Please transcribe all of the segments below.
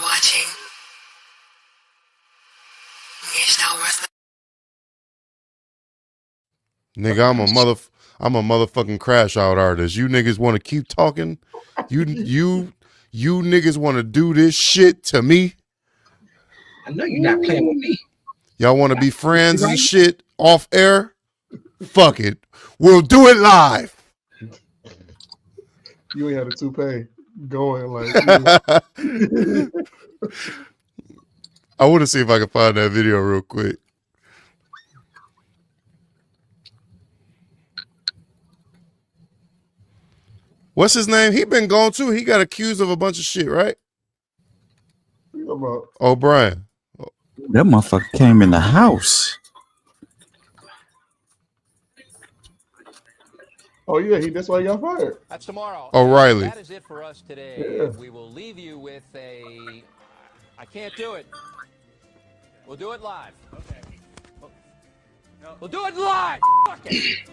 are watching. Nigga, I'm a motherfucking crash out artist. You niggas want to keep talking? You niggas want to do this shit to me? I know you're not playing with me. Y'all want to be friends and shit off air? Fuck it. We'll do it live. You ain't had a toupee going like. I want to see if I can find that video real quick. What's his name? He been gone too. He got accused of a bunch of shit, right? O'Brien. That motherfucker came in the house. Oh yeah, that's why he got fired. That's tomorrow. O'Reilly. That is it for us today. Yeah. We will leave you with a. I can't do it. We'll do it live. Okay. We'll do it live. Fuck it.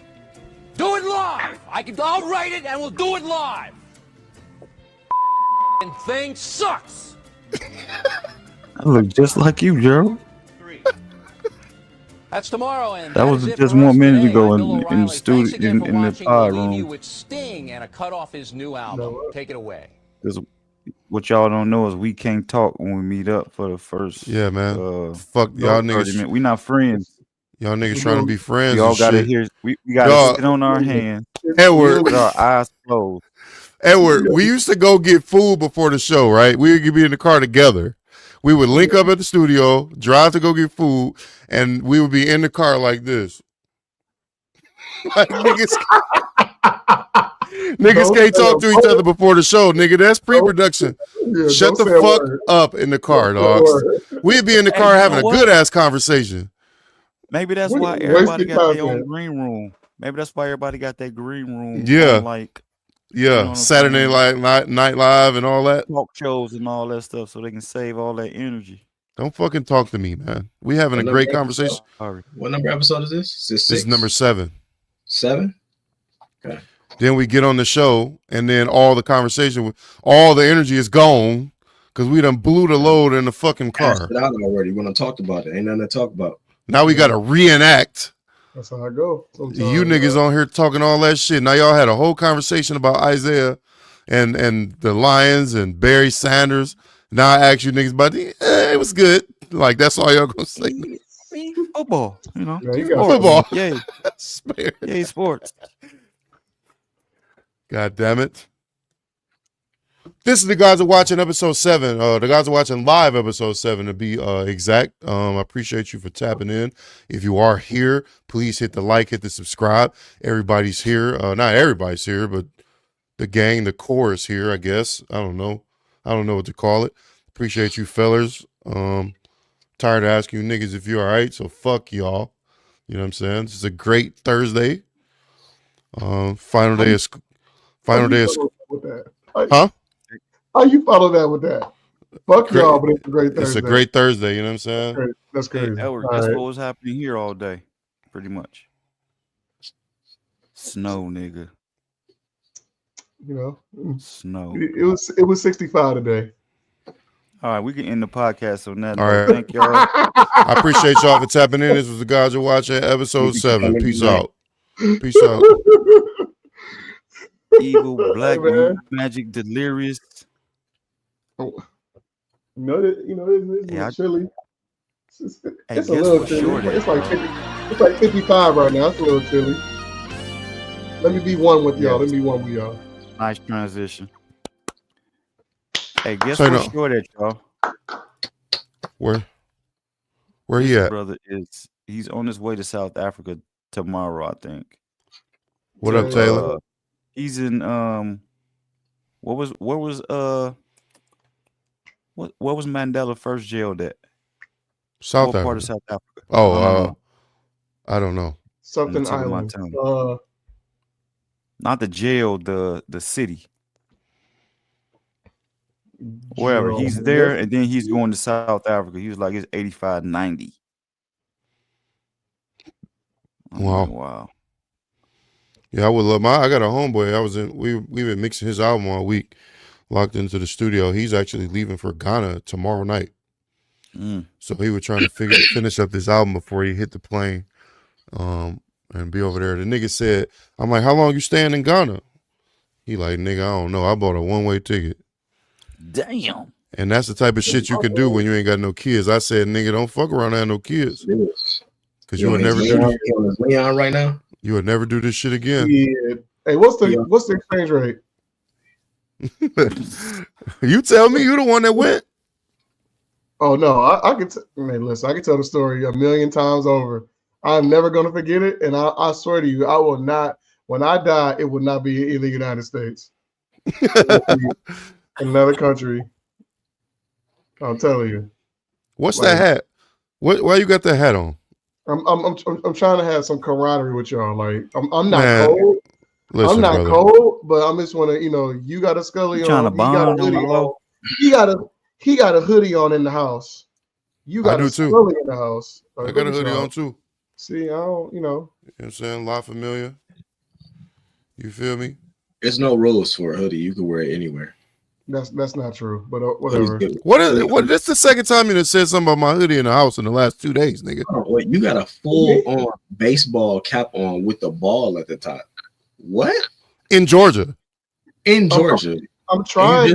Do it live. I'll write it and we'll do it live. And thing sucks. I look just like you, Gerald. That's tomorrow, and that was just 1 minute ago in the studio in the pod room. Leave you with Sting and a cut off his new album. Take it away. Because what y'all don't know is we can't talk when we meet up for the first. Yeah, man. Fuck y'all niggas. We not friends. Y'all niggas trying to be friends. Y'all gotta hear. We gotta sit on our hands. Edward, with our eyes closed. Edward, we used to go get food before the show, right? We would be in the car together. We would link up at the studio, drive to go get food, and we would be in the car like this. Like niggas can't talk to each other before the show, nigga. That's pre-production. Yeah, Shut the fuck up in the car, dogs. We'd be in the car having a good ass conversation. Maybe that's why everybody got their own green room. Maybe that's why everybody got their green room. Yeah. Like, yeah, you know Saturday Night Live and all that. Talk shows and all that stuff so they can save all that energy. Don't fucking talk to me, man. We having a great conversation. What number episode is this? Is this 6? This is number 7. 7? Okay. Then we get on the show, and then all the conversation, all the energy is gone because we done blew the load in the fucking car. It out already when I talked about it. Ain't nothing to talk about. Now we got to reenact. That's how I go. Sometimes, you niggas on here talking all that shit. Now y'all had a whole conversation about Isaiah and the Lions and Barry Sanders. Now I ask you niggas about it was good. Like that's all y'all gonna say. Football, you know. Yeah, football. Yay. Yay, sports. God damn it. This is The Guys Are Watching episode 7. The Guys Are Watching live episode 7 to be exact. I appreciate you for tapping in. If you are here, please hit the like, hit the subscribe. Everybody's here. Not everybody's here, but the gang, the core is here, I guess. I don't know what to call it. Appreciate you fellas. Tired of asking you niggas if you're all right, so fuck y'all. You know what I'm saying? This is a great Thursday. Final day of huh? How you follow that with that? Fuck y'all, but it's a great Thursday. It's a great Thursday, you know what I'm saying? That's crazy. Hey, Edward, guess what was happening here all day? Pretty much. Snow, nigga. You know, snow. It was 65 today. All right, we can end the podcast on that. All right. Thank y'all. I appreciate y'all for tapping in. This was The Guys Are Watching episode 7. Peace out. Peace out. Evil, black, magic, delirious. Oh. It's chilly. It's a little chilly. It's like 55 right now. It's a little chilly. Let me be one with y'all. Nice transition. Hey, guess where short at, y'all? Where he at? Brother he's on his way to South Africa tomorrow, I think. What up, Taylor? He's in what was Mandela first jailed at? South Africa. Part of South Africa? Oh, I don't know. Something island. Not the jail, the city. Wherever he's there, and then he's going to South Africa. He was like, it's 85-90. Wow. Yeah, I would love I got a homeboy. We've been mixing his album all week. locked into the studio. He's actually leaving for Ghana tomorrow night. So he was trying to finish up this album before he hit the plane, and be over there. The nigga said, I'm like, how long you staying in Ghana? He like, nigga, I don't know. I bought a one-way ticket. Damn. And that's the type of shit you can do when you ain't got no kids. I said, nigga, don't fuck around and have no kids. Because you would never do this. Leon right now. You would never do this shit again. Yeah. Hey, what's the exchange rate? You tell me. You the one that went. Oh no, I can man, listen, I can tell the story a million times over. I'm never gonna forget it, and I swear to you, I will not. When I die, it will not be in the United States. Another country. I'm telling you. What's that hat? Why you got that hat on? I'm trying to have some camaraderie with y'all. Like I'm not Man, cold. listen, I'm not brother. cold, but I'm just want to, you got a scully on. Trying to You got a bond on hoodie the low. on. He got a hoodie on in the house. You got I do a too. scully in the house. I got a hoodie on too. See, I don't, You know what I'm saying? La Familia. You feel me? There's no rules for a hoodie. You can wear it anywhere. That's not true. But whatever. This is the second time you done said something about my hoodie in the house in the last 2 days, nigga. Oh, wait, you got a full-on baseball cap on with the ball at the top. What? In Georgia. In Georgia. I'm trying to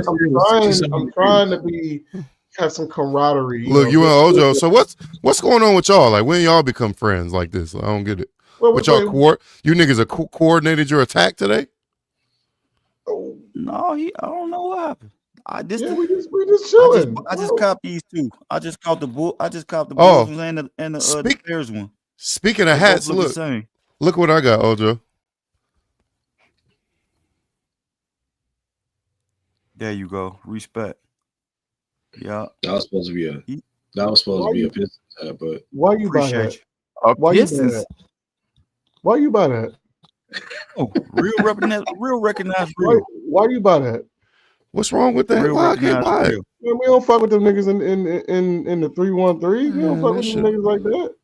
have some camaraderie. Look, you and Ojo. So what's going on with y'all? Like, when y'all become friends like this? I don't get it. But y'all you niggas are coordinated your attack today? No, I don't know what happened. We just chilling. I just caught these two. I just caught the bull. I just caught the Bulls and the Bears one. Speaking of hats, look what I got, Ojo. There you go. Respect. Yeah. That was supposed to be a Pistons hat, but why you buy that? Why you buy that? Oh, real recognized real. Why you buy that? What's wrong with that? Why I can't buy it? Man, we don't fuck with them niggas in the 313. We don't fuck with them niggas like that.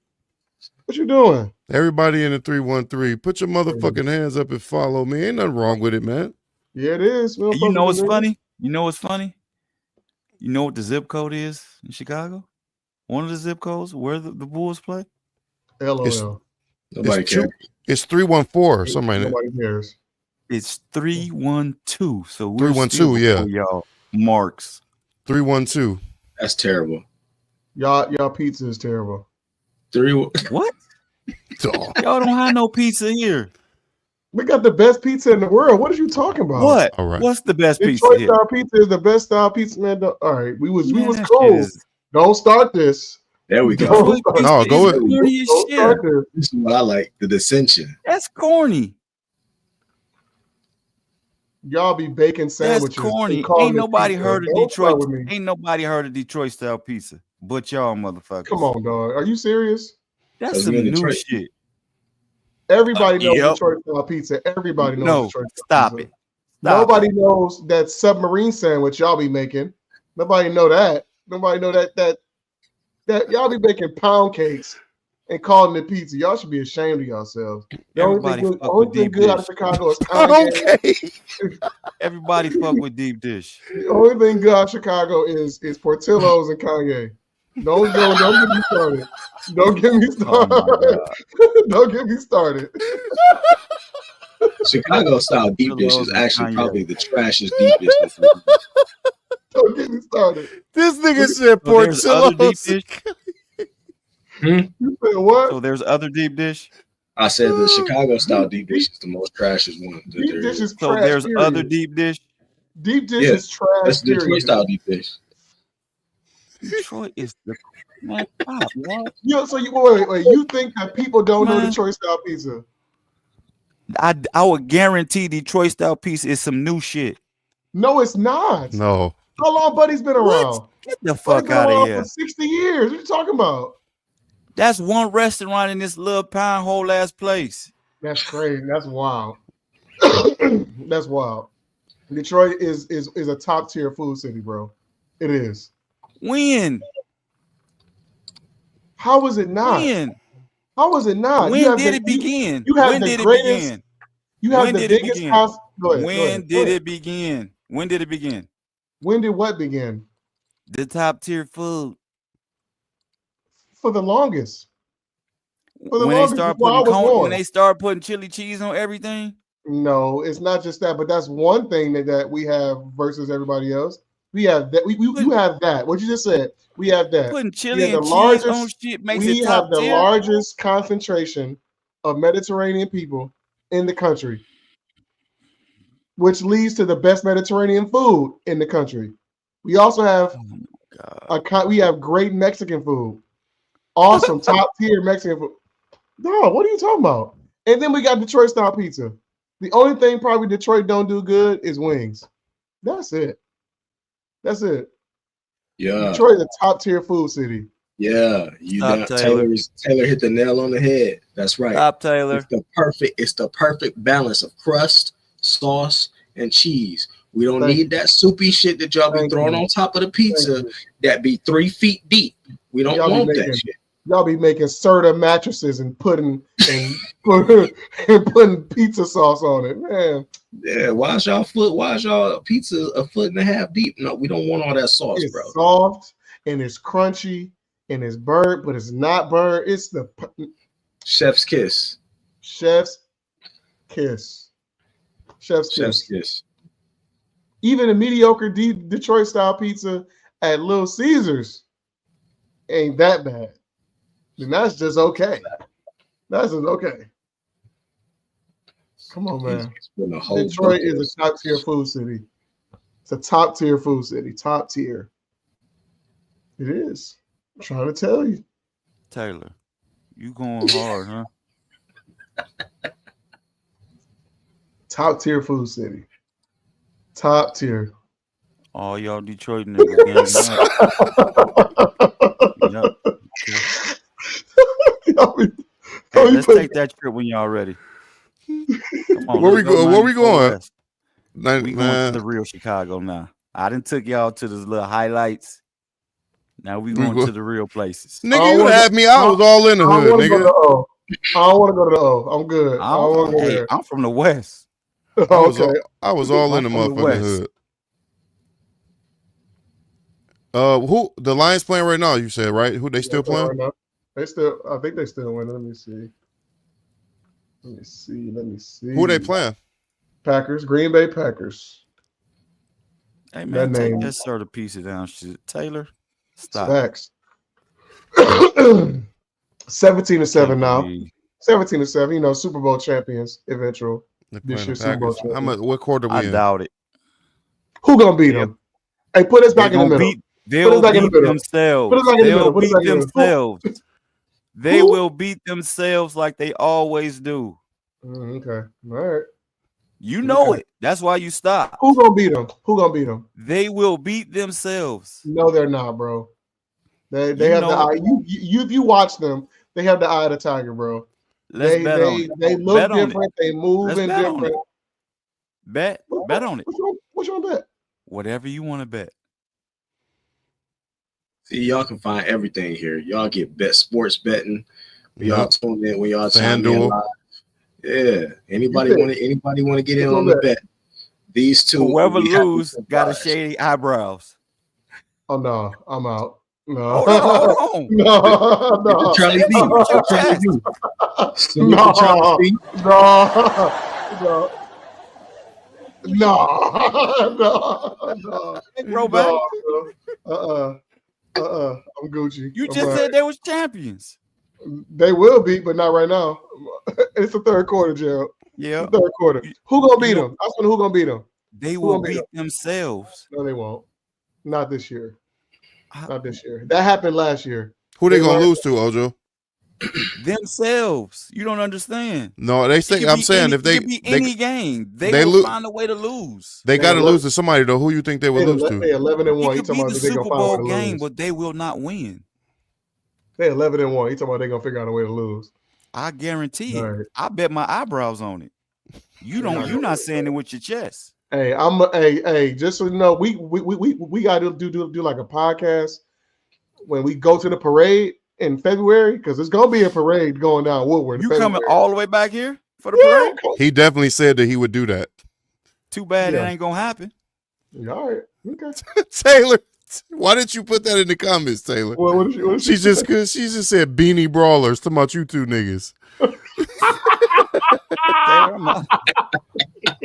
What you doing? Everybody in the 313, put your motherfucking hands up and follow me. Ain't nothing wrong with it, man. Yeah, it is. You know what's funny? You know what's funny? You know what the zip code is in Chicago? One of the zip codes where the Bulls play? LOL. Nobody cares. It's 314 or something like that. Nobody cares. It's 312. So we're 312, yeah. Y'all marks. 312. That's terrible. Y'all pizza is terrible. What? Y'all don't have no pizza here. We got the best pizza in the world. What are you talking about? What? All right. What's the best pizza Detroit here? style pizza is the best style pizza, man. All right, we was cool. Don't start this. There we go. No, go with corny as shit. This is what I like. The dissension. That's corny. Y'all be baking sandwiches. That's corny. Ain't nobody heard of Detroit. Ain't nobody heard of Detroit style pizza. But y'all motherfuckers. Come on, dog. Are you serious? That's some new shit. Everybody knows Detroit style pizza. Everybody knows Detroit style pizza. It. Nobody knows that submarine sandwich y'all be making. Nobody know that. Nobody know that y'all be making pound cakes and calling it pizza. Y'all should be ashamed of yourselves. The only thing good out of Chicago is Kanye. Everybody fuck with deep dish. The only thing good out of Chicago is Portillo's and Kanye. Don't get me started. Don't get me started. Don't get me started. Chicago style deep dish is actually probably the trashiest deep dish. Don't get me started. This nigga said Portillo's. You said what? So there's other deep dish. I said the Chicago style deep dish is the most trashiest one. Deep dish is so trash. There's other deep dish. Deep dish is trash. That's the Detroit style deep dish. Detroit is the man. Pop, what? So you wait. You think that people don't know Detroit style pizza? I would guarantee Detroit style pizza is some new shit. No, it's not. No. How long Buddy's been around? Get the fuck out of here. For 60 years. What are you talking about? That's one restaurant in this little pine hole ass place. That's crazy. That's wild. That's wild. Detroit is a top tier food city, bro. It is. When? How was it not? When? How was it not? When did it begin? You have when the did greatest. It begin? You have when the did biggest it begin? house. When did it begin? When did it begin? When did what begin? The top tier food. For the longest. When they start putting chili cheese on everything. No, it's not just that, but that's one thing that we have versus everybody else. We have that. You have that. What you just said. We have that. Putting chili and cheese on shit makes it top tier. We have the largest concentration of Mediterranean people in the country, which leads to the best Mediterranean food in the country. We also have we have great Mexican food. Awesome, top tier Mexican food. No, what are you talking about? And then we got Detroit style pizza. The only thing probably Detroit don't do good is wings. That's it. That's it. Yeah. Detroit is a top tier food city. Yeah. Taylor hit the nail on the head. That's right. Top Taylor. It's the perfect balance of crust, sauce, and cheese. We don't need that soupy shit that y'all be throwing on top of the pizza that be 3 feet deep. We don't want that shit. Y'all be making Serta mattresses and putting pizza sauce on it, man. Yeah, why is y'all pizza 1.5 feet deep? No, we don't want all that sauce, it's bro. Soft and it's crunchy and it's burnt, but it's not burnt. It's the chef's kiss. Chef's kiss. Chef's kiss. Even a mediocre Detroit style pizza at Little Caesars ain't that bad. And that's just okay. That's just okay. Come on, man. Detroit is a top tier food city. It's a top tier food city. Top tier. It is. I'm trying to tell you. Taylor, you going hard, huh? Top tier food city. Top tier. All y'all Detroit niggas. Yep. Hey, let's take that trip when y'all ready. Come on, where we going? We going to the real Chicago now. I done took y'all to the little highlights. Now we going to the real places. Nigga, you had me. I was all in the hood, nigga. I don't want to go to the O. I'm good. I don't want to go there. I'm from the West. Okay. I was all in the motherfucking hood. Who the Lions playing right now? You said, right? Who they still playing? Right, I think they still win. Let me see. Who they playing? Packers, Green Bay Packers. Hey man, take that sort of piece of down shit. Taylor, stop. Facts. 17-7 now. 17-7. You know, Super Bowl champions eventual. This year's Super Bowl champions. What quarter we in? I doubt it. Who gonna beat them? Hey, put us back in the middle. They'll beat themselves. They'll beat themselves. They will beat themselves like they always do. Okay. All right. You know it. That's why you stop. Who gonna beat them? They will beat themselves. No, they're not, bro. They have the eye. If you watch them, they have the eye of the tiger, bro. They look different. They move in different. Bet on it. What you want to bet? Whatever you want to bet. See, y'all can find everything here. Y'all get sports betting. Y'all tune in when y'all tune in live. Yeah. Anybody want to get in on the bet? These two. Whoever lose got a shady eyebrows. Oh no, I'm out. No. No. Charlie D. No. I'm Gucci. You just said they was champions. They will be, but not right now. It's the third quarter, Gerald. Yeah. The third quarter. Who gonna beat them? I was who gonna beat them? They will beat themselves. No, they won't. Not this year. Not this year. That happened last year. Who they gonna lose to, Ojo? Themselves. You don't understand. No, they say. I'm saying if they any game, they will find a way to lose. They got to lose to somebody though. Who you think they will lose to? They 11-1. It could be the Super Bowl game, but they will not win. They 11-1. He talking about they gonna figure out a way to lose. I guarantee it. Right. I bet my eyebrows on it. You don't. You're not saying it with your chest. Hey, hey. Just so you know, we got to do like a podcast when we go to the parade in February, because there's gonna be a parade going down Woodward. You coming all the way back here for the parade? He definitely said that he would do that. Too bad it ain't gonna happen. All right. Okay. Taylor, why didn't you put that in the comments, Tayller? Well, what did She just said beanie brawlers. Talking about you two niggas. Taylor,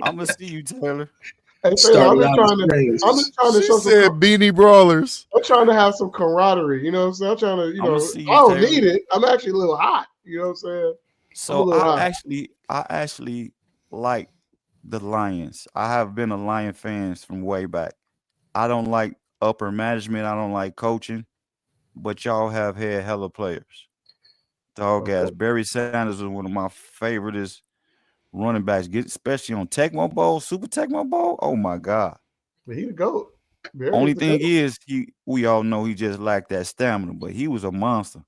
I'm gonna see you, Taylor. Hey, Taylor, I'm just trying to She show said some. beanie brawlers. I'm trying to have some camaraderie. You know what I'm saying? I'm trying to, you know, see you, I don't Taylor. need it. I'm actually a little hot. You know what I'm saying? So I actually like the Lions. I have been a Lion fan from way back. I don't like upper management. I don't like coaching, but y'all have had hella players. Dog ass. Barry Sanders was one of my favoriteest running backs, especially on Tecmo Bowl, Super Tecmo Bowl. Oh my God. But he the GOAT. Only thing is we all know he just lacked that stamina, but he was a monster.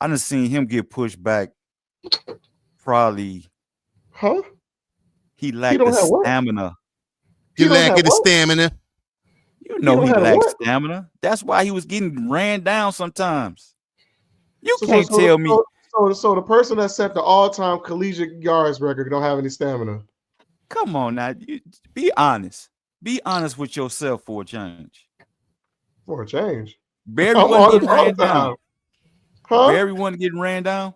I done seen him get pushed back probably. Huh? He lacked the stamina. He lacked the stamina. You know he lacked stamina. That's why he was getting ran down sometimes. You can't tell me. So the person that set the all-time collegiate yards record don't have any stamina. Come on now. Be honest. Be honest with yourself for a change. For a change? Barry wasn't getting ran down. Huh? Barry wasn't getting ran down.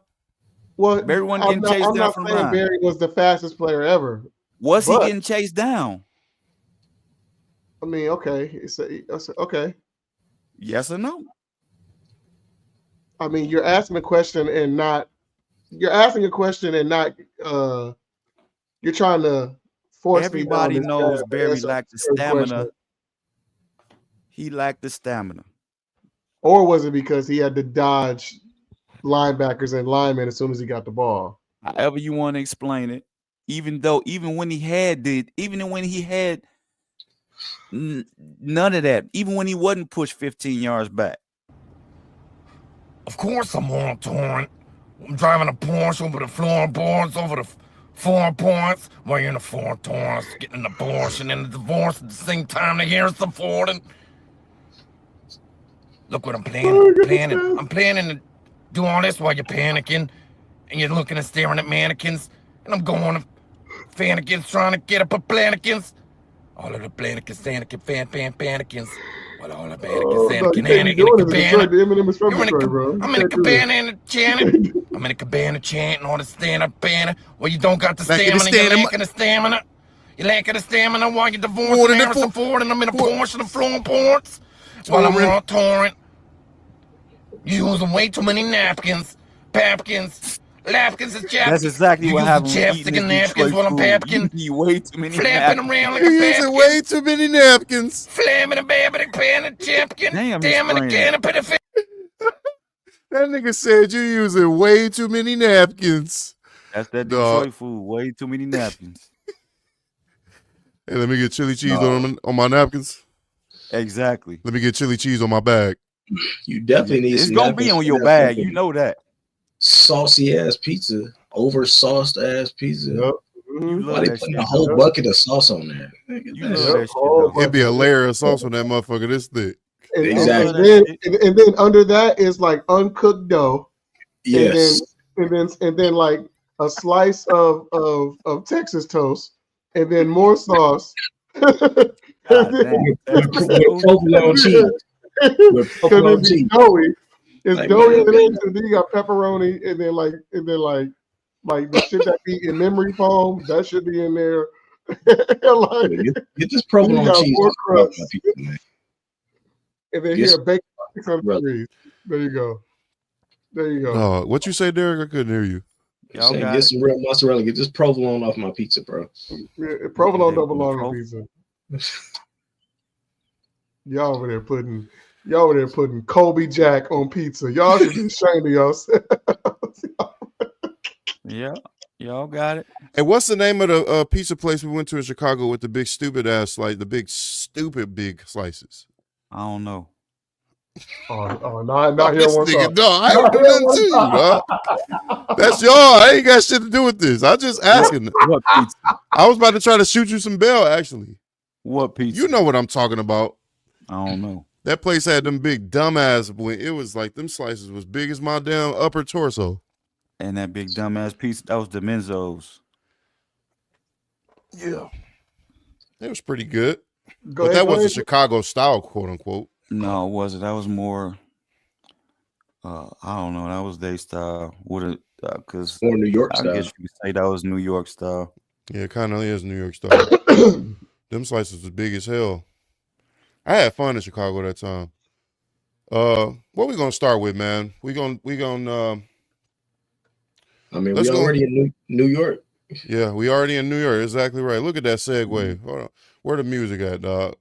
Well, Barry wasn't getting chased down from behind. Barry was the fastest player ever. Was he getting chased down? I mean, okay. Okay. Yes or no? I mean, you're asking a question and not you're trying to force everybody me down knows Barry lacked the stamina. Question. He lacked the stamina. Or was it because he had to dodge linebackers and linemen as soon as he got the ball? However you want to explain it. Even when he had none of that, even when he wasn't pushed 15 yards back. Of course I'm on torrent. I'm driving a Porsche over the floorboards, over the 4 points, while you're in the 4 torrents, getting an abortion and a divorce at the same time to hear some Fording. Look what I'm planning. I'm planning to do all this while you're panicking, and you're looking and staring at mannequins, and I'm going to Fannikins trying to get up a Plannikins. All of the Plannikins, Fannikins. Well, all the Fannikins, I'm in a cabana and a chanting. I'm in a cabana chanting on the stand-up banner. Well, you don't got the stamina, you're lacking the stamina. You're lacking the stamina while you're divorcing Harrison Ford, and I'm in a Porsche and flowing ports. While I'm on torrent. You're using way too many napkins. Papkins. Lapkins and chapkins. That's exactly what happened. Chapstick and napkins while I'm papkin. You way too many flapping napkins. around like You're a using way too many napkins. Flamming a babbing pan and chapkin. Damn it again, a bit of That nigga said you're using way too many napkins. That's that Detroit food. Way too many napkins. Hey, let me get chili cheese on my napkins. Exactly. Let me get chili cheese on my bag. You definitely need. It's gonna be on your bag. You know that. Saucy ass pizza, over sauced ass pizza. Yep. Why they putting a whole bucket of sauce on there? You know that shit. It'd be a layer of sauce on that motherfucker this thick. Exactly. And then under that is like uncooked dough. Yes. And then like a slice of Texas toast, and then more sauce. With provolone cheese. With provolone cheese. Doughy. It's like, doughy, and then you got pepperoni, and then like the shit that be in memory foam, that should be in there. Like, get this provolone cheese. And then here, bacon 600 degrees. There you go. Oh, what you say, Derek? I couldn't hear you. Get some real mozzarella. Get this provolone off my pizza, bro. Yeah, provolone don't belong on pizza. Y'all over there putting Colby Jack on pizza. Y'all should be ashamed of yourselves. Yeah, y'all got it. Hey, what's the name of the pizza place we went to in Chicago with the big stupid ass the big stupid big slices? I don't know. Not here one time. No, I ain't do nothing to you, dog. That's y'all. I ain't got shit to do with this. I just asking. What pizza? I was about to try to shoot you some bail, actually. What pizza? You know what I'm talking about. I don't know. That place had them big dumbass. It was like them slices was big as my damn upper torso. And that big dumbass pizza, that was the Menzo's. Yeah. It was pretty good. But that wasn't Chicago style, quote unquote. No, it wasn't. That was more. I don't know. That was their style. Would it? Because Or New York I style. guess you could say that was New York style. Yeah, it kind of is New York style. Them slices was big as hell. I had fun in Chicago that time. What we gonna start with, man? We gonna. I mean, we already in New York. Yeah, we already in New York. Exactly right. Look at that segue. Hold on. Where the music at, dog?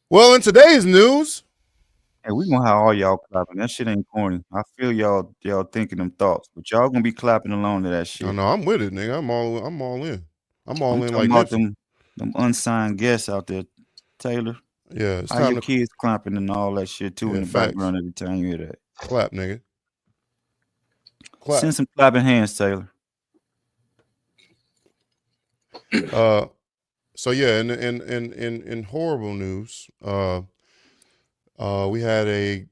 Well, in today's news, Hey, we gonna have all y'all clapping. That shit ain't corny. I feel y'all thinking them thoughts, but y'all gonna be clapping along to that shit. I know I'm with it, nigga. I'm all in. I'm all in like about Nipsey. them unsigned guests out there, Taylor. Yeah, it's How time your to kids clapping and all that shit too in the facts. background every time you hear that. Clap, nigga. Clap. Send some clapping hands, Taylor. So yeah, in horrible news, we had a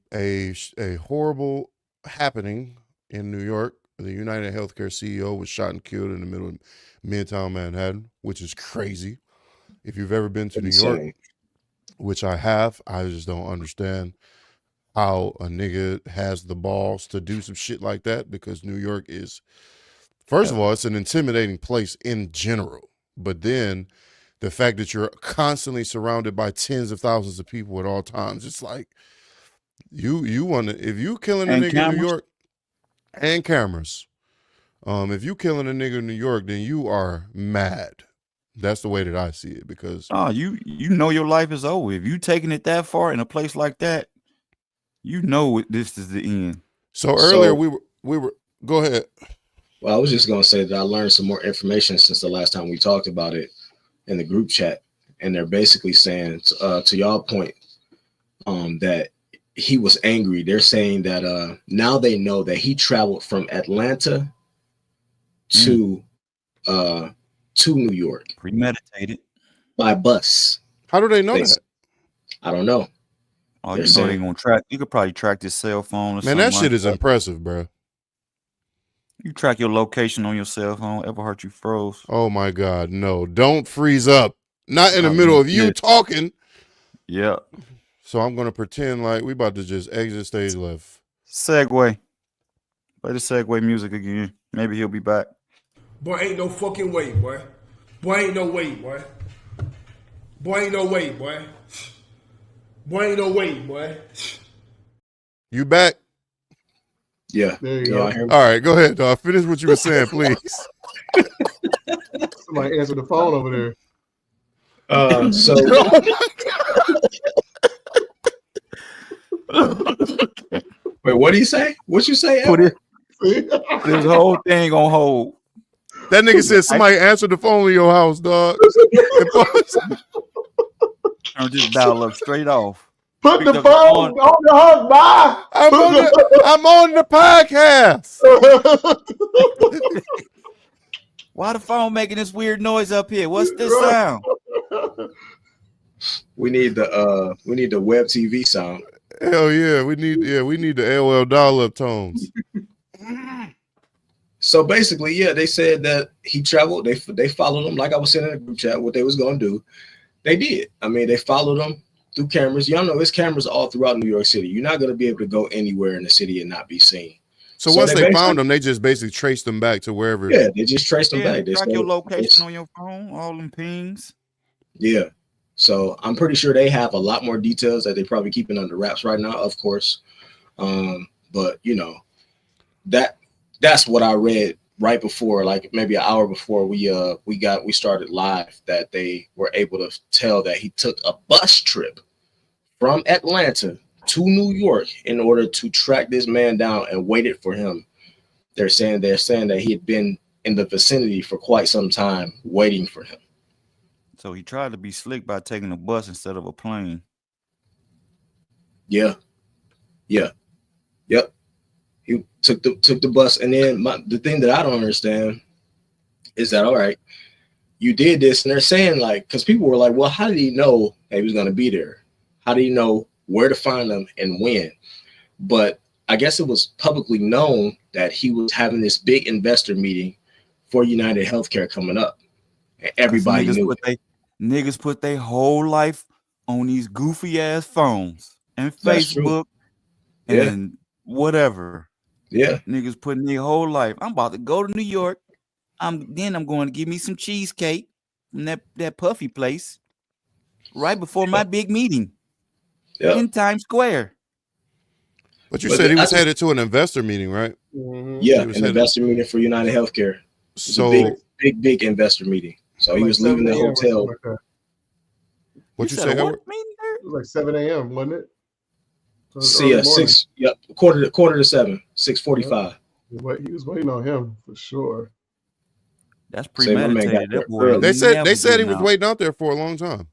horrible happening in New York. The United Healthcare CEO was shot and killed in the middle of Midtown Manhattan, which is crazy. If you've ever been to New York, which I have, I just don't understand how a nigga has the balls to do some shit like that, because New York is, first of all, it's an intimidating place in general. But then the fact that you're constantly surrounded by tens of thousands of people at all times, it's like you want to, if you killing a nigga in New York, and cameras, if you killing a nigga in New York, then you are mad. That's the way that I see it, because you know your life is over. If you taking it that far in a place like that, you know this is the end. So earlier we were go ahead. Well, I was just gonna say that I learned some more information since the last time we talked about it in the group chat, and they're basically saying to y'all point that he was angry. They're saying that now they know that he traveled from Atlanta to New York, premeditated, by bus. How do they know that? I don't know. Oh, you know they gonna track. You could probably track this cell phone. Or man, that shit like is impressive, bro. You track your location on your cell phone. Ever hurt you froze? Oh my God, no! Don't freeze up. Not in the middle of you talking. Yeah. So I'm gonna pretend like we about to just exit stage left. Segue. Play the segue music again. Maybe he'll be back. Boy, ain't no fucking way, boy. Boy, ain't no way, boy. Boy, ain't no way, boy. Boy, ain't no way, boy. You back? Yeah. There you go. All right, go ahead, dog. Finish what you were saying, please. Somebody answer the phone over there. So wait, what do you say? What you say? This whole thing on hold. That nigga said somebody answered the phone in your house, dog. Turn this dial up straight off. Put the phone on the hook, bye. I'm on the podcast. Why the phone making this weird noise up here? What's this sound? We need the web TV sound. Hell yeah, we need the AOL dial-up tones. So basically, yeah, they said that he traveled. They followed him, like I was saying in the group chat, what they was gonna do. They did. I mean, they followed him through cameras. Y'all know there's cameras all throughout New York City. You're not gonna be able to go anywhere in the city and not be seen. So once they found him, they just basically traced them back to wherever. Yeah, they just traced them back. They track your location on your phone, all them pings. Yeah. So I'm pretty sure they have a lot more details that they probably keeping under wraps right now, of course. But you know, that's what I read right before, like maybe an hour before we started live, that they were able to tell that he took a bus trip from Atlanta to New York in order to track this man down and waited for him. They're saying that he had been in the vicinity for quite some time waiting for him. So he tried to be slick by taking a bus instead of a plane. Yeah. Yep. He took the bus, and then the thing that I don't understand is that, all right, you did this, and they're saying, like, because people were like, well, how did he know that he was going to be there? How did he know where to find them and when? But I guess it was publicly known that he was having this big investor meeting for United Healthcare coming up. And everybody knew it. Niggas put their whole life on these goofy ass phones and That's true. Facebook and whatever. Yeah. Niggas putting their whole life. I'm about to go to New York. I'm going to give me some cheesecake from that puffy place right before my big meeting in Times Square. But you said he was headed to an investor meeting, right? Yeah, an investor meeting for United Healthcare. So big investor meeting. So he was leaving the hotel. What you say, Howard? It was like 7 a.m., wasn't it? See, yeah, 6. Yep, quarter to 7, 6:45. He was waiting on him for sure. That's premeditated. They said he was waiting out there for a long time.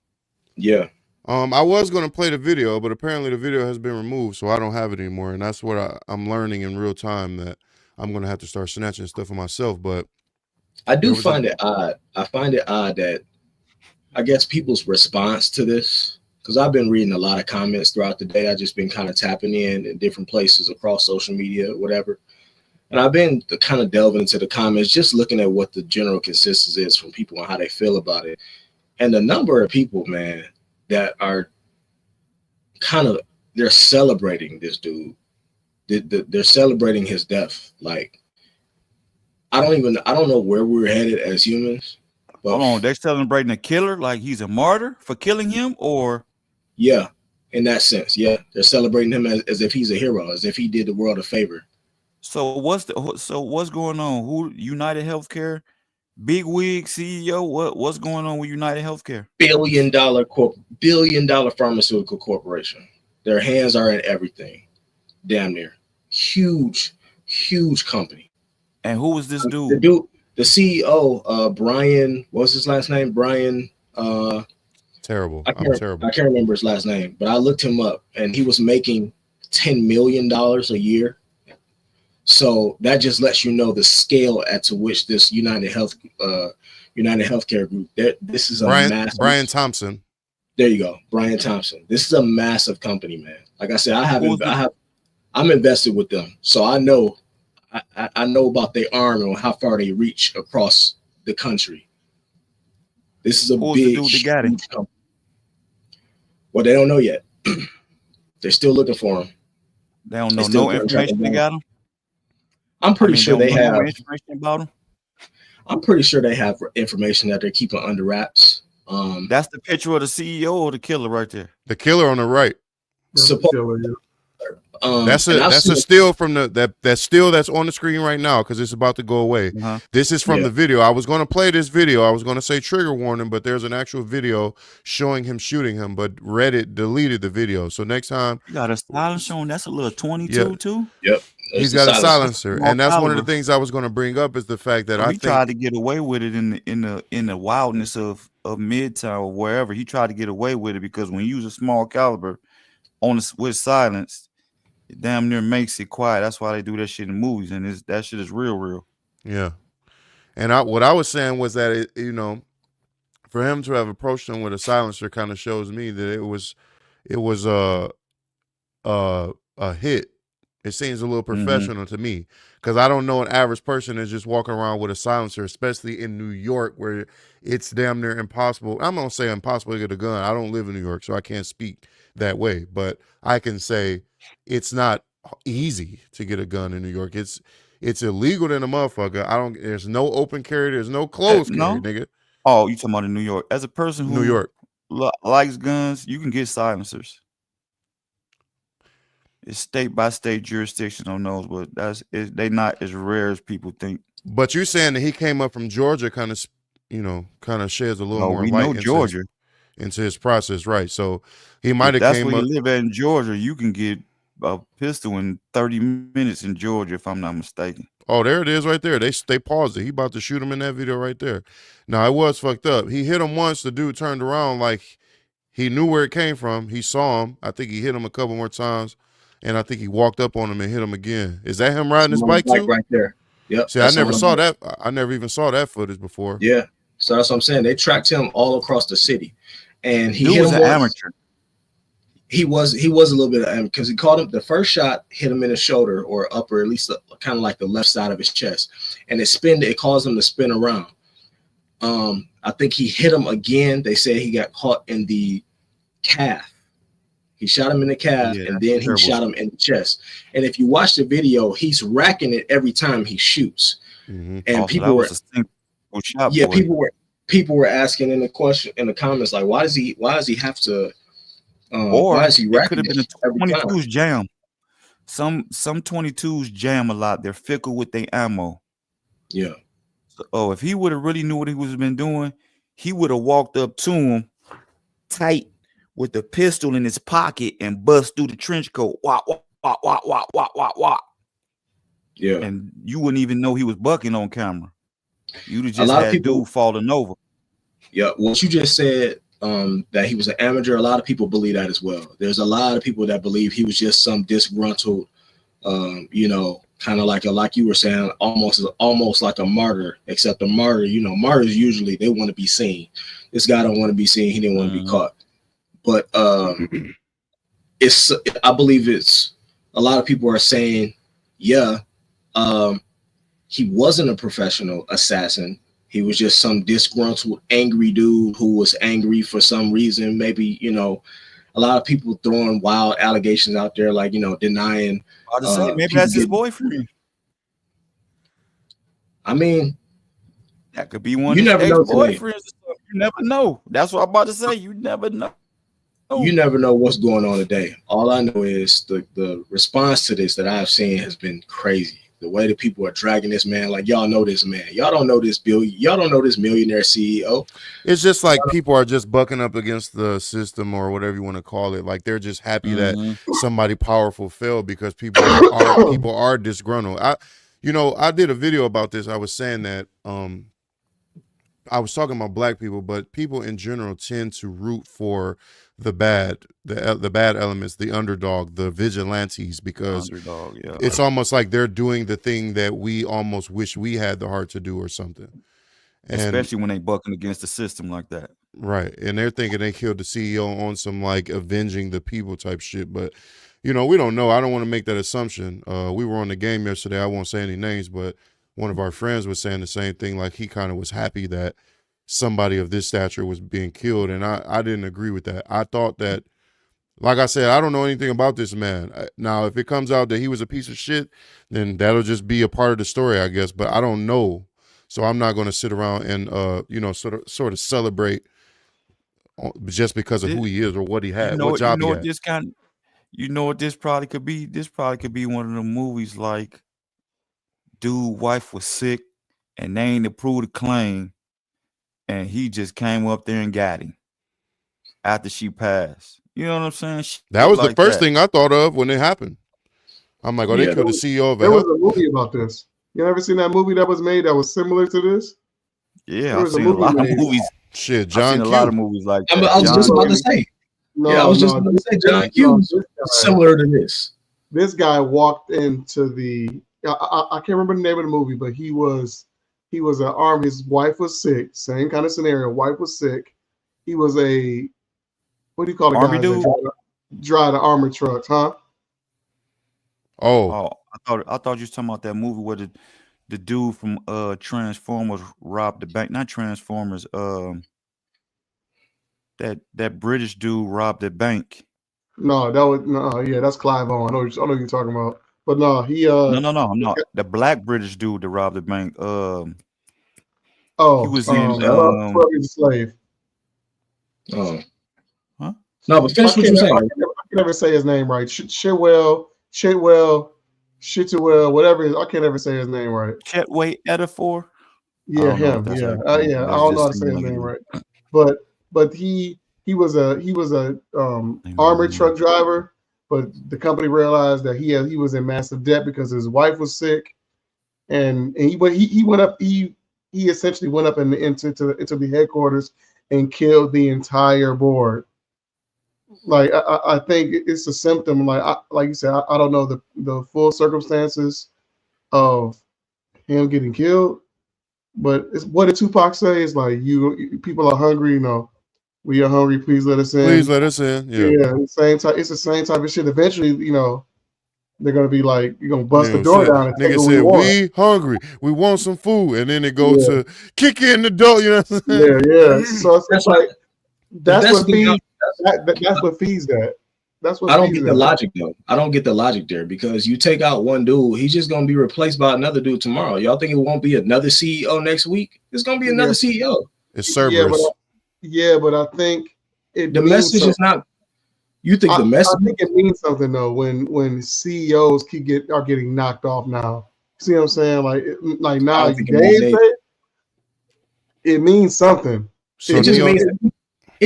Yeah. I was going to play the video, but apparently the video has been removed, so I don't have it anymore. And that's what I'm learning in real time, that I'm going to have to start snatching stuff for myself. But I do find it odd. I find it odd that I guess people's response to this, because I've been reading a lot of comments throughout the day. I've just been kind of tapping in different places across social media, whatever. And I've been kind of delving into the comments, just looking at what the general consensus is from people and how they feel about it. And the number of people, man, that are they're celebrating this dude. They're celebrating his death. Like, I don't know where we're headed as humans. But hold on, they're celebrating a killer like he's a martyr for killing him, or? Yeah, in that sense, yeah. They're celebrating him as if he's a hero, as if he did the world a favor. So what's going on? Who United Healthcare? Big wig CEO, what's going on with United Healthcare? Billion dollar pharmaceutical corporation. Their hands are in everything. Damn near. Huge company. And who was this dude? The CEO, Brian, what's his last name? Brian terrible. I can't remember his last name, but I looked him up and he was making $10 million a year. So that just lets you know the scale to which this United Healthcare group. This is a massive. Brian Thompson. There you go, Brian Thompson. This is a massive company, man. Like I said, I'm invested with them, so I know about their arm and how far they reach across the country. This is a big company. Well, they don't know yet. They're still looking for him. They don't know no information they got him. I'm pretty sure they have information about him. I'm pretty sure they have information that they're keeping under wraps. That's the picture of the CEO or the killer right there. The killer on the right. That's a still from that still that's on the screen right now because it's about to go away. This is from the video. I was going to play this video. I was going to say trigger warning, but there's an actual video showing him shooting him, but Reddit deleted the video. So next time, you got a silencer on. That's a little 22 too. Yep. He's got a silencer, and that's one of the things I was going to bring up is the fact that he tried to get away with it in the wildness of Midtown or wherever. He tried to get away with it because when you use a small caliber with silence, it damn near makes it quiet. That's why they do that shit in movies, and that shit is real. Yeah, and what I was saying was that for him to have approached him with a silencer kind of shows me that it was a hit. It seems a little professional to me because I don't know an average person is just walking around with a silencer, especially in New York where it's damn near impossible. I'm going to say impossible to get a gun. I don't live in New York, so I can't speak that way. But I can say it's not easy to get a gun in New York. It's illegal than a motherfucker. There's no open carry. There's no closed carry, nigga. Oh, you talking about in New York? As a person who New York likes guns, you can get silencers. It's state by state jurisdiction on those, but they not as rare as people think. But you're saying that he came up from Georgia, kind of sheds a little more light into his process, right? So he might have came up. That's where you live in Georgia. You can get a pistol in 30 minutes in Georgia, if I'm not mistaken. Oh, there it is, right there. They paused it. He about to shoot him in that video right there. Now it was fucked up. He hit him once. The dude turned around like he knew where it came from. He saw him. I think he hit him a couple more times. And I think he walked up on him and hit him again. Is that him riding his bike too? Right there. Yep. See, I never saw that. I never even saw that footage before. Yeah. So that's what I'm saying. They tracked him all across the city, and he was an amateur. he was a little bit because he caught him. The first shot hit him in the shoulder or upper, at least kind of like the left side of his chest, and it caused him to spin around. I think he hit him again. They said he got caught in the calf. He shot him in the calf, and then he shot him in the chest. And if you watch the video, he's racking it every time he shoots. Mm-hmm. And people were people were asking in the comments, like, why does he have to? Why is he racking it? Could have been a 22's jam. Some 22's jam a lot. They're fickle with their ammo. Yeah. So, if he would have really knew what he was been doing, he would have walked up to him tight with the pistol in his pocket and bust through the trench coat. Wah, wah, wah, wah, wah, wah, wah, wah. Yeah. And you wouldn't even know he was bucking on camera. You'd have just had dude falling over. Yeah. What you just said, that he was an amateur, a lot of people believe that as well. There's a lot of people that believe he was just some disgruntled, kind of like you were saying, almost like a martyr, except a martyr, martyrs usually they want to be seen. This guy don't want to be seen. He didn't want to be caught. But I believe it's a lot of people are saying, yeah, he wasn't a professional assassin. He was just some disgruntled, angry dude who was angry for some reason. Maybe, a lot of people throwing wild allegations out there, like, denying. Maybe that's his boyfriend. I mean, that could be one of his ex-boyfriends. You never know. That's what I'm about to say. You never know. You never know what's going on today. All I know is the response to this that I've seen has been crazy. The way that people are dragging this man, like, y'all know this man. Y'all don't know this y'all don't know this millionaire CEO. It's just like people are just bucking up against the system or whatever you want to call it. Like they're just happy that somebody powerful fell because people are disgruntled. I did a video about this. I was saying that I was talking about black people, but people in general tend to root for the bad elements, the underdog, the vigilantes, because it's almost like they're doing the thing that we almost wish we had the heart to do or something. And, especially when they bucking against the system like that. Right. And they're thinking they killed the CEO on some like avenging the people type shit. But, we don't know. I don't want to make that assumption. We were on the game yesterday. I won't say any names, but one of our friends was saying the same thing. Like he kind of was happy that somebody of this stature was being killed. And I didn't agree with that. I thought that, like I said, I don't know anything about this man. Now, if it comes out that he was a piece of shit, then that'll just be a part of the story, I guess. But I don't know. So I'm not going to sit around and, sort of celebrate just because of who he is or what he had, what job he had. What this probably could be? This probably could be one of the movies like dude wife was sick and they ain't approved the claim and he just came up there and got him after she passed. You know what I'm saying? That was the first thing I thought of when it happened. I'm like, they killed the CEO of it. There was a movie about this. You ever seen that movie that was made that was similar to this? Yeah, I've seen a lot of movies. Shit, John Q. A lot of movies like that. I was just about to say. John Q. Similar to this. This guy walked into the. I can't remember the name of the movie, but he was an army. His wife was sick. Same kind of scenario. Wife was sick. He was a, what do you call the army guy dude? Drive the armored trucks, huh? Oh, I thought you was talking about that movie where the dude from Transformers robbed the bank. Not Transformers. That British dude robbed the bank. No, that's Clive Owen. I know what you're talking about. But no, he no. The black British dude that robbed the bank. He was in 12 Years a Slave. Oh. Huh? No, but finish what you're saying. I can never say his name right. Shitwell, whatever it is. I can't ever say his name right. Chetway Etifor? Yeah, him. Yeah. I don't know how to say his name right. But he was a armored truck driver, but the company realized that he was in massive debt because his wife was sick, and he went up. He essentially went up into the headquarters and killed the entire board. Like I think it's a symptom. Like you said, I don't know the full circumstances of him getting killed, but it's what did Tupac say? It's like people are hungry, We are hungry. Please let us in. Please let us in. Yeah. The same type. It's the same type of shit. Eventually, they're gonna be like, you're gonna bust the door down and take nigga what said, we want. we hungry. We want some food. And then it goes to kick in the door. You know what I'm saying? Yeah. So it's like that's what feeds that. That's what feeds that. That's what I don't get the logic though. I don't get the logic there because you take out one dude, he's just gonna be replaced by another dude tomorrow. Y'all think it won't be another CEO next week? It's gonna be another CEO. It's Cerberus. But I think the message is not. You think the message? I think it means something though when CEOs are getting knocked off now. See what I'm saying? Like now, it means something. So it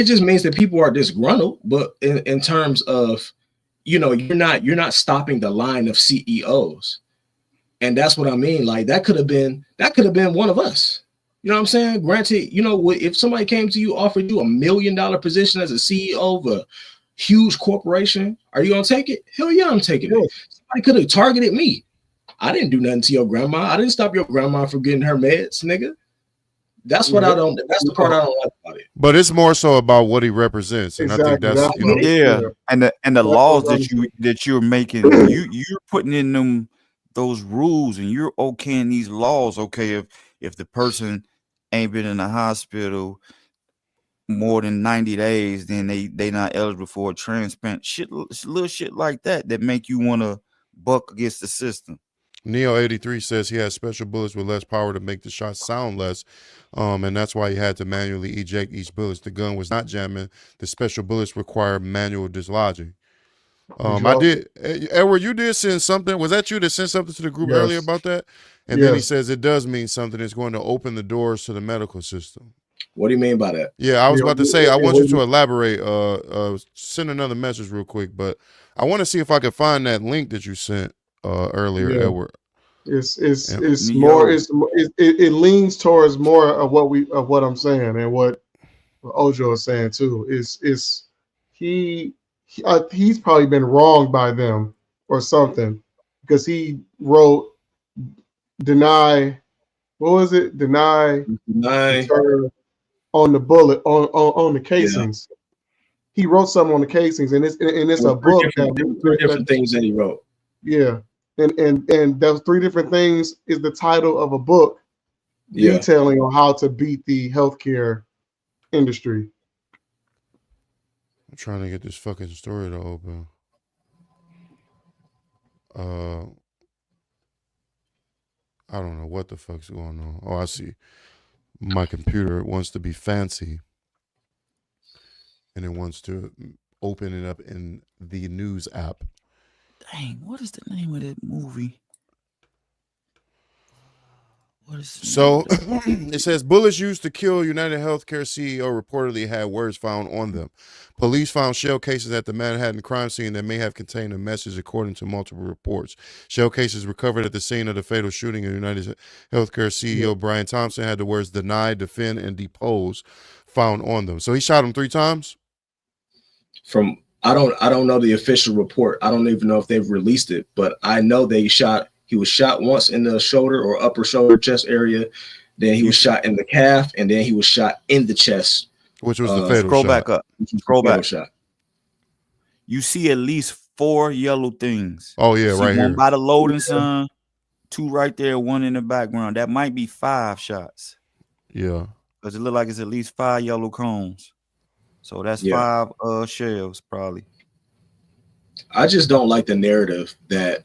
just means that people are disgruntled. But in terms of, you're not stopping the line of CEOs, and that's what I mean. Like that could have been one of us. You know what I'm saying? Granted, if somebody came to you, offered you $1 million position as a CEO of a huge corporation, are you gonna take it? Hell yeah, I'm taking it. Somebody could have targeted me. I didn't do nothing to your grandma. I didn't stop your grandma from getting her meds, nigga. That's what I don't. That's the part I don't like about it. But it's more so about what he represents, and I think that's and the laws that you're making, you're putting in those rules, and you're okaying these laws. Okay, if the person ain't been in the hospital more than 90 days, then they not eligible for a transplant. Little shit like that make you want to buck against the system. Neo83 says he has special bullets with less power to make the shot sound less, and that's why he had to manually eject each bullet. The gun was not jamming. The special bullets require manual dislodging. I did, Edward, you did send something. Was that you that sent something to the group earlier about that? And then he says it does mean something. It's going to open the doors to the medical system. What do you mean by that? Yeah, I was about to say, I want you to elaborate. Send another message real quick, but I want to see if I can find that link that you sent earlier, Edward. It's more. It leans towards more of what I'm saying and what Ojo is saying too. He's probably been wronged by them or something because he wrote deny. What was it? Deny. On the bullet on the casings. He wrote something on the casings, and it's a book three different things that he wrote. Yeah, and those 3 different things is the title of a book detailing on how to beat the healthcare industry. I'm trying to get this fucking story to open. I don't know what the fuck's going on. Oh, I see. My computer wants to be fancy, and it wants to open it up in the news app. Dang, what is the name of that movie? So it says bullets used to kill United Healthcare CEO reportedly had words found on them. Police found shell cases at the Manhattan crime scene that may have contained a message, according to multiple reports. Shell cases recovered at the scene of the fatal shooting of United Healthcare CEO Brian Thompson had the words deny, defend, and depose found on them. So he shot him 3 times? I don't know the official report. I don't even know if they've released it, but I know he was shot once in the shoulder or upper shoulder chest area. Then he was shot in the calf, and then he was shot in the chest. Which was the fatal scroll shot. Back up. Scroll back. Shot. You see at least 4 yellow things. Oh, yeah, right here. One by the loading sign, 2 right there, 1 in the background. That might be 5 shots. Yeah. Because it look like it's at least 5 yellow cones. So that's 5 shells, probably. I just don't like the narrative that,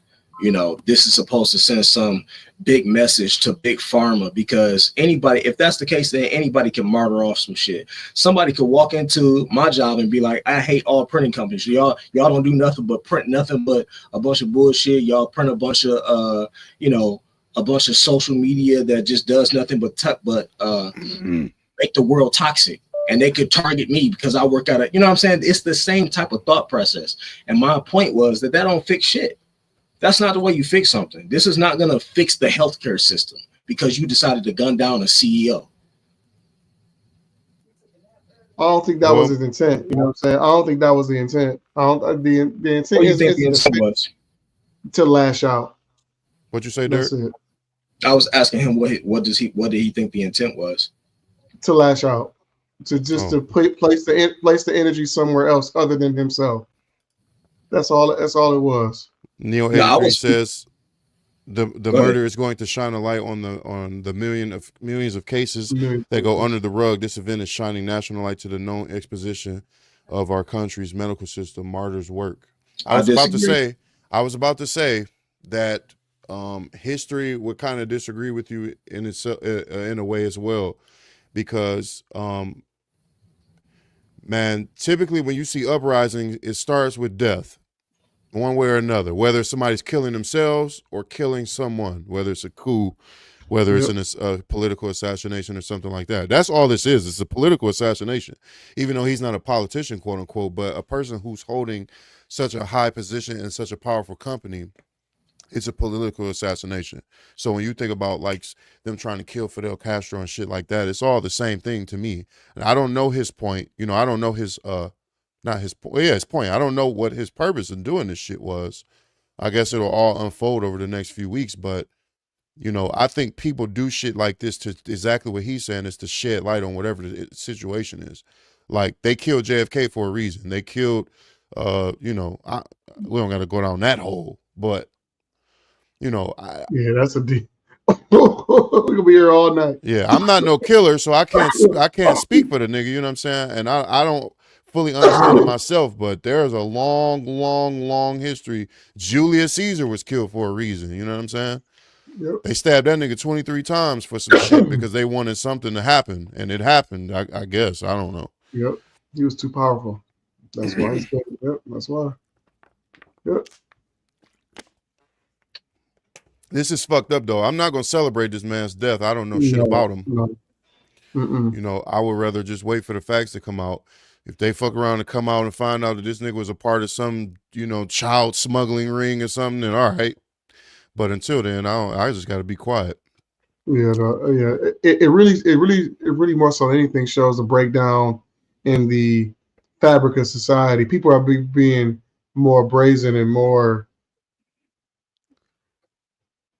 this is supposed to send some big message to big pharma, because if that's the case, then anybody can martyr off some shit. Somebody could walk into my job and be like, I hate all printing companies. Y'all don't do nothing but print nothing but a bunch of bullshit. Y'all print a bunch of, a bunch of social media that just does nothing but make the world toxic. And they could target me because I work out you know what I'm saying? It's the same type of thought process. And my point was that don't fix shit. That's not the way you fix something. This is not going to fix the healthcare system because you decided to gun down a CEO. I don't think that was his intent. You know what I'm saying? I don't think that was the intent. The intent is to lash out. What'd you say, Derek? I was asking him what did he think the intent was? To lash out. to place the energy somewhere else other than himself. That's all it was. Neo 83 says the murder is going to shine a light on the millions of cases that go under the rug. This event is shining national light to the known exposition of our country's medical system, martyrs' work. I was about to say that history would kind of disagree with you in a way as well, because man, typically when you see uprising, it starts with death, one way or another, whether somebody's killing themselves or killing someone, whether it's a coup, whether it's a political assassination or something like that. That's all this is. It's a political assassination, even though he's not a politician, quote unquote, but a person who's holding such a high position in such a powerful company. It's a political assassination. So when you think about like them trying to kill Fidel Castro and shit like that, it's all the same thing to me. And I don't know his point. You know, I don't know his his point. I don't know what his purpose in doing this shit was. I guess it'll all unfold over the next few weeks. But, you know, I think people do shit like this to exactly what he's saying, is to shed light on whatever the situation is. Like, they killed JFK for a reason. They killed, we don't got to go down that hole, but, you know, that's a deep. We'll be here all night. Yeah, I'm not no killer, so I can't speak for the nigga. You know what I'm saying? And I don't fully understand it myself, but there's a long history. Julius Caesar was killed for a reason. You know what I'm saying? Yep. They stabbed that nigga 23 times for some shit because they wanted something to happen, and it happened. I guess. I don't know. Yep, he was too powerful. That's why he's dead. Yep, that's why. Yep. This is fucked up, though. I'm not going to celebrate this man's death. I don't know shit about him. No. You know, I would rather just wait for the facts to come out. If they fuck around and come out and find out that this nigga was a part of some, you know, child smuggling ring or something, then all right. But until then, I just got to be quiet. Yeah, it really more so than anything shows a breakdown in the fabric of society. People are being more brazen and more.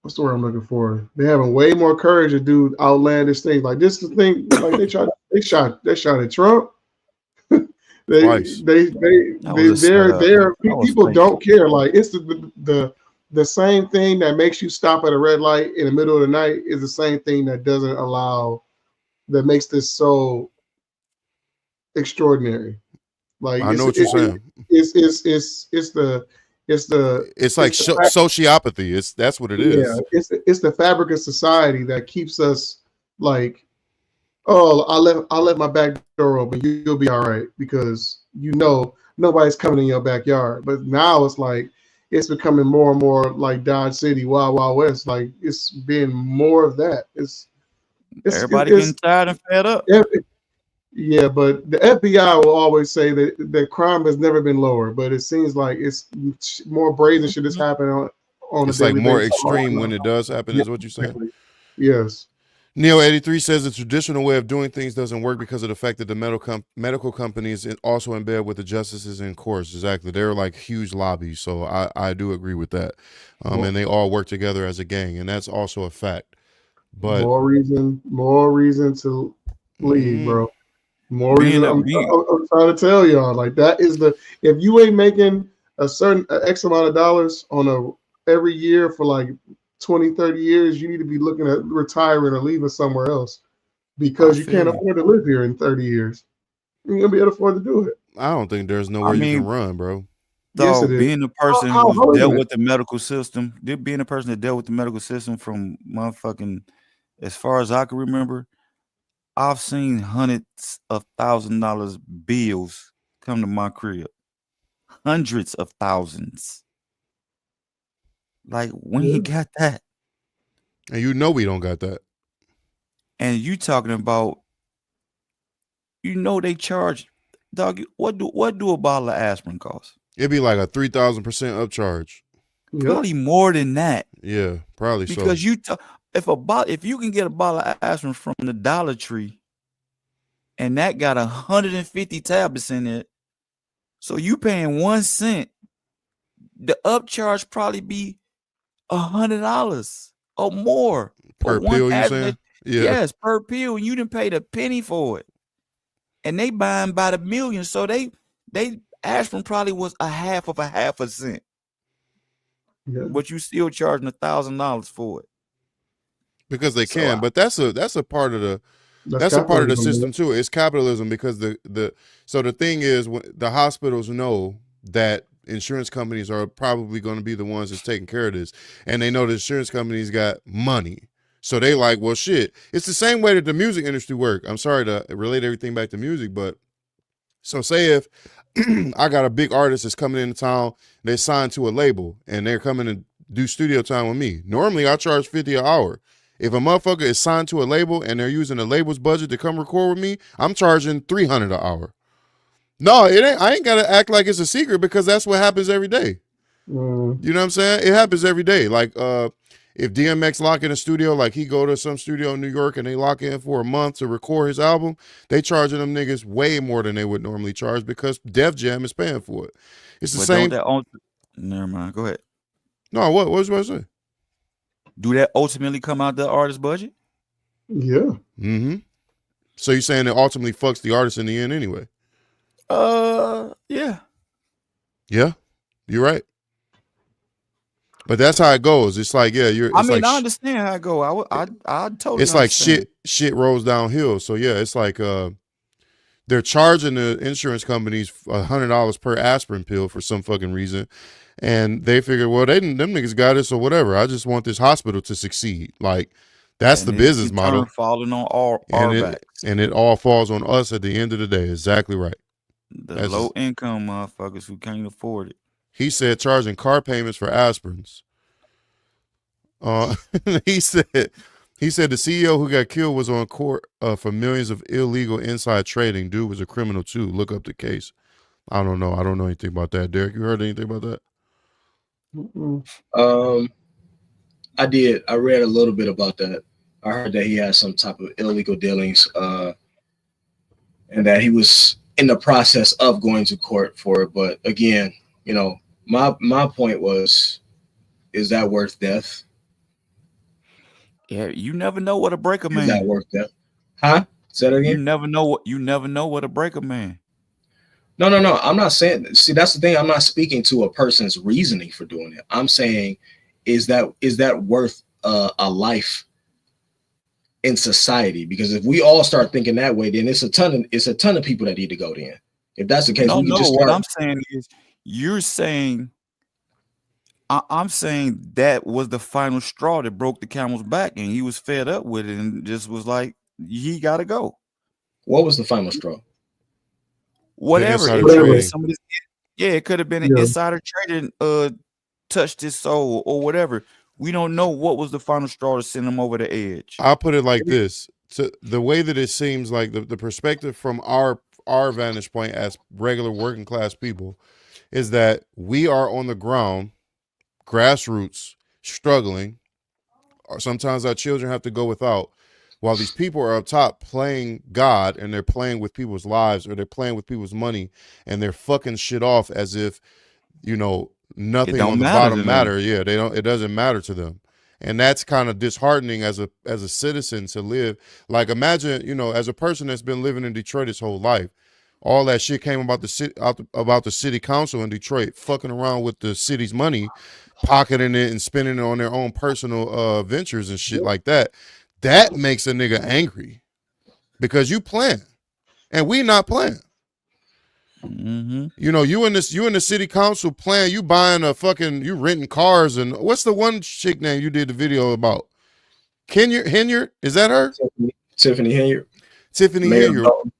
What's the word I'm looking for? They're having way more courage to do outlandish things. Like this is the thing. Like they shot at Trump. People don't care. Like it's the same thing that makes you stop at a red light in the middle of the night is the same thing that makes this so extraordinary. Like I know what you're saying. It's like sociopathy. That's what it is. Yeah, it's the fabric of society that keeps us like, oh, I left my back door open. You'll be all right because you know nobody's coming in your backyard. But now it's like it's becoming more and more like Dodge City, Wild Wild West. Like it's being more of that. Everybody getting tired and fed up. Yeah, but the FBI will always say that crime has never been lower, but it seems like it's more brazen shit is happening on it's like more extreme when it does happen, is what you're saying? Yes. Neo 83 says the traditional way of doing things doesn't work because of the fact that the medical companies also in bed with the justices and courts. Exactly. They're like huge lobbies. So I do agree with that. And they all work together as a gang, and that's also a fact. But more reason to leave, bro. More reason. I'm trying to tell y'all, like that is if you ain't making a certain X amount of dollars on every year for like 20, 30 years, you need to be looking at retiring or leaving somewhere else because you can't afford to live here in 30 years. You're gonna be able to afford to do it. I don't think there's nowhere you can run, bro. So being a person who dealt with the medical system, being a person that dealt with the medical system from motherfucking, as far as I can remember, I've seen hundreds of $1,000 bills come to my crib. Hundreds of thousands. Like when he got that. And you know we don't got that. And you talking about, they charge, dog, what do a bottle of aspirin cost? It'd be like a 3,000% upcharge. Probably more than that. Yeah, probably because so. If you can get a bottle of aspirin from the Dollar Tree and that got 150 tablets in it, so you paying 1 cent, the upcharge probably be $100 or more per pill. You saying? Yeah. Yes, per pill, and you didn't pay a penny for it. and they buying by the millions. So they aspirin probably was a half a cent, but you still charging $1,000 for it because they can. But that's a part of the that's a part of the system too. It's capitalism because the thing is the hospitals know that insurance companies are probably going to be the ones that's taking care of this, and they know the insurance companies got money. So they like, well, shit. It's the same way that the music industry work. I'm sorry to relate everything back to music, but so say if I got a big artist that's coming into town, they're signed to a label, and they're coming to do studio time with me. Normally, I charge $50 an hour. If a motherfucker is signed to a label and they're using the label's budget to come record with me, I'm charging $300 an hour. No, it ain't. I ain't gotta act like it's a secret because that's what happens every day. You know what I'm saying? It happens every day. Like if DMX lock in a studio, like he go to some studio in New York and they lock in for a month to record his album, they charging them niggas way more than they would normally charge because Def Jam is paying for it. It's the same. Never mind. Go ahead. No, what was I say? Do that ultimately come out the artist's budget? Yeah. Mm-hmm. So you're saying it ultimately fucks the artist in the end anyway? Yeah. Yeah, you're right. But that's how it goes. It's like, yeah, I understand how it go. I totally. It's understand. like shit rolls downhill. So yeah, it's like they're charging the insurance companies $100 per aspirin pill for some fucking reason, and they figure, well, them niggas got it, so whatever. I just want this hospital to succeed. Like that's the business model. Falling on our backs, and it all falls on us at the end of the day. Exactly right. The low income motherfuckers who can't afford it. He said charging car payments for aspirins. He said the CEO who got killed was on court for millions of illegal inside trading. Dude was a criminal too. Look up the case. I don't know. I don't know anything about that. Derek, you heard anything about that? I did. I read a little bit about that. I heard that he had some type of illegal dealings, and that he was in the process of going to court for it. But again, you know, my point was, is that worth death? Yeah, you never know what a breaker man. Is that worth death? Huh? Say that again. You never know what a breaker man. No. I'm not saying. See, that's the thing. I'm not speaking to a person's reasoning for doing it. I'm saying, is that worth a life in society? Because if we all start thinking that way, then it's a ton of people that need to go then. If that's the case, we can just start. What I'm saying is, you're saying. I'm saying that was the final straw that broke the camel's back, and he was fed up with it and just was like, he got to go. What was the final straw? Whatever. It could have been an insider trading touched his soul or whatever. We don't know what was the final straw to send him over the edge. I'll put it like this. So the way that it seems like the perspective from our vantage point as regular working class people is that we are on the ground, grassroots, struggling, or sometimes our children have to go without, while these people are up top playing God, and they're playing with people's lives, or they're playing with people's money, and they're fucking shit off as if, you know, nothing on the bottom matter. Yeah, it doesn't matter to them. And that's kind of disheartening as a citizen to live. Like, imagine, you know, as a person that's been living in Detroit his whole life, all that shit came about the city council in Detroit fucking around with the city's money, pocketing it and spending it on their own personal ventures and shit like that. That makes a nigga angry because you playing and we not playing. Mm-hmm. You know, you in the city council playing, you you renting cars, and what's the one chick name you did the video about? Henyard? Is that her? Tiffany Henyard. Tiffany Henyard.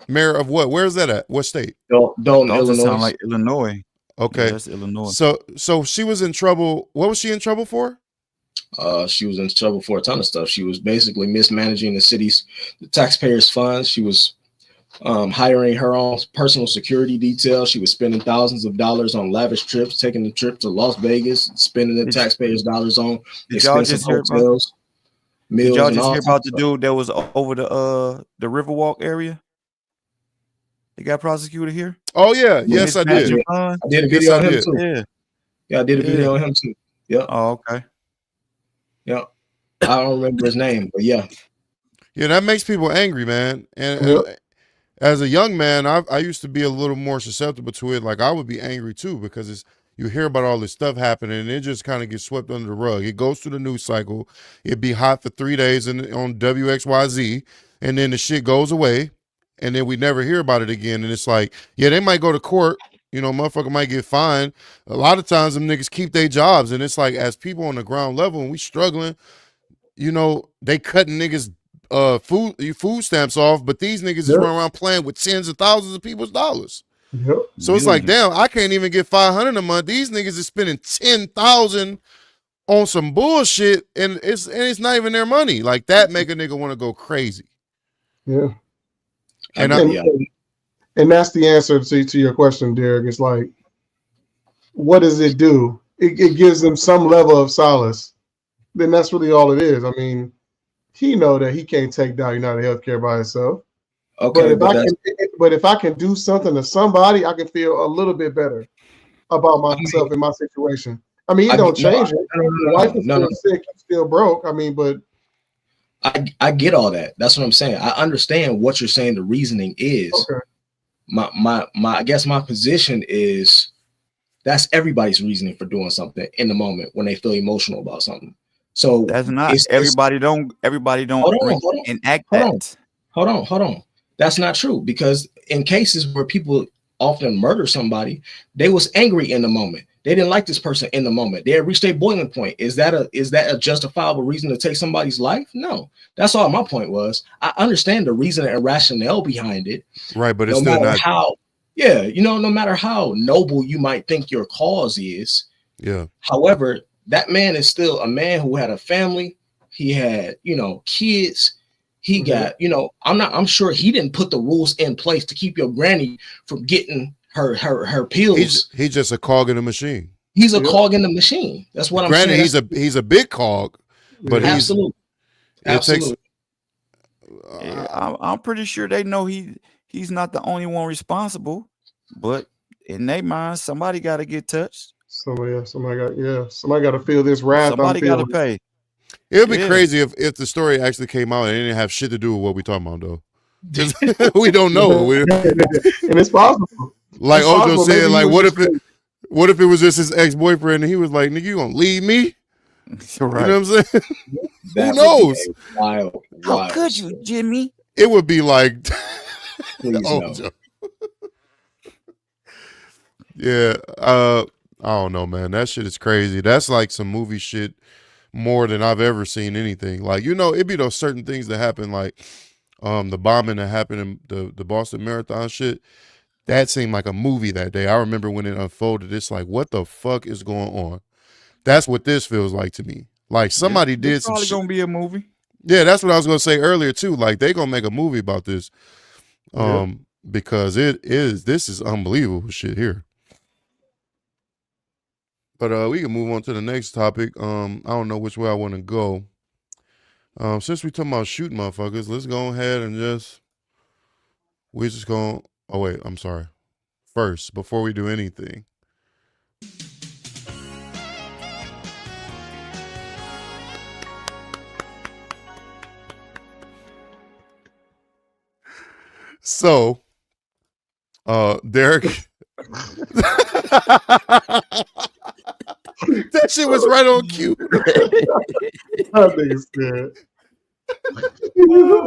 Mayor of what? Where is that at? What state? Don't Illinois. Sound like Illinois. Okay. Yeah, that's Illinois. So she was in trouble. What was she in trouble for? She was in trouble for a ton of stuff. She was basically mismanaging the taxpayers' funds. She was hiring her own personal security detail. She was spending thousands of dollars on lavish trips, taking the trip to Las Vegas, spending the taxpayers' dollars on expensive hotels, meals. Did y'all just hear about the dude that was over the Riverwalk area? He got prosecuted here. Oh yeah, yes I did. I did a video on him too. Yeah, I did a video on him too. Yeah. Oh, okay. Yeah, I don't remember his name, but yeah. Yeah, that makes people angry, man. And as a young man, I used to be a little more susceptible to it. Like I would be angry too because you hear about all this stuff happening and it just kind of gets swept under the rug. It goes through the news cycle. It'd be hot for 3 days on WXYZ, and then the shit goes away, and then we never hear about it again. And it's like, yeah, they might go to court. You know, motherfucker might get fined. A lot of times them niggas keep their jobs, and it's like as people on the ground level and we struggling, you know, they cutting niggas food stamps off, but these niggas is running around playing with tens of thousands of people's dollars. Yep. So it's like, damn, I can't even get $500 a month. These niggas is spending $10,000 on some bullshit, and it's not even their money. Like that make a nigga want to go crazy. Yeah. And that's the answer to your question, Derek. It's like, what does it do? It gives them some level of solace. Then that's really all it is. I mean, he know that he can't take down United Healthcare by himself. Okay, but if I can do something to somebody, I can feel a little bit better about myself and my situation. I mean, it don't change it. Your wife is still sick, you're still broke. I mean, but I get all that. That's what I'm saying. I understand what you're saying. The reasoning is my I guess my position is that's everybody's reasoning for doing something in the moment when they feel emotional about something. So that's not everybody don't enact that. Hold on. That's not true, because in cases where people often murder somebody, they was angry in the moment. They didn't like this person in the moment. They had reached a boiling point. Is that a justifiable reason to take somebody's life? No. That's all my point was. I understand the reason and rationale behind it. Right, but it's still not how. Yeah, no matter how noble you might think your cause is. Yeah. However, that man is still a man who had a family. He had, kids. He got, I'm sure he didn't put the rules in place to keep your granny from getting her pills. He's just a cog in the machine. He's a cog in the machine. That's what I'm saying. Granted, he's a big cog, but absolutely. I'm pretty sure they know he's not the only one responsible, but in their mind, somebody got to get touched. Somebody got to feel this wrath. Somebody got to pay. It would be crazy if the story actually came out and it didn't have shit to do with what we talking about, though. We don't know. And it's possible. Like Ojo said, like what if it was just his ex-boyfriend and he was like, nigga, you gonna leave me? Right. You know what I'm saying? Who knows? Wild. How could you, Jimmy? It would be like Ojo. Yeah. I don't know, man. That shit is crazy. That's like some movie shit more than I've ever seen anything. Like, it'd be those certain things that happen, like the bombing that happened in the Boston Marathon shit. That seemed like a movie that day. I remember when it unfolded, it's like, what the fuck is going on? That's what this feels like to me. Like somebody did some shit. It's probably gonna be a movie. Yeah, that's what I was gonna say earlier too. Like they gonna make a movie about this. Because this is unbelievable shit here. But we can move on to the next topic. I don't know which way I want to go. Since we talking about shooting motherfuckers, let's go ahead and we're just going. Oh wait, I'm sorry. First, before we do anything, so, Derek. That shit was right on cue. That nigga's scared.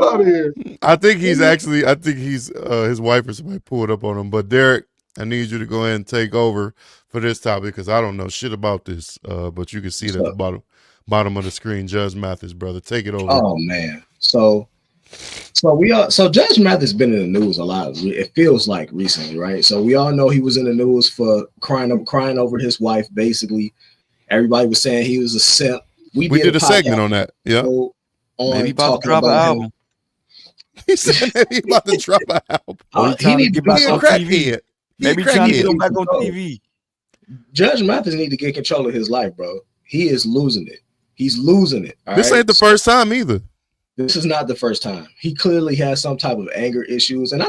Out of here. I think his wife or somebody pulled up on him. But Derek, I need you to go ahead and take over for this topic because I don't know shit about this. But you can see it at the bottom of the screen. Judge Mathis, brother, take it over. Oh man, so Judge Mathis been in the news a lot. It feels like recently, right? So we all know he was in the news for crying over his wife. Basically, everybody was saying he was a simp. We did a segment on that. Yeah. Maybe about to drop an album. He said that he about to drop an album. He need to get back on TV. Maybe trying to get back on TV. Judge Mathis need to get control of his life, bro. He is losing it. He's losing it. This ain't the first time either. This is not the first time. He clearly has some type of anger issues. And I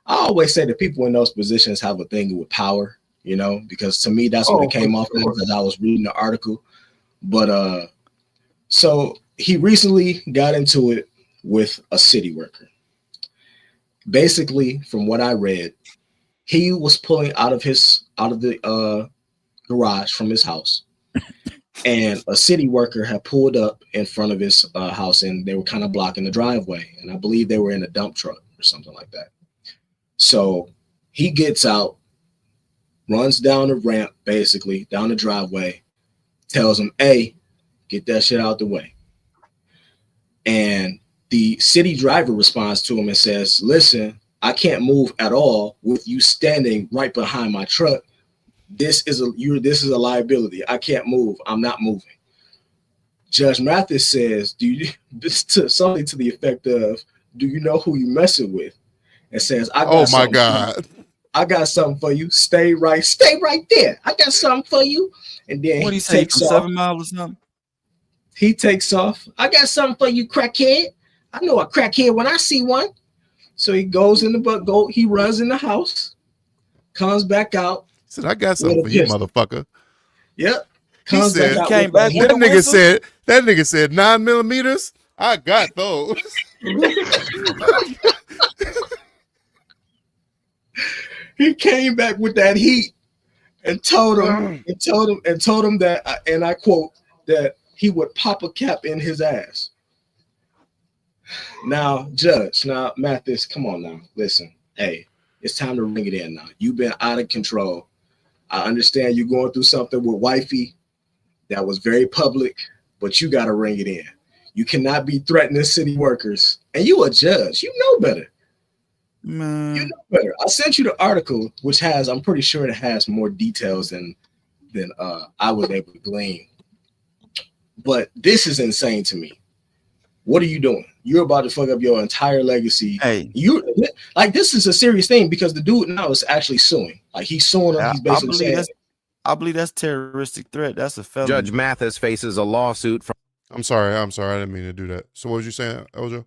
always say that people in those positions have a thing with power, because to me, that's what it came off as I was reading the article. But so he recently got into it with a city worker. basically, from what I read, he was pulling out of the garage from his house, and a city worker had pulled up in front of his house, and they were kind of blocking the driveway. And I believe they were in a dump truck or something like that. So he gets out, runs down the ramp, basically down the driveway, tells him, "Hey, get that shit out the way." And the city driver responds to him and says, "Listen, I can't move at all with you standing right behind my truck. This is a liability. I can't move. I'm not moving." Judge Mathis says, something to the effect of, "Do you know who you messing with?" And says, Oh my God. I got something for you. Stay right there. I got something for you." And then What he he say? takes From off. 7 Mile or something? He takes off. "I got something for you, crackhead. I know a crackhead when I see one." So he goes in he runs in the house, comes back out. Said, "I got something for you, motherfucker." Yep. He Comes said, back out came with back the with heat. that nigga said 9mm. I got those. He came back with that heat and told him that, and I quote, that he would pop a cap in his ass. Now, Mathis, come on now. Listen, hey, it's time to ring it in now. You've been out of control. I understand you're going through something with wifey that was very public, but you got to ring it in. You cannot be threatening city workers. And you a judge. You know better. Man. You know better. I sent you the article, which I'm pretty sure it has more details than I was able to glean. But this is insane to me. What are you doing? You're about to fuck up your entire legacy. Hey, this is a serious thing because the dude now is actually suing. Like he's suing him. He's basically saying, I believe that's terroristic threat. That's a felony. Judge Mathis faces a lawsuit from. I'm sorry. I didn't mean to do that. So what was you saying, Eljo?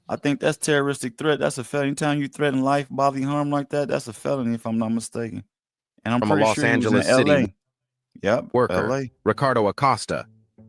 I think that's terroristic threat. That's a felony. Anytime you threaten life, bodily harm like that, that's a felony if I'm not mistaken. And I'm From pretty a Los sure he was Angeles in city LA. Yep, worker, LA. Ricardo Acosta,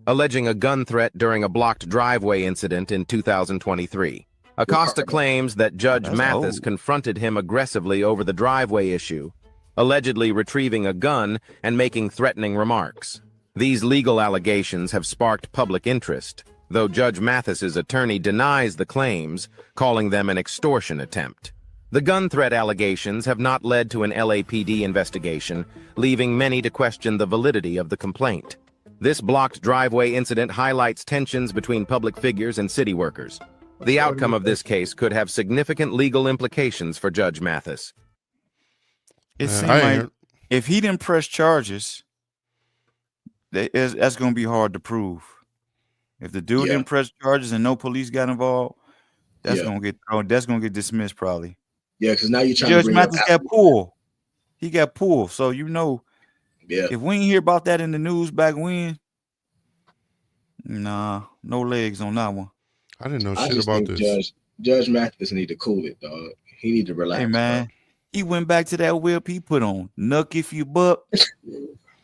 alleging a gun threat during a blocked driveway incident in 2023. Acosta claims that Judge Mathis confronted him aggressively over the driveway issue, allegedly retrieving a gun and making threatening remarks. These legal allegations have sparked public interest, though Judge Mathis's attorney denies the claims, calling them an extortion attempt. The gun threat allegations have not led to an LAPD investigation, leaving many to question the validity of the complaint. This blocked driveway incident highlights tensions between public figures and city workers. The outcome of this case could have significant legal implications for Judge Mathis. It seems like if he didn't press charges, that's going to be hard to prove. If the dude didn't press charges and no police got involved, that's going to get thrown. That's going to get dismissed probably. Yeah, because now you're trying Judge to bring Mathis got pulled. He got pulled. So if we ain't hear about that in the news back when, nah, no legs on that one. I didn't know shit about this. Judge Mathis need to cool it, dog. He need to relax. Hey man, he went back to that whip he put on. Nuck if you buck.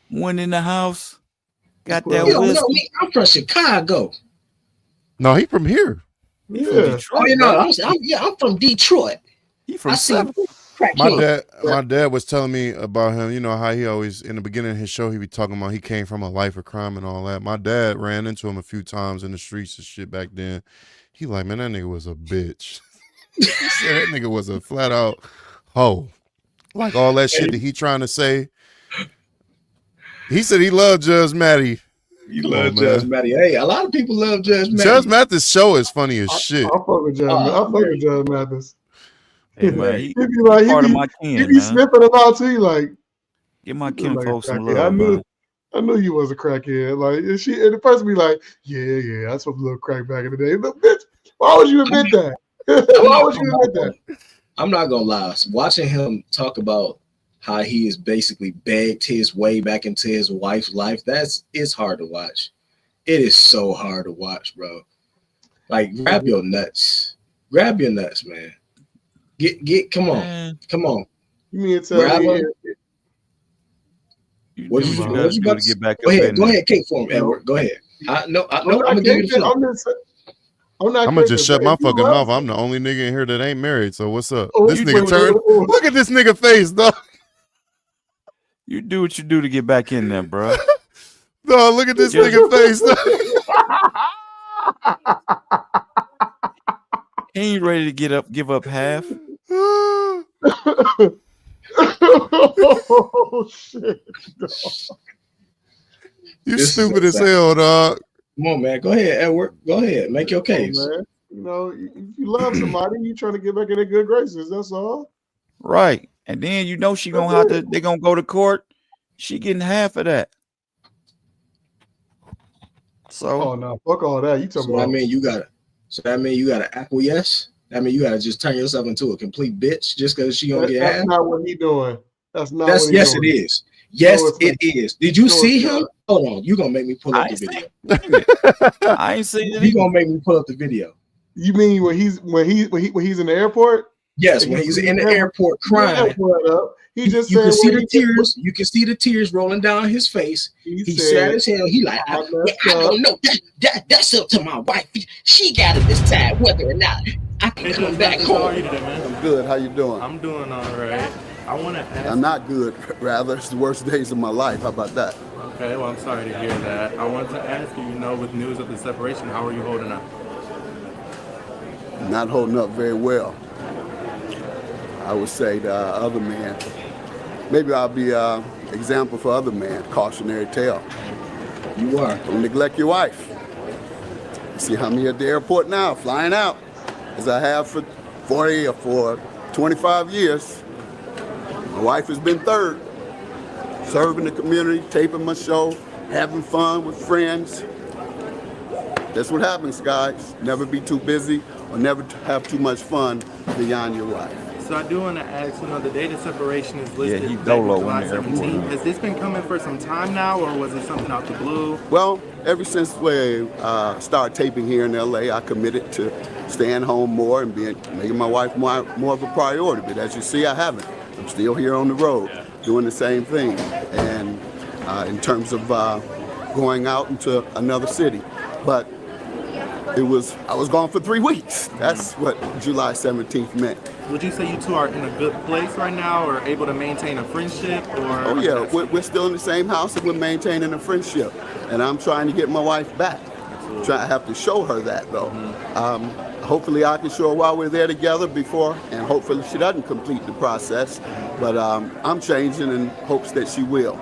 Went in the house. Got that whiskey. I'm from Chicago. No, he from here. He from Detroit. I'm from Detroit. He from my dad was telling me about him. You know how he always in the beginning of his show he be talking about he came from a life of crime and all that. My dad ran into him a few times in the streets and shit back then. He like, man, that nigga was a bitch. He said that nigga was a flat out hoe. Like all that shit that he trying to say. He said he loved Judge Matty. You love Judge Matty. Hey, a lot of people love Judge Matty. Judge Mathis' show is funny as shit. I'll fuck with Judge Mathis. Hey, man, he part of my kin, he be sniffing about too. Like, give my kin folks some love. I knew you was a crackhead. Like, and the person be like, yeah, I smoked a little crack back in the day. Look, bitch, why would you admit that? Why would you admit that? I'm not gonna lie. Watching him talk about how he has basically begged his way back into his wife's life, it's hard to watch. It is so hard to watch, bro. Like, grab your nuts, man. Come on. You mean to tell me? What you about to get back? Go ahead, cake for him, Edward. Go ahead. I'm gonna give you the floor. I'm not. I'm gonna just shut Christian, my but if you fucking love mouth. I'm the only nigga in here that ain't married. So what's up? Oh, This you nigga do- turned. Look at this nigga face, dog. You do what you do to get back in there, bro. Dog, look at this nigga face. Dog. He ain't ready to give up half. Oh shit! You This is stupid as exactly- hell, dog. Come on, man. Go ahead, Edward. Go ahead. Make your Come on, case. man. You know, if you love somebody, you trying to get back in their good graces. That's all. Right. And then you know she gonna have to, they're gonna go to court. She getting half of that. So Oh no, fuck all that. You talking So about? that mean you gotta. So that mean you gotta acquiesce. That mean you gotta just turn yourself into a complete bitch just because she gonna get That's half. not what he doing. That's not. That's what he yes, doing. it is. Yes, No, it's it is. Did you No, see it's him? not. Hold on. You gonna make me pull up I the ain't video. I ain't seen it You either. gonna make me pull up the video. You mean when he's in the airport? Yes, when he's in the airport crying. He just You said can see when the he- tears. You can see the tears rolling down his face. He He's said, sad as hell. He like, I I messed don't know. That's up to my wife. She got to decide whether or not I can come back How are home. you today, man? I'm good. How you doing? I'm doing all right. I want to ask. I'm not good. Rather, it's the worst days of my life. How about that? Okay, well, I'm sorry to hear that. I wanted to ask you, with news of the separation, how are you holding up? Not holding up very well. I would say the other man. Maybe I'll be an example for other men. Cautionary tale. You are. Don't neglect your wife. You see how me at the airport now, flying out, as I have for 40 or for 25 years. My wife has been third, serving the community, taping my show, having fun with friends. That's what happens, guys. Never be too busy or never have too much fun beyond your wife. So I do want to ask, the date of separation is listed he back dolo July in the airport. 17th. Has this been coming for some time now, or was it something out the blue? Well, ever since we started taping here in LA, I committed to staying home more and making my wife more of a priority. But as you see, I haven't. I'm still here on the road doing the same thing. And in terms of going out into another city. But I was gone for 3 weeks. That's what July 17th meant. Would you say you two are in a good place right now, or able to maintain a friendship? Or Oh yeah, we're still in the same house and we're maintaining a friendship. And I'm trying to get my wife back. I have to show her that though. Hopefully I can show her while we're there together before, and hopefully she doesn't complete the process. But I'm changing in hopes that she will.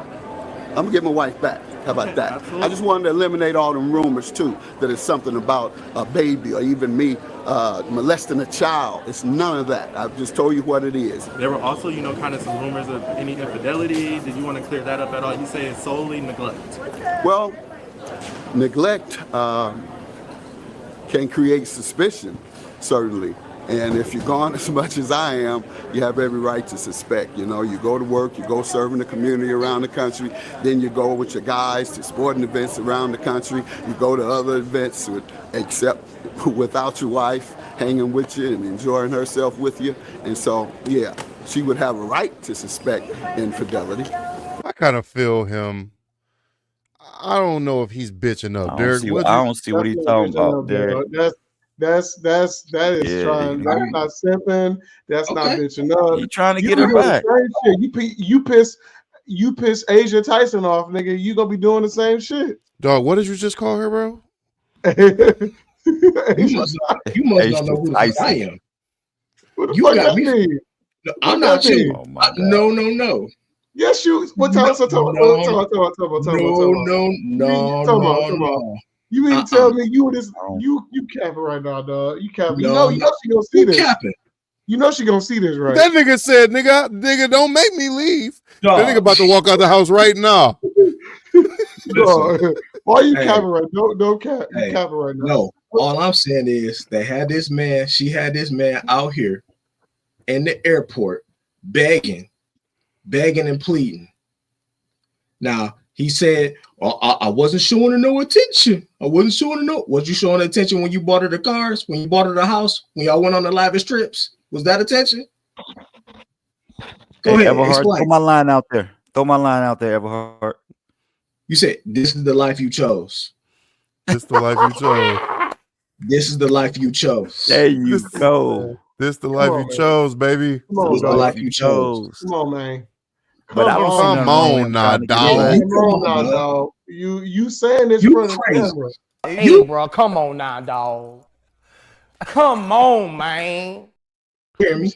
I'm gonna get my wife back. How about that? Absolutely. I just wanted to eliminate all them rumors too, that it's something about a baby or even me molesting a child. It's none of that. I've just told you what it is. There were also, kind of some rumors of any infidelity. Did you want to clear that up at all? You say it's solely neglect. Well, neglect can create suspicion, certainly. And if you're gone as much as I am, you have every right to suspect. You go to work, you go serving the community around the country, then you go with your guys to sporting events around the country, you go to other events except without your wife hanging with you and enjoying herself with you. And so, yeah, she would have a right to suspect infidelity. I kind of feel him. I don't know if he's bitching up. Derek, I don't see what he's talking about, Derek. That is trying. That's not simping. That's not bitching up. He trying to You get be her doing back. the same shit. You piss Asia Tyson off, nigga. You gonna be doing the same shit. Dog, what did you just call her, bro? You must not know who I am. What the You fuck got that me. mean? No, I'm What not that mean? you. Oh my God. No. Yes, you. What time? So talk No. You mean to tell me you this? You capping right now, dog? You capping? You know she gonna see this. Capping. You know she gonna see this, right? That nigga said, nigga, don't make me leave. Dog. That nigga about to walk out the house right now. Dog, why you Hey. capping right? Don't cap. You Hey. capping right now. No. All I'm saying is they had this man. She had this man out here in the airport begging and pleading. Now he said, I wasn't showing her no attention. Was you showing her attention when you bought her the cars, when you bought her the house, when y'all went on the lavish trips? Was that attention? Go ahead. Everhart, Explain. throw my line out there. Everhart. You said this is the life you chose. This the life you chose. This is the life you chose. There you go. This the life you chose, baby. Come on, This is the dog. life you chose. Come on, man. But I don't see Come nothing wrong with on him now, trying to get his dog. back. Come on now, dog. You saying this You in front of the crazy. camera. Hey, bro, come on now, dog. Come on, man. Hear me?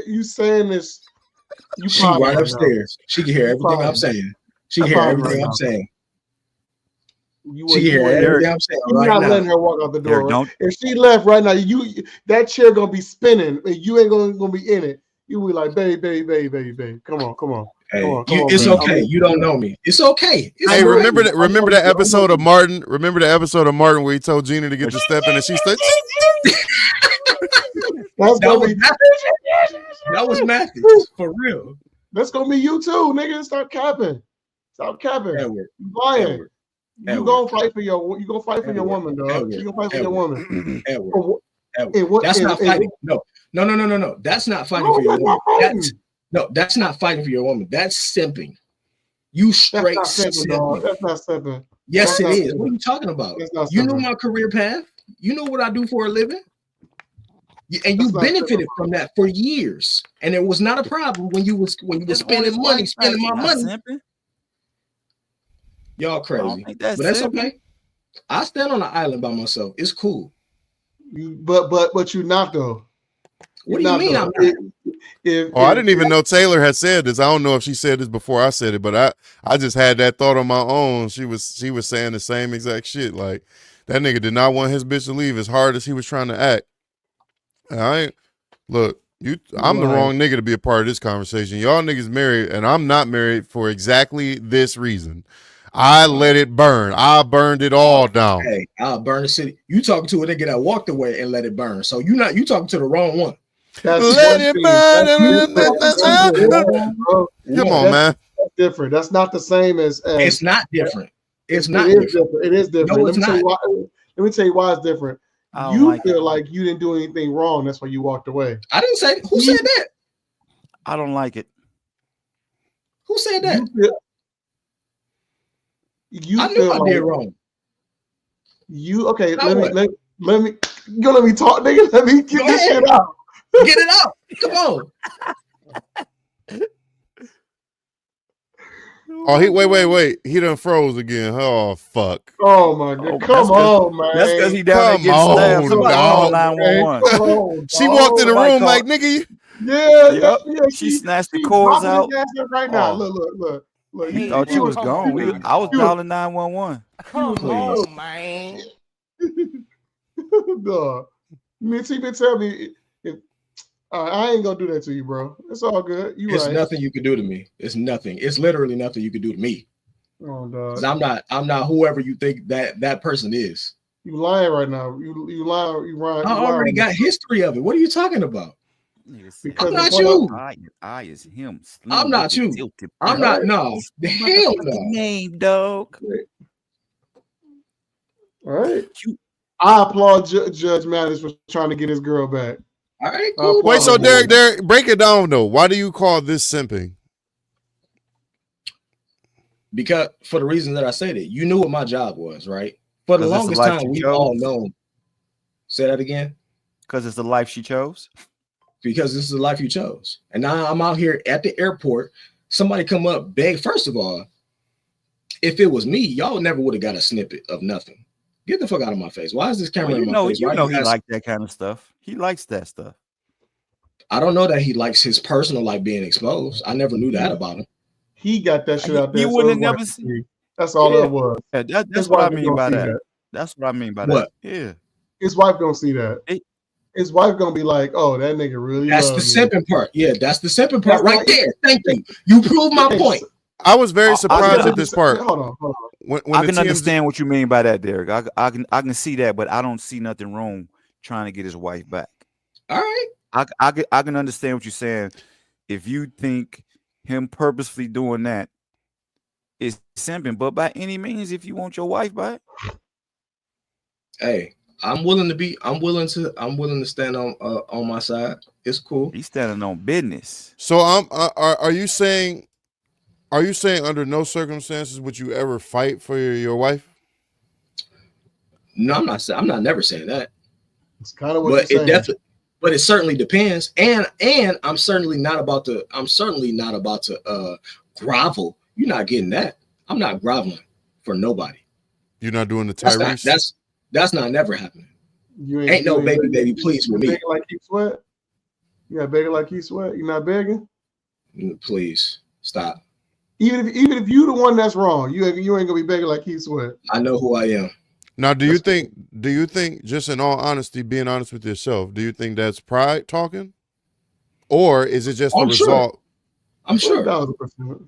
You saying this. You She probably right now. upstairs. She can hear You everything I'm probably- saying. She I can hear probably everything right I'm now. saying. You She would- can you hear would- everything I'm saying You're right not now. letting her walk out the door. Derek, don't. If she left right now, that chair gonna be spinning, and you ain't gonna be in it. You be like, babe. Come on. Hey, Come on, it's bro. okay. You don't know me. It's okay. It's Hey, all right. remember that episode of Martin? Remember the episode of Martin where he told Gina to get the step in and she said, That's gonna be. That was Mathis for real. That's gonna be you too, nigga. Stop capping. Edward. You lying. Edward. You gonna fight for your woman, dog. You gonna fight for your woman. Edward. What- That's not and- fighting. No. That's not fighting for your woman. That's not fighting for your woman. That's simping. You straight That's not simping, dog. simping. That's not simping. Yes, That's it not is. simping. What are you talking about? That's not You know simping. my career path. You know what I do for a living. And you That's not benefited simping. from that for years. And it was not a problem when you were spending money, spending my money. Simping. Y'all I don't crazy. think that's But that's simping. okay. I stand on an island by myself. It's cool. But you not though. What do you mean I'm not? I didn't even know Taylor had said this. I don't know if she said this before I said it, but I just had that thought on my own. She was saying the same exact shit. Like that nigga did not want his bitch to leave as hard as he was trying to act. And I'm the wrong nigga to be a part of this conversation. Y'all niggas married, and I'm not married for exactly this reason. I let it burn. I burned it all down. Hey, I'll burn the city. You talking to a nigga that walked away and let it burn. So you talking to the wrong one. Let it burn. Come on, man. That's different. That's not the same as It's not different. It's not It is different. different. It is different. No, Let it's me tell not. you why. Let me tell you why it's different. I don't You like feel it. like you didn't do anything wrong. That's why you walked away. I didn't say who said that? I don't like it. Who said that? You I knew feel I like did wrong. you okay? Now what? Let me. You gonna let me talk, nigga? Let me get Go this ahead. shit out. Get it out. Come on. Oh, wait. He done froze again. Oh, fuck. Oh my god! Oh, Come on, man. That's because he down there Come getting stabbed. on, Somebody dog. call 911. Come on, She dog. walked in the Somebody room call- like, nigga, Yep. She snatched the cords dropping out. his ass up right now. Oh. Look. He Hey, thought you bro, was come gone. on, I was You- dialing 911. Come Please. on, man. Dog. Me and been telling me, I ain't gonna do that to you, bro. It's all good. You It's right. nothing you can do to me. It's nothing. It's literally nothing you can do to me. Oh, 'Cause dog. I'm not whoever you think that person is. You lying right now. You lying. You lying. I already got history of it. What are you talking about? Because I'm not it's you. I is him. I'm not you. I'm not. No. The hell no. Name, dog. All right. I applaud Judge Mathis for trying to get his girl back. All right. Cool. wait, so Derek, break it down though. Why do you call this simping? Because for the reason that I said it, you knew what my job was, right? For the 'Cause it's the longest life time, you we chose. all known. Say that again. Because it's the life she chose. Because this is the life you chose. And now I'm out here at the airport. Somebody come up, beg. First of all, if it was me, y'all never would have got a snippet of nothing. Get the fuck out of my face. Why is this camera Well, in my face? Why he guys- liked that kind of stuff. He likes that stuff. I don't know that he likes his personal life being exposed. I never knew that about him. He got that shit out there. You so wouldn't his have wife never could seen. see. That's all Yeah. that was. Yeah, His that's what I wife mean gonna by see that. That's what I mean by What? that. Yeah. His wife gonna see that. It- His wife gonna be like, "Oh, that nigga really That's the loves me." simping part. Yeah, that's the simping part That's right not- there. Thank you. You proved my Yes. point. I was very I surprised can at this part. Hold on. When I the can TMZ understand what you mean by that, Derek. I can see that, but I don't see nothing wrong trying to get his wife back. All right. I can understand what you're saying. If you think him purposefully doing that is simping, but by any means, if you want your wife back, Hey, I'm willing to stand on my side. It's cool. he's standing on business. So are you saying under no circumstances would you ever fight for your wife? No, I'm not never saying that. It's kind of what But you're it saying. definitely, but it certainly depends. And I'm certainly not about to grovel. You're not getting that. I'm not groveling for nobody. You're not doing the That's Tyrese. that's not never happening. You Ain't no baby please with me. Begging like Keith Sweat. You not begging like Keith Sweat. You're not begging. Please stop. Even if you the one that's wrong, you ain't gonna be begging like Keith Sweat. I know who I am. Now, do you think, just in all honesty, being honest with yourself, do you think that's pride talking? Or is it just the result? I'm sure. 1,000%.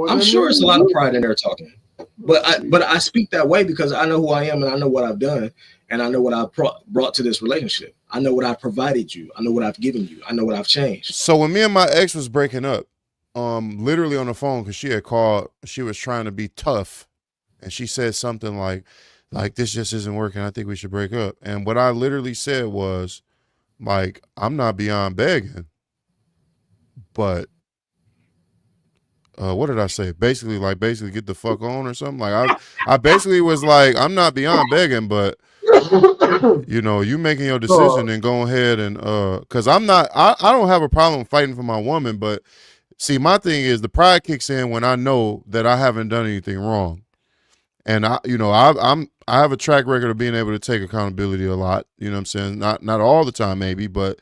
I'm sure it's a lot of pride in there talking. But I speak that way because I know who I am and I know what I've done and I know what I've brought to this relationship. I know what I've provided you. I know what I've given you. I know what I've changed. So when me and my ex was breaking up, literally on the phone, because she had called, she was trying to be tough, and she said something like this just isn't working. I think we should break up. And what I literally said was, like, I'm not beyond begging, but what did I say? Basically get the fuck on or something. Like I basically was like, I'm not beyond begging, but you know, you making your decision and go ahead and because I don't have a problem fighting for my woman, but see, my thing is the pride kicks in when I know that I haven't done anything wrong. And I have a track record of being able to take accountability a lot. You know what I'm saying? Not all the time, maybe, but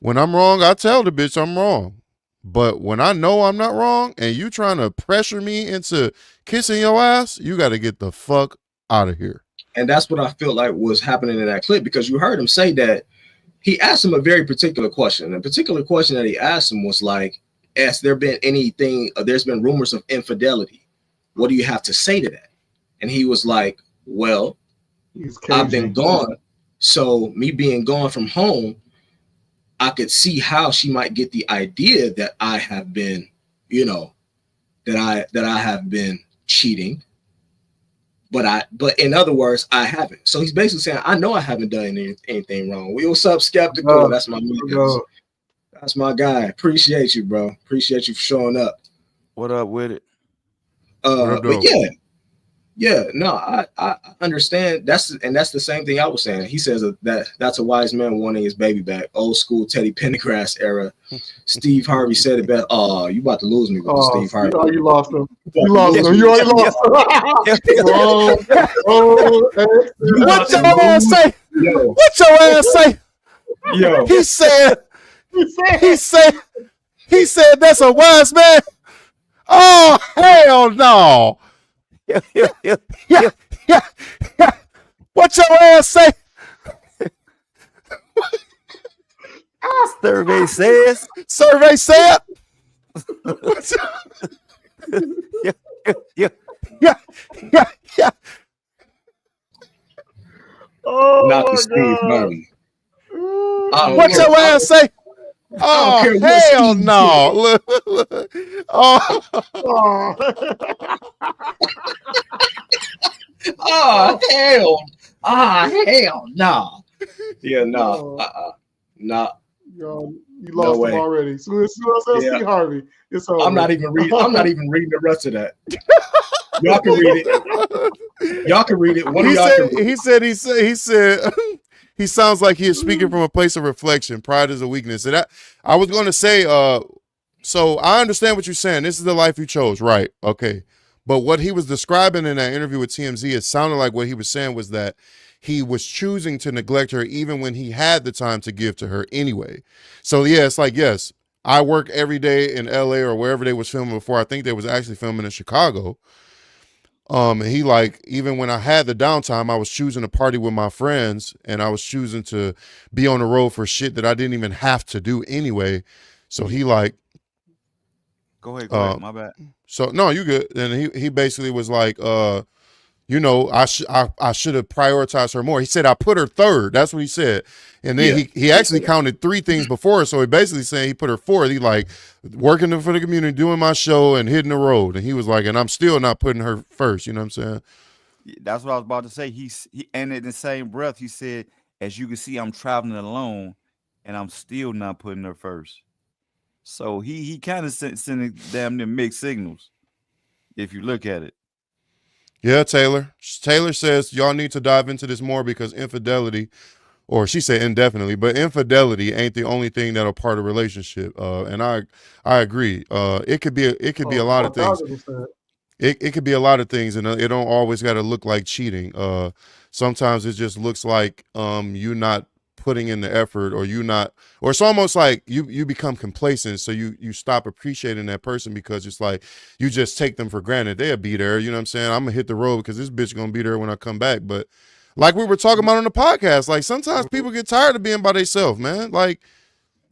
when I'm wrong, I tell the bitch I'm wrong. But when I know I'm not wrong and you trying to pressure me into kissing your ass, you got to get the fuck out of here. And that's what I feel like was happening in that clip, because you heard him say that he asked him a very particular question. A particular question that he asked him was like, has there been anything, there's been rumors of infidelity. What do you have to say to that? And he was like, well, I've been gone. So me being gone from home, I could see how she might get the idea that I have been, you know, that I have been cheating. But in other words, I haven't. So he's basically saying, I know I haven't done anything wrong. What's up, Skeptical? That's my nigga. That's my guy. Appreciate you, bro. Appreciate you for showing up. What up with it? But yeah, no, I understand. That's the same thing I was saying. He says that's a wise man wanting his baby back. Old school Teddy Pendergrass era. Steve Harvey said it best. Oh, you about to lose me with Steve Harvey. Oh, you lost him. You lost him. You already lost him. What your ass say? Yo. What your ass say? Yo. He said that's a wise man. Oh, hell no. Yeah. What your ass say? Survey says. Survey said. Yeah. Oh, Not the Steve Harvey. What your ass say? Oh, hell no. Look. Oh. Oh, hell. Hell no. Yeah, no. No. Yo, you lost him already. Soon as I see Harvey, it's over. I'm not even reading the rest of that. Y'all can read it. Y'all can read it. One of y'all can read it. He said he sounds like he is speaking from a place of reflection. Pride is a weakness. And I was going to say, so I understand what you're saying. This is the life you chose, right? Okay. But what he was describing in that interview with TMZ, it sounded like what he was saying was that he was choosing to neglect her even when he had the time to give to her anyway. So yeah, it's like, yes, I work every day in LA or wherever they was filming before. I think they was actually filming in Chicago. And he like, even when I had the downtime, I was choosing to party with my friends and I was choosing to be on the road for shit that I didn't even have to do anyway. So he like, Go ahead, my bad. So no, you good. And he basically was like, you know, I should have prioritized her more. He said I put her third. That's what he said. And then he actually counted 3 things before her. So he basically saying he put her fourth. He like working for the community, doing my show and hitting the road. And he was like, and I'm still not putting her first. You know what I'm saying? That's what I was about to say. He and in the same breath, he said, as you can see, I'm traveling alone and I'm still not putting her first. So he kind of sending damn near mixed signals, if you look at it. Yeah, Taylor. Taylor says y'all need to dive into this more because infidelity or she said indefinitely, but infidelity ain't the only thing that'll part a relationship. And I agree. It could be a lot of things. 1000%. It could be a lot of things, and it don't always got to look like cheating. Sometimes it just looks like you not putting in the effort, or or it's almost like you become complacent, so you stop appreciating that person because it's like you just take them for granted. They'll be there, you know what I'm saying? I'm gonna hit the road because this bitch gonna be there when I come back. But like we were talking about on the podcast, like sometimes people get tired of being by themselves, man. Like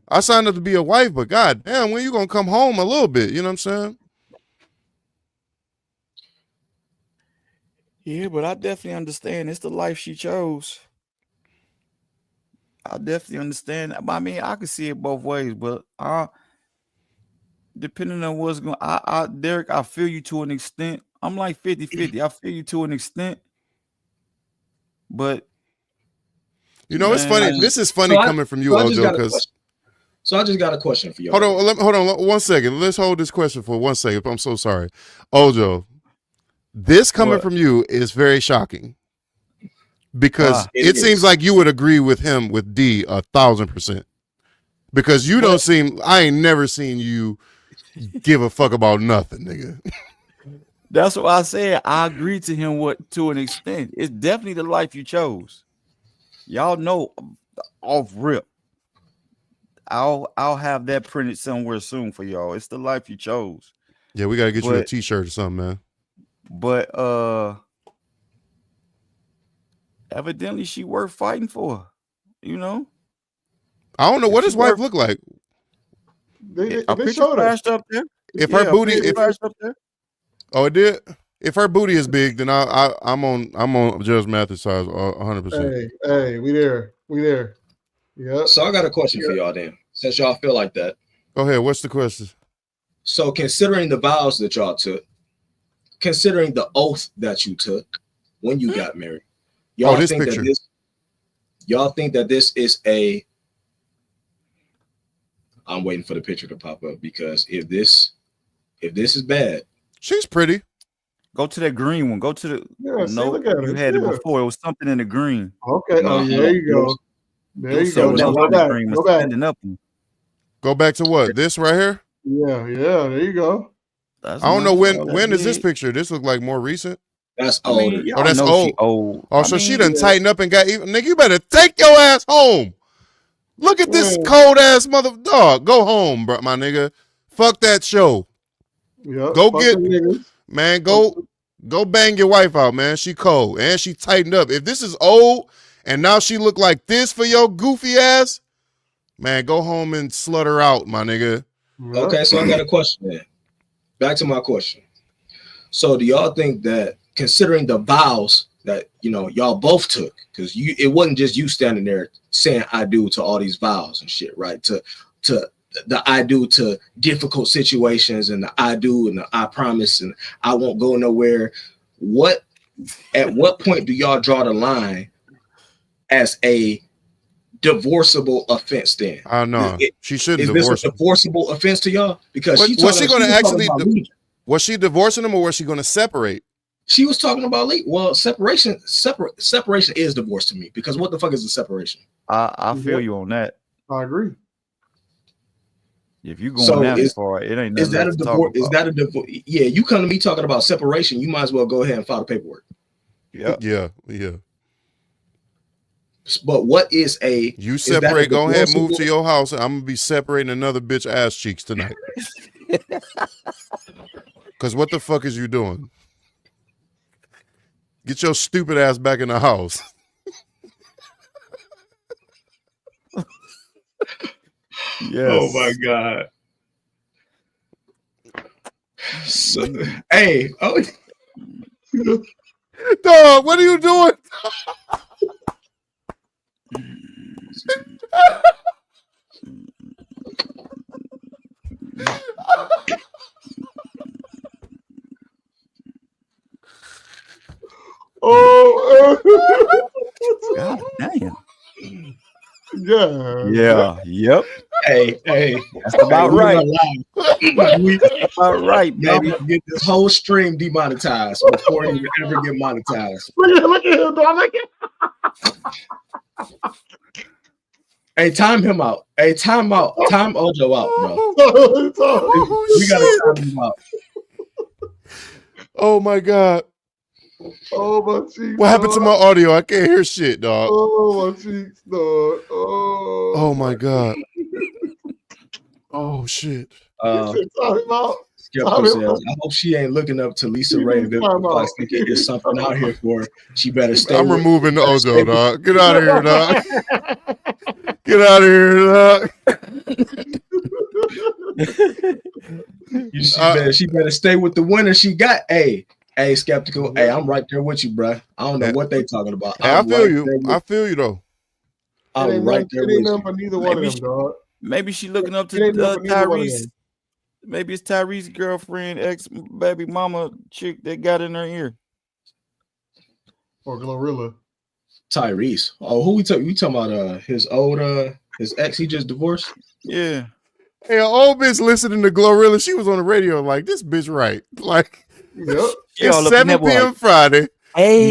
I signed up to be a wife, but god damn, when you gonna come home a little bit, you know what I'm saying? Yeah, but I definitely understand. It's the life she chose. I definitely understand. I mean, I can see it both ways, but depending on what's going on, Derek, I feel you to an extent. I'm like 50-50. I feel you to an extent. But you know, it's funny. This is funny coming from you, Ojo, because so I just got a question for you. Hold on 1 second. Let's hold this question for 1 second. I'm so sorry. Ojo, this coming from you is very shocking. Because it seems like you would agree with him with D 1,000%. Because you don't seem, I ain't never seen you give a fuck about nothing, nigga. That's what I said. I agree to him to an extent. It's definitely the life you chose. Y'all know off rip. I'll have that printed somewhere soon for y'all. It's the life you chose. Yeah, we gotta get you a t-shirt or something, man. But evidently she worth fighting for, you know. I don't know what his wife look like. They picture showed her up there. If her booty, up there. Oh, it did. If her booty is big, then I'm on Judge Mathis' side 100%. Hey, we there. Yeah. So I got a question for y'all then, since y'all feel like that. Go ahead. What's the question? So considering the vows that y'all took, considering the oath that you took when you got married, y'all think that this is a, I'm waiting for the picture to pop up, because if this is bad, she's pretty. Go to that green one. Go to the look at you had it before. It was something in the green. Okay. There you go. There you go. Now go back. Go back to what? This right here? Yeah. There you go. I don't know when is this picture? This look like more recent. That's old. Oh, that's old. Oh, so she done tightened up and got even. Nigga, you better take your ass home. Look at this cold ass mother dog. Go home, bro, my nigga. Fuck that show. Yeah. Go get man. Go bang your wife out, man. She cold and she tightened up. If this is old and now she look like this for your goofy ass, man, go home and slut her out, my nigga. Okay, so I got a question then. Back to my question. So do y'all think that, considering the vows that y'all both took, because it wasn't just you standing there saying I do to all these vows and shit, right? To the I do to difficult situations, and the I do and the I promise and I won't go nowhere. At what point do y'all draw the line as a divorceable offense then? I know. She shouldn't divorce him. Is this a divorceable offense to y'all? Because was she going to actually was she divorcing him, or was she going to separate? She was talking about well, separation is divorce to me, because what the fuck is a separation? I feel you on that. I agree. If you going that far, it ain't. Is that a divorce? Is that a divorce? Yeah, you come to me talking about separation, you might as well go ahead and file the paperwork. Yeah. But what is you separate? Go ahead, move to your house. I'm gonna be separating another bitch ass cheeks tonight. Cause what the fuck is you doing? Get your stupid ass back in the house. Yes. Oh my god. So, hey, dog, what are you doing? God damn. Yeah. Yep. Hey. That's about right. That's about right, baby. Get this whole stream demonetized before you ever get monetized. Look at him, dog. Hey, time him out. Hey, time out. Time Ojo out, bro. We gotta time him out. Oh my God. Oh my cheeks. What happened to my audio? I can't hear shit, dog. Oh my cheeks, dog. Oh my God. Oh shit. Time him out. Skeptic says, I hope she ain't looking up to Lisa Ray and Vivian Fox thinking there's something out here for her. She better stay. I'm removing the Ojo, dog. Get out of here, dog. Get out of here, dog. She better stay with the winner she got. Hey, Skeptical. Hey, I'm right there with you, bro. I don't know what they talking about. Hey, I feel you. I feel you though. I'm right there with you. Neither one of them, dog. Maybe she looking up to Tyrese. Maybe it's Tyrese's girlfriend, ex baby mama chick that got in her ear. Or Glorilla. Tyrese. Oh, who we talking about? His ex he just divorced? Yeah. Hey, an old bitch listening to Glorilla, she was on the radio like, this bitch right. Like, yep. It's 7 p.m. Friday. Hey.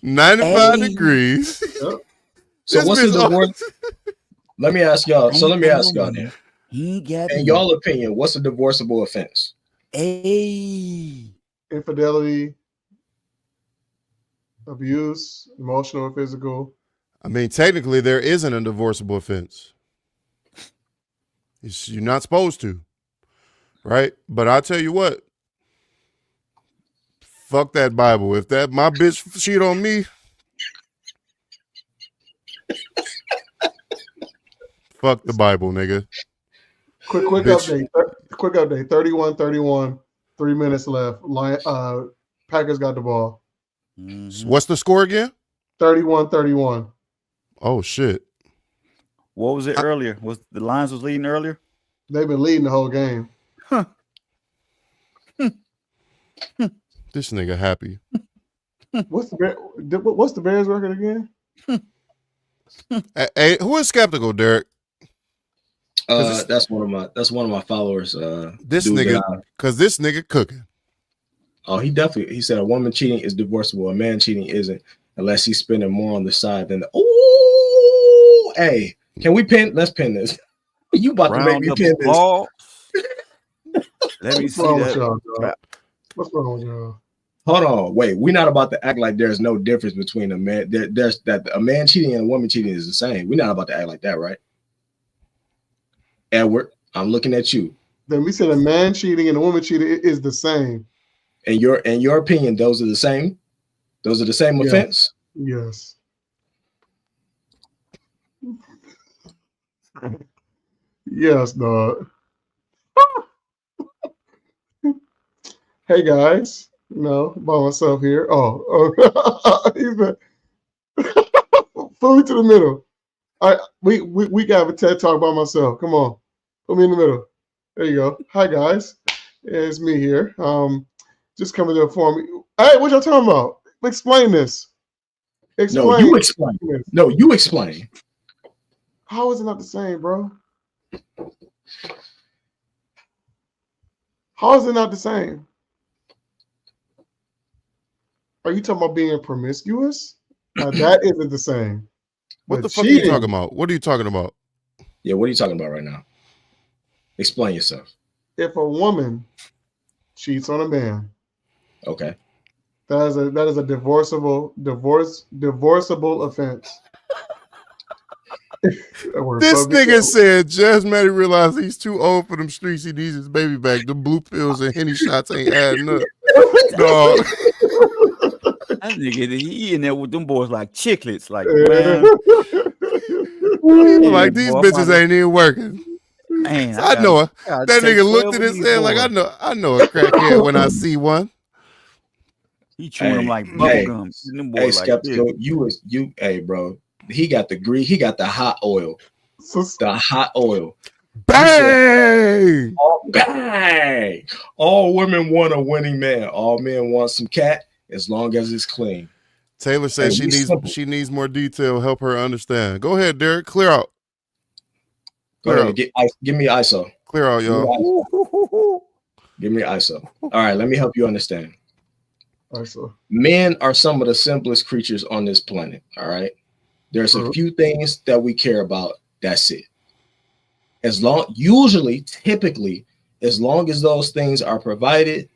95 degrees. Yep. So what's the divorce? Let me ask y'all. So let me ask y'all then. In y'all opinion, what's a divorceable offense? Infidelity, abuse, emotional or physical. I mean, technically, there isn't a divorceable offense. You're not supposed to, right? But I'll tell you what. Fuck that Bible. If that my bitch cheat on me, fuck the Bible, nigga. Quick update. Quick update. 31-31. 3 minutes left. Packers got the ball. Mm-hmm. What's the score again? 31-31. Oh shit. What was it earlier? Was the Lions was leading earlier? They've been leading the whole game. Huh. This nigga happy. What's the Bears record again? Hey, who is skeptical, Derek? That's one of my followers. This nigga, because this nigga cooking. Oh, he said a woman cheating is divorceable. A man cheating isn't, unless he's spending more on the side than the. Ooh, hey, can we pin? Let's pin this. You about to make me pin this? Let me see that. What's wrong with y'all? Hold on, wait. We're not about to act like there's no difference between a man. There's that a man cheating and a woman cheating is the same. We're not about to act like that, right? Edward, I'm looking at you. Then we said a man cheating and a woman cheating is the same. In your opinion, those are the same? Those are the same offense? Yes. Yes, dog. Hey guys, by myself here. He's been fully to the middle. We got a TED talk by myself. Come on, put me in the middle. There you go. Hi guys, it's me here. Just coming to inform me. Hey, what y'all talking about? Explain this. No, you explain. No, you explain. How is it not the same, bro? How is it not the same? Are you talking about being promiscuous? Now, that isn't the same. What the fuck are you talking about? What are you talking about? Yeah, what are you talking about right now? Explain yourself. If a woman cheats on a man, okay, that is a divorceable offense. This nigga said just Matty realized he's too old for them streets. He needs his baby back. The blue pills and Henny shots ain't adding up. Dog. That nigga, he in there with them boys like chiclets. Like, man. Like, these bitches ain't even working. Man, so I know it. That nigga looked at his head like, I know a crackhead when I see one. He chewing them like bubblegum. Hey, Skeptical, hey, bro. He got the hot oil. The hot oil. Bang! Bang! All women want a winning man. All men want some cat as long as it's clean. Taylor says she needs more detail. Help her understand. Go ahead, Derek. Clear out. Go ahead. Give me ISO. Clear out, y'all. Give me ISO. All right, let me help you understand. ISO. Men are some of the simplest creatures on this planet. All right. There's a few things that we care about. That's it. Typically, as long as those things are provided,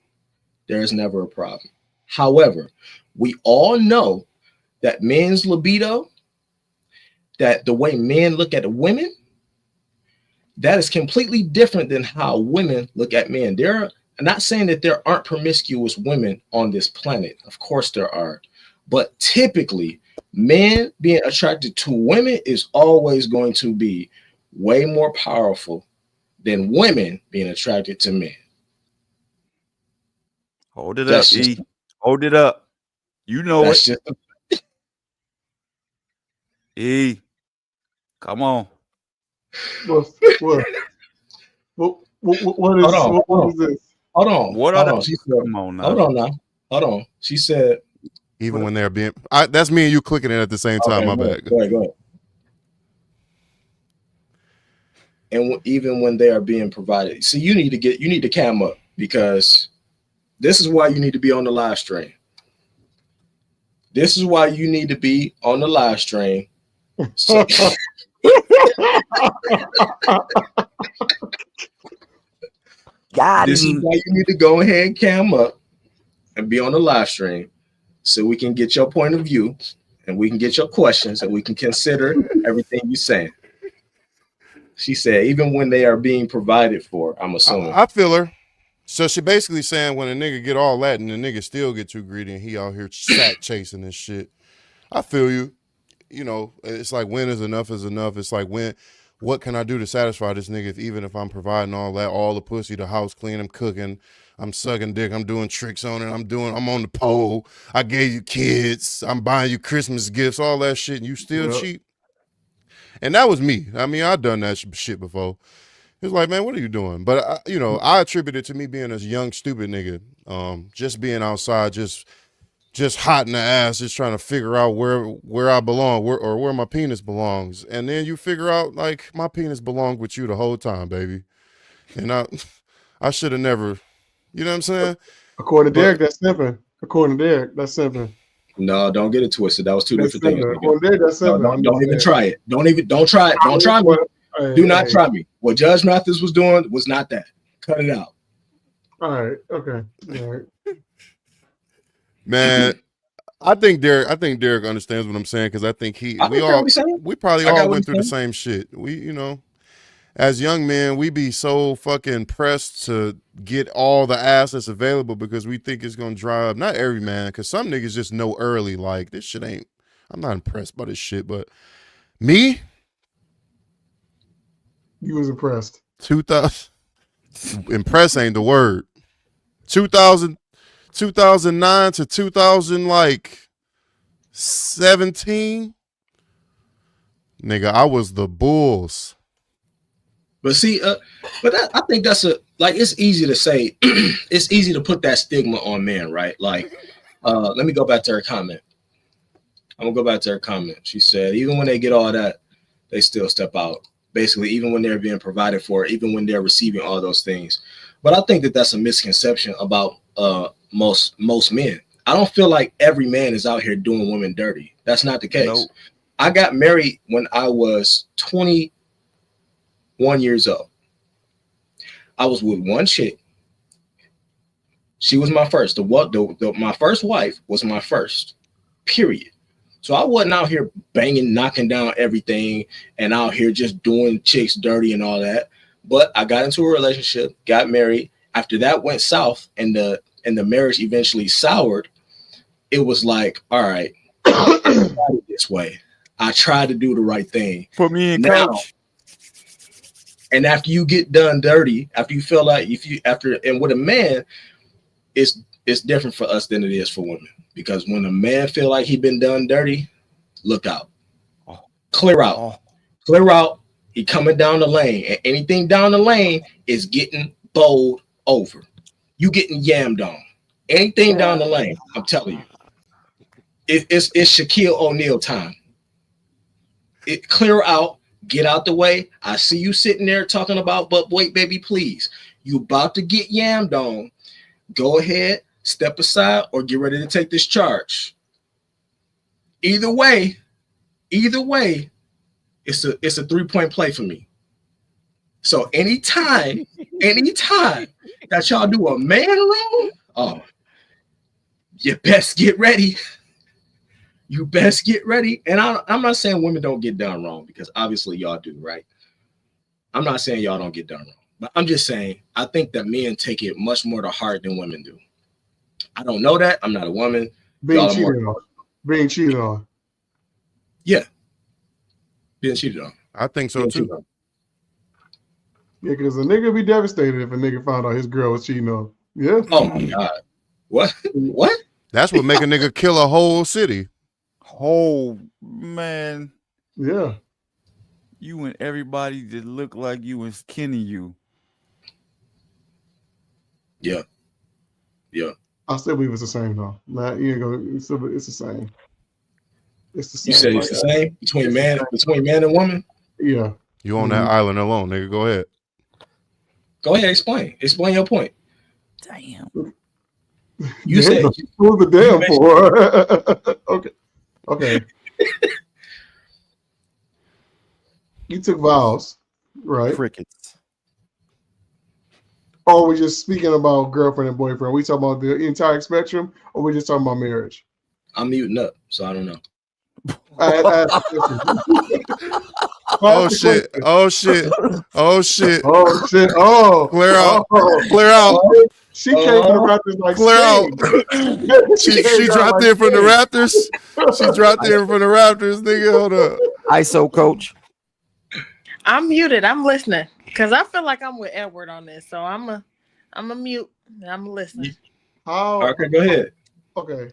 there is never a problem. However, we all know that men's libido, that the way men look at women, that is completely different than how women look at men. I'm not saying that there aren't promiscuous women on this planet. Of course there are. But typically, men being attracted to women is always going to be way more powerful than women being attracted to men. Hold it up, E. Hold it up. You know it. E. Come on. What is this? Hold on. What hold are on. She said, Come on now. hold on now. Hold on. She said, even when they're being, that's me and you clicking it at the same time. My bad. Go ahead. And even when they are being provided, see, you need to cam up, because this is why you need to be on the live stream. This is why you need to be on the live stream. So, this is why you need to go ahead and cam up and be on the live stream, so we can get your point of view and we can get your questions and we can consider everything you're saying. She said, even when they are being provided for, I'm assuming. I feel her. So she basically saying when a nigga get all that and the nigga still get too greedy and he out here sack chasing this shit. I feel you. You know, it's like, when is enough is enough. It's like, what can I do to satisfy this nigga even if I'm providing all that, all the pussy, the house clean, I'm cooking, I'm sucking dick, I'm doing tricks on it, I'm on the pole, I gave you kids, I'm buying you Christmas gifts, all that shit, and you still cheap. And that was me. I mean, I've done that shit before. It's like, man, what are you doing? But I attribute it to me being a young, stupid nigga. Just being outside, just hot in the ass, just trying to figure out where I belong, where my penis belongs. And then you figure out, like, my penis belonged with you the whole time, baby. And I should have never, you know what I'm saying? According to Derek, that's simping. According to Derek, that's simping. No, don't get it twisted. That was two different things. Don't even try it. Don't try it. Don't try me. Do not try me. What Judge Mathis was doing was not that. Cut it out. All right. Okay. All right. Man, I think Derek understands what I'm saying, because I think we probably all went through the same shit. We, as young men, we be so fucking pressed to get all the ass that's available because we think it's gonna drive, not every man, because some niggas just know early, like, this shit ain't, I'm not impressed by this shit. But me, you was impressed. 2000, impressed ain't the word. 2009 to 2017, nigga, I was the Bulls. But see, I think that's it's easy to say, it's easy to put that stigma on men, right? Like, let me go back to her comment. I'm gonna go back to her comment. She said, even when they get all that, they still step out. Basically, even when they're being provided for, even when they're receiving all those things. But I think that that's a misconception about most men. I don't feel like every man is out here doing women dirty. That's not the case. Nope. I got married when I was 21 years old. I was with one chick. She was my first. My first wife was my first, period. So I wasn't out here banging, knocking down everything and out here just doing chicks dirty and all that. But I got into a relationship, got married. After that went south and the marriage eventually soured, it was like, all right, I tried it this way. I tried to do the right thing. Put me in, now, coach. And after you get done dirty, after you feel like and with a man, it's different for us than it is for women. Because when a man feel like he been done dirty, look out. Clear out. Clear out. He coming down the lane. And anything down the lane is getting bowled over. You getting yammed on. Anything down the lane, I'm telling you. It's Shaquille O'Neal time. Clear out. Get out the way. I see you sitting there talking about, but wait, baby, please. You about to get yammed on. Go ahead, step aside, or get ready to take this charge. Either way, Either way, it's a 3-point play for me. So anytime that y'all do a man wrong, oh, you best get ready. You best get ready. And I'm not saying women don't get done wrong, because obviously y'all do, right? I'm not saying y'all don't get done wrong, but I'm just saying I think that men take it much more to heart than women do. I don't know that. I'm not a woman. Being cheated on. Yeah. Being cheated on. I think so too. Yeah, because a nigga be devastated if a nigga found out his girl was cheating on. Yeah. Oh my God. What? What? That's what make a nigga kill a whole city. Oh man. Yeah. You and everybody that look like you is kidding you. Yeah. Yeah. I still believe it's the same though. Nah, you ain't gonna. It's the same. It's the same. You said it's the same between man and woman? Yeah. You on that island alone, nigga. Go ahead. Go ahead, explain. Explain your point. Damn. You said who's the damn for? Okay. Okay. You took vows, right? Crickets. Or are we just speaking about girlfriend and boyfriend? Are we talking about the entire spectrum, or are we just talking about marriage? I'm muting up, so I don't know. Oh shit! Oh shit! Oh shit! Oh shit! Oh, clear out! Oh. Clear out! She came from the Raptors like clear out! She dropped in from the Raptors. She dropped in from the Raptors, nigga. Hold up. ISO coach. I'm muted. I'm listening because I feel like I'm with Edward on this. So I'm a mute. I'm listening. How? Okay, go ahead. Okay.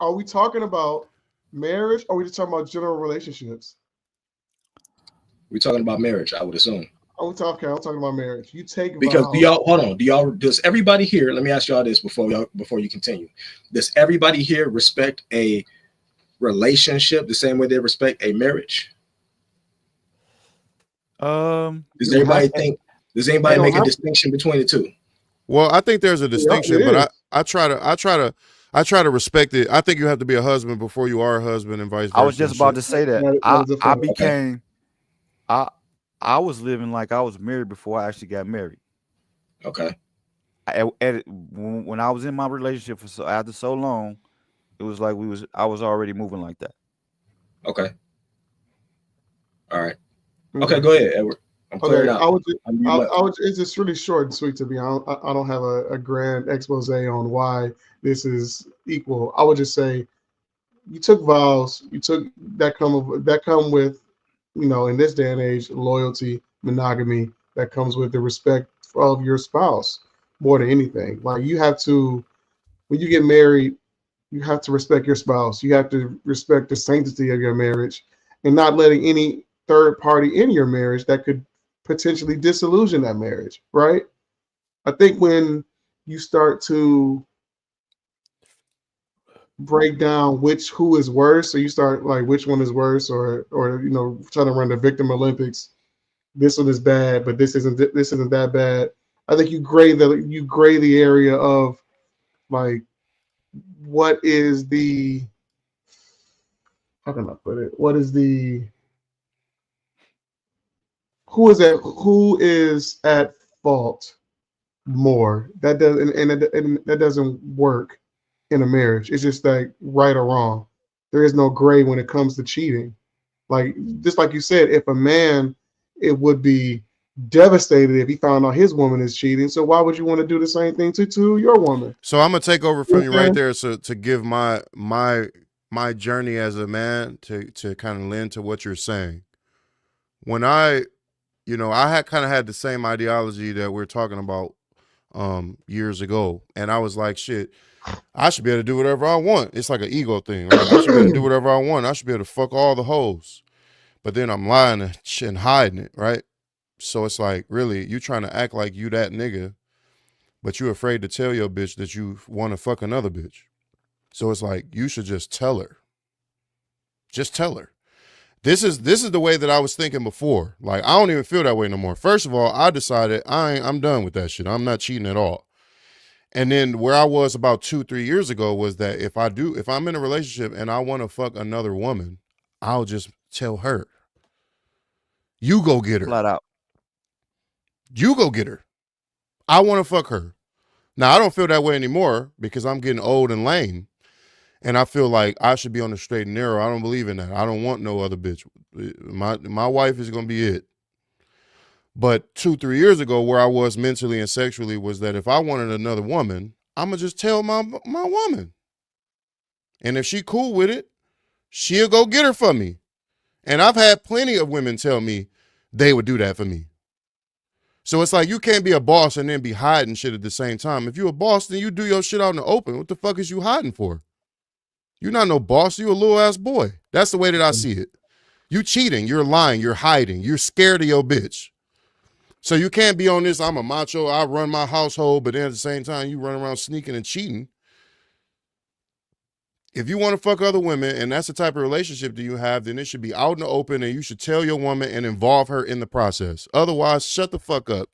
Are we talking about marriage, or are we just talking about general relationships? We're talking about marriage, I would assume. I'm talking about marriage. You take because vows. does everybody here? Let me ask y'all this before you continue. Does everybody here respect a relationship the same way they respect a marriage? Does anybody make a distinction between the two? Well, I think there's a distinction, but I try to respect it. I think you have to be a husband before you are a husband, and vice versa. I was just about to say that. I was living like I was married before I actually got married. Okay. When I was in my relationship after so long, it was like I was already moving like that. Okay. All right. Okay, go ahead, Edward. I'm clearing out. It's just really short and sweet to me. I don't have a grand expose on why this is equal. I would just say you took vows. You took that come with, in this day and age, loyalty, monogamy. That comes with the respect of your spouse more than anything. Like you have to, when you get married, you have to respect your spouse. You have to respect the sanctity of your marriage, and not letting any third party in your marriage that could potentially disillusion that marriage, right? I think when you start to break down who is worse, so you start like which one is worse, or trying to run the victim Olympics. This one is bad, but this isn't that bad. I think you grade the area of like what is the, how can I put it? What is the, who is at fault more? That doesn't work in a marriage. It's just like right or wrong. There is no gray when it comes to cheating. Like just like you said, if a man, it would be devastated if he found out his woman is cheating. So why would you want to do the same thing to your woman? So I'm gonna take over from you right there. So to give my journey as a man to kind of lend to what you're saying. When I had kind of had the same ideology that we're talking about years ago, and I was like, shit, I should be able to do whatever I want. It's like an ego thing, right? I should be able to do whatever I want. I should be able to fuck all the hoes. But then I'm lying and hiding it, right? So it's like, really, you trying to act like you that nigga, but you afraid to tell your bitch that you want to fuck another bitch. So it's like, you should just tell her. Just tell her. This is the way that I was thinking before. Like, I don't even feel that way no more. First of all, I decided I'm done with that shit. I'm not cheating at all. And then where I was about 2-3 years ago was that if I'm in a relationship and I want to fuck another woman, I'll just tell her, you go get her. Flat out. You go get her. I want to fuck her. Now, I don't feel that way anymore because I'm getting old and lame. And I feel like I should be on the straight and narrow. I don't believe in that. I don't want no other bitch. My wife is going to be it. But 2-3 years ago, where I was mentally and sexually was that if I wanted another woman, I'm going to just tell my woman. And if she cool with it, she'll go get her for me. And I've had plenty of women tell me they would do that for me. So it's like you can't be a boss and then be hiding shit at the same time. If you're a boss, then you do your shit out in the open. What the fuck is you hiding for? You're not no boss. You a little ass boy. That's the way that I see it. You cheating. You're lying. You're hiding. You're scared of your bitch. So you can't be on this, I'm a macho, I run my household, but then at the same time, you run around sneaking and cheating. If you want to fuck other women and that's the type of relationship that you have, then it should be out in the open and you should tell your woman and involve her in the process. Otherwise, shut the fuck up.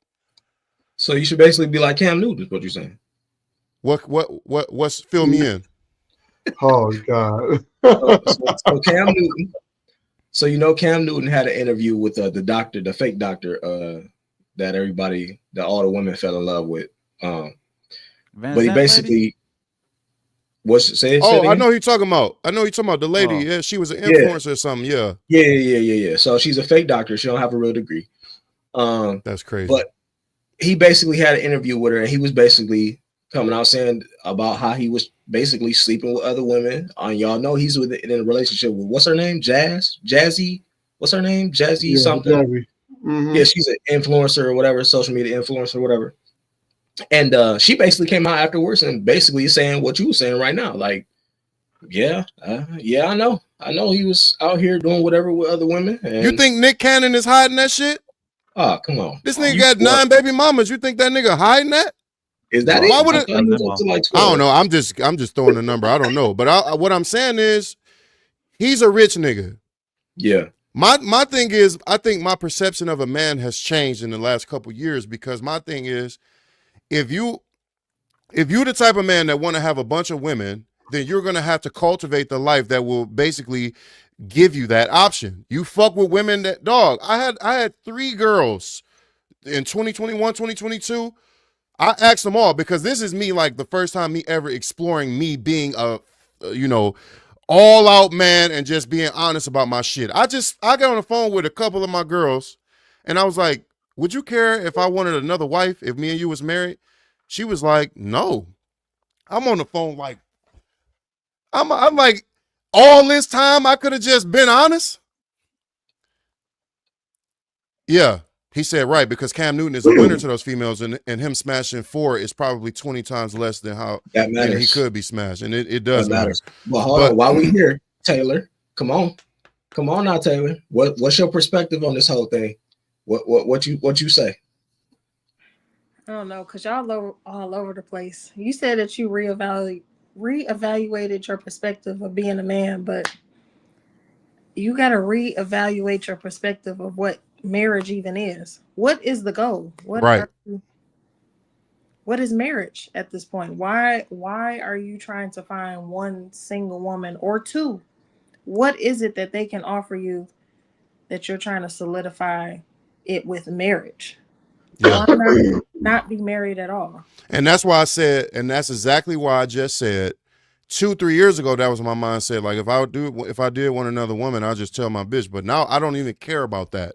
So you should basically be like Cam Newton, is what you're saying. What's fill me in? Oh God. So Cam Newton. So you know Cam Newton had an interview with the doctor, the fake doctor, that all the women fell in love with. But he basically I know who you're talking about. The lady. Yeah, she was an influencer or something. Yeah. Yeah. So she's a fake doctor. She don't have a real degree. That's crazy. But he basically had an interview with her, and he was basically coming out saying about how he was basically sleeping with other women. Y'all know he's in a relationship with what's her name? Jazzy. What's her name? Jazzy something. Jazzy. Mm-hmm. Yeah, she's an influencer or whatever, social media influencer or whatever. And she basically came out afterwards and basically saying what you were saying right now. Like, I know he was out here doing whatever with other women. And you think Nick Cannon is hiding that shit? Oh, come on. This nigga got 9 baby mamas. You think that nigga hiding that? Is that Why it? would it? I don't know. I'm just throwing a number. I don't know. But what I'm saying is, he's a rich nigga. Yeah. My thing is, I think my perception of a man has changed in the last couple years because my thing is, if you the type of man that want to have a bunch of women, then you're gonna have to cultivate the life that will basically give you that option. You fuck with women that I had 3 girls in 2021, 2022. I asked them all because this is me like the first time me ever exploring me being a all out man and just being honest about my shit. I got on the phone with a couple of my girls and I was like, would you care if I wanted another wife if me and you was married? She was like, no. I'm on the phone like, I'm like, all this time I could have just been honest. Yeah. He said, right, because Cam Newton is a winner to those females, and him smashing 4 is probably 20 times less than how he could be smashed, and it does matter. Well, hold on, while we here, Taylor, come on now, Taylor. What's your perspective on this whole thing? What you say? I don't know, cause y'all all over the place. You said that you reevaluated your perspective of being a man, but you got to reevaluate your perspective of what marriage even is. What is the goal? What is marriage at this point? Why are you trying to find one single woman or 2? What is it that they can offer you that you're trying to solidify it with marriage? Yeah. Why not be married at all? And that's why I said, and that's exactly why I just said 2-3 years ago, that was my mindset. Like if I did want another woman, I'll just tell my bitch. But now I don't even care about that.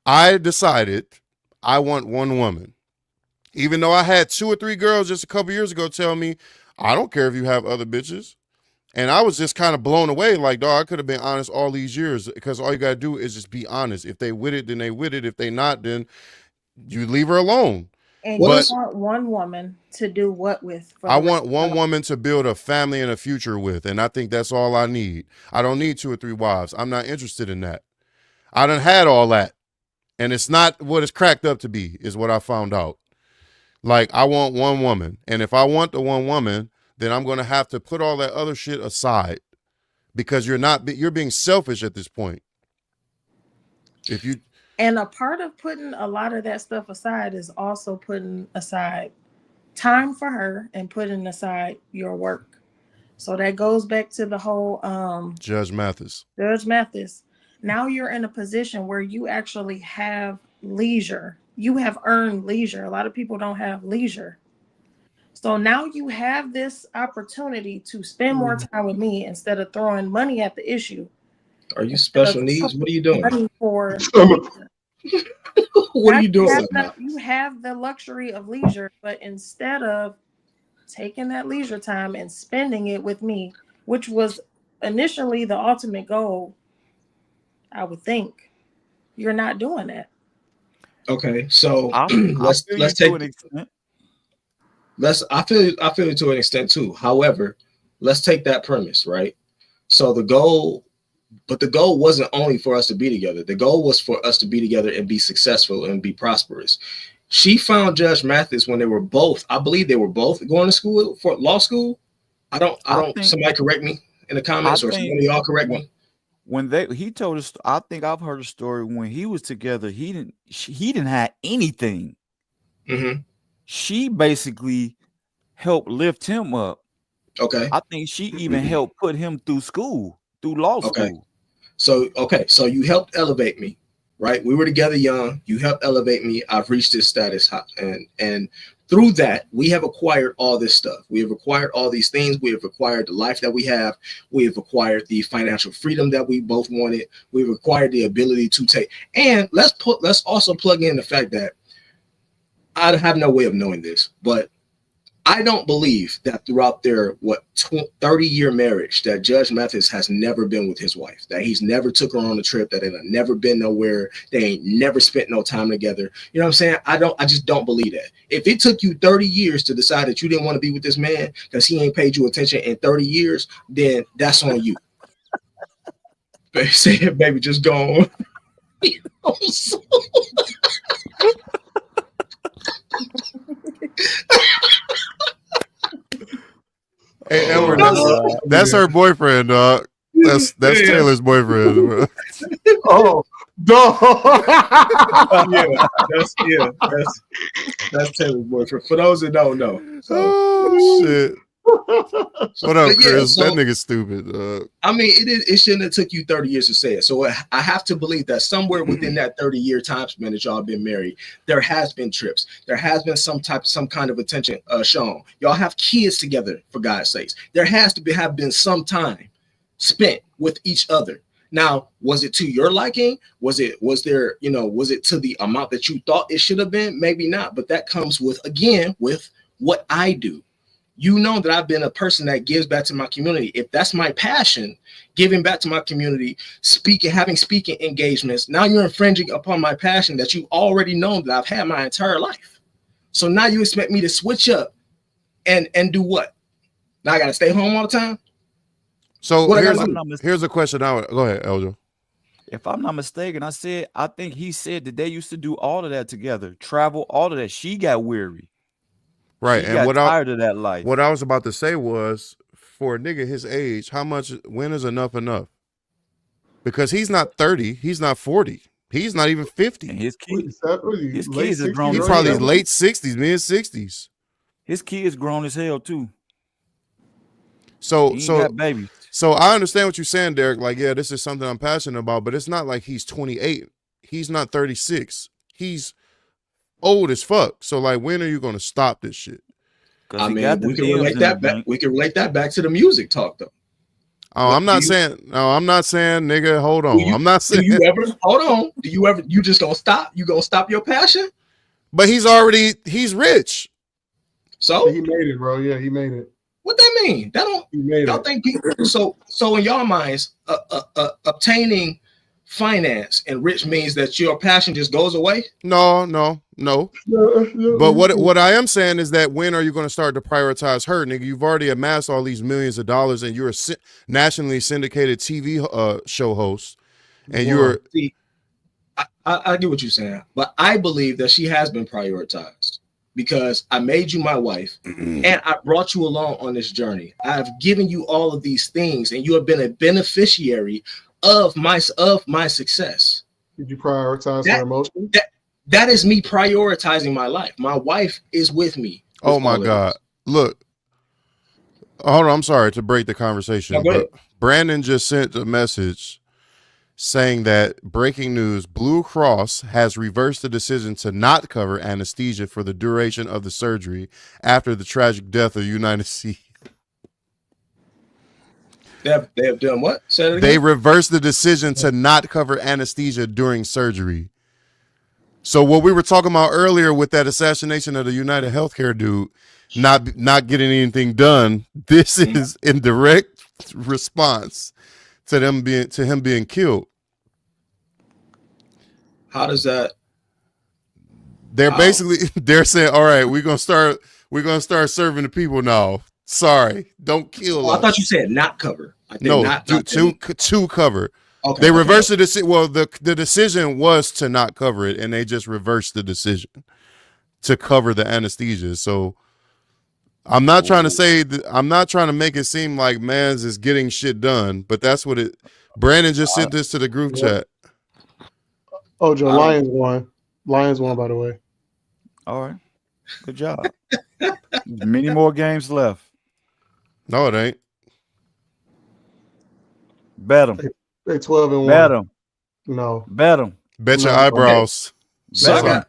I decided I want one woman. Even though I had 2 or 3 girls just a couple years ago tell me, I don't care if you have other bitches. And I was just kind of blown away. Like, dog, I could have been honest all these years because all you got to do is just be honest. If they with it, then they with it. If they not, then you leave her alone. And you want one woman to do what with? I want one woman to build a family and a future with. And I think that's all I need. I don't need 2 or 3 wives. I'm not interested in that. I done had all that. And it's not what it's cracked up to be, is what I found out. Like, I want one woman. And if I want the one woman, then I'm going to have to put all that other shit aside because you're being selfish at this point. And a part of putting a lot of that stuff aside is also putting aside time for her and putting aside your work. So that goes back to the whole Judge Mathis. Judge Mathis. Now you're in a position where you actually have leisure. You have earned leisure. A lot of people don't have leisure. So now you have this opportunity to spend more time with me instead of throwing money at the issue. Are you special needs? What are you doing? Money for What are you doing? You have the luxury of leisure, but instead of taking that leisure time and spending it with me, which was initially the ultimate goal, I would think you're not doing that. Okay, so I let's feel take to an extent. I feel it to an extent too. However, let's take that premise, right? So the goal wasn't only for us to be together. The goal was for us to be together and be successful and be prosperous. She found Judge Mathis when they were both, I believe they were both going to school for law school. I don't somebody correct me in the comments or somebody y'all correct me. When he told us, I think I've heard a story when he was together, he didn't have anything. Mm-hmm. She basically helped lift him up. Okay. I think she even helped put him through law school. So you helped elevate me, right? We were together young. You helped elevate me. I've reached this status, and through that, we have acquired all this stuff. We have acquired all these things. We have acquired the life that we have. We have acquired the financial freedom that we both wanted. We've acquired the ability to take. And let's also plug in the fact that I have no way of knowing this, but I don't believe that throughout their 30-year marriage that Judge Mathis has never been with his wife, that he's never took her on a trip, that they have never been nowhere, they ain't never spent no time together. You know what I'm saying? I just don't believe that. If it took you 30 years to decide that you didn't want to be with this man because he ain't paid you attention in 30 years, then that's on you. Baby, just go on. Hey, Edward, that's her boyfriend, dog. That's Taylor's boyfriend. Bro. Oh, dog. That's Taylor's boyfriend. For those that don't know. So. Oh shit. What up, Chris? So, that nigga's stupid. I mean, it shouldn't have took you 30 years to say it. So I have to believe that somewhere within that 30-year time span that y'all have been married, there has been trips. There has been some kind of attention shown. Y'all have kids together, for God's sakes. There has to have been some time spent with each other. Now, was it to your liking? Was it to the amount that you thought it should have been? Maybe not, but that comes with what I do. You know that I've been a person that gives back to my community. If that's my passion, giving back to my community, having speaking engagements, now you're infringing upon my passion that you already know that I've had my entire life. So now you expect me to switch up and do what? Now I got to stay home all the time? So here's a question. Go ahead, Eljo. If I'm not mistaken, I think he said that they used to do all of that together, travel, all of that. She got weary. Right. She got tired of that life. What I was about to say was, for a nigga his age, when is enough? Because he's not 30, he's not 40, he's not even 50. And his kids are grown. He's probably late 60s, mid 60s. His kids grown as hell too. So baby. So I understand what you're saying, Derek. Like, yeah, this is something I'm passionate about, but it's not like he's 28. He's not 36. He's old as fuck. So like, when are you going to stop this shit? I mean, we can relate that back. We can relate that back to the music talk, though. Oh, I'm not saying, nigga, hold on. I'm not saying. Do you just gonna stop? You gonna stop your passion? But he's rich. So he made it, bro. Yeah, he made it. What that mean? Y'all think people, so in your minds, obtaining finance and rich means that your passion just goes away? No. But what I am saying is that when are you going to start to prioritize her, nigga? You've already amassed all these millions of dollars, and you're a nationally syndicated TV show host, and I get what you're saying, but I believe that she has been prioritized because I made you my wife, and I brought you along on this journey. I've given you all of these things, and you have been a beneficiary of my success. Did you prioritize her emotions? That is me prioritizing my life. My wife is with me. Oh my God. Look, hold on. I'm sorry to break the conversation, No, go ahead. but Brandon just sent a message saying that breaking news: Blue Cross has reversed the decision to not cover anesthesia for the duration of the surgery after the tragic death of United C. They have done what? Say it again? They reversed the decision to not cover anesthesia during surgery. So what we were talking about earlier with that assassination of the United Healthcare dude, not getting anything done, this is in direct response to him being killed. How does that? They're they're saying, all right, we're gonna start serving the people now. Sorry, don't kill us. I thought you said not cover. To cover. Okay, They reversed the decision. Well, the decision was to not cover it, and they just reversed the decision to cover the anesthesia. So I'm not trying to say that, I'm not trying to make it seem like Mans is getting shit done, but that's what it. Brandon just sent this to the group chat. Oh, Joe, Lions won. Lions won, by the way. All right, good job. Many more games left. No, it ain't. Bet them. They 12-1. Bet them. No. Bet them. Bet your eyebrows. So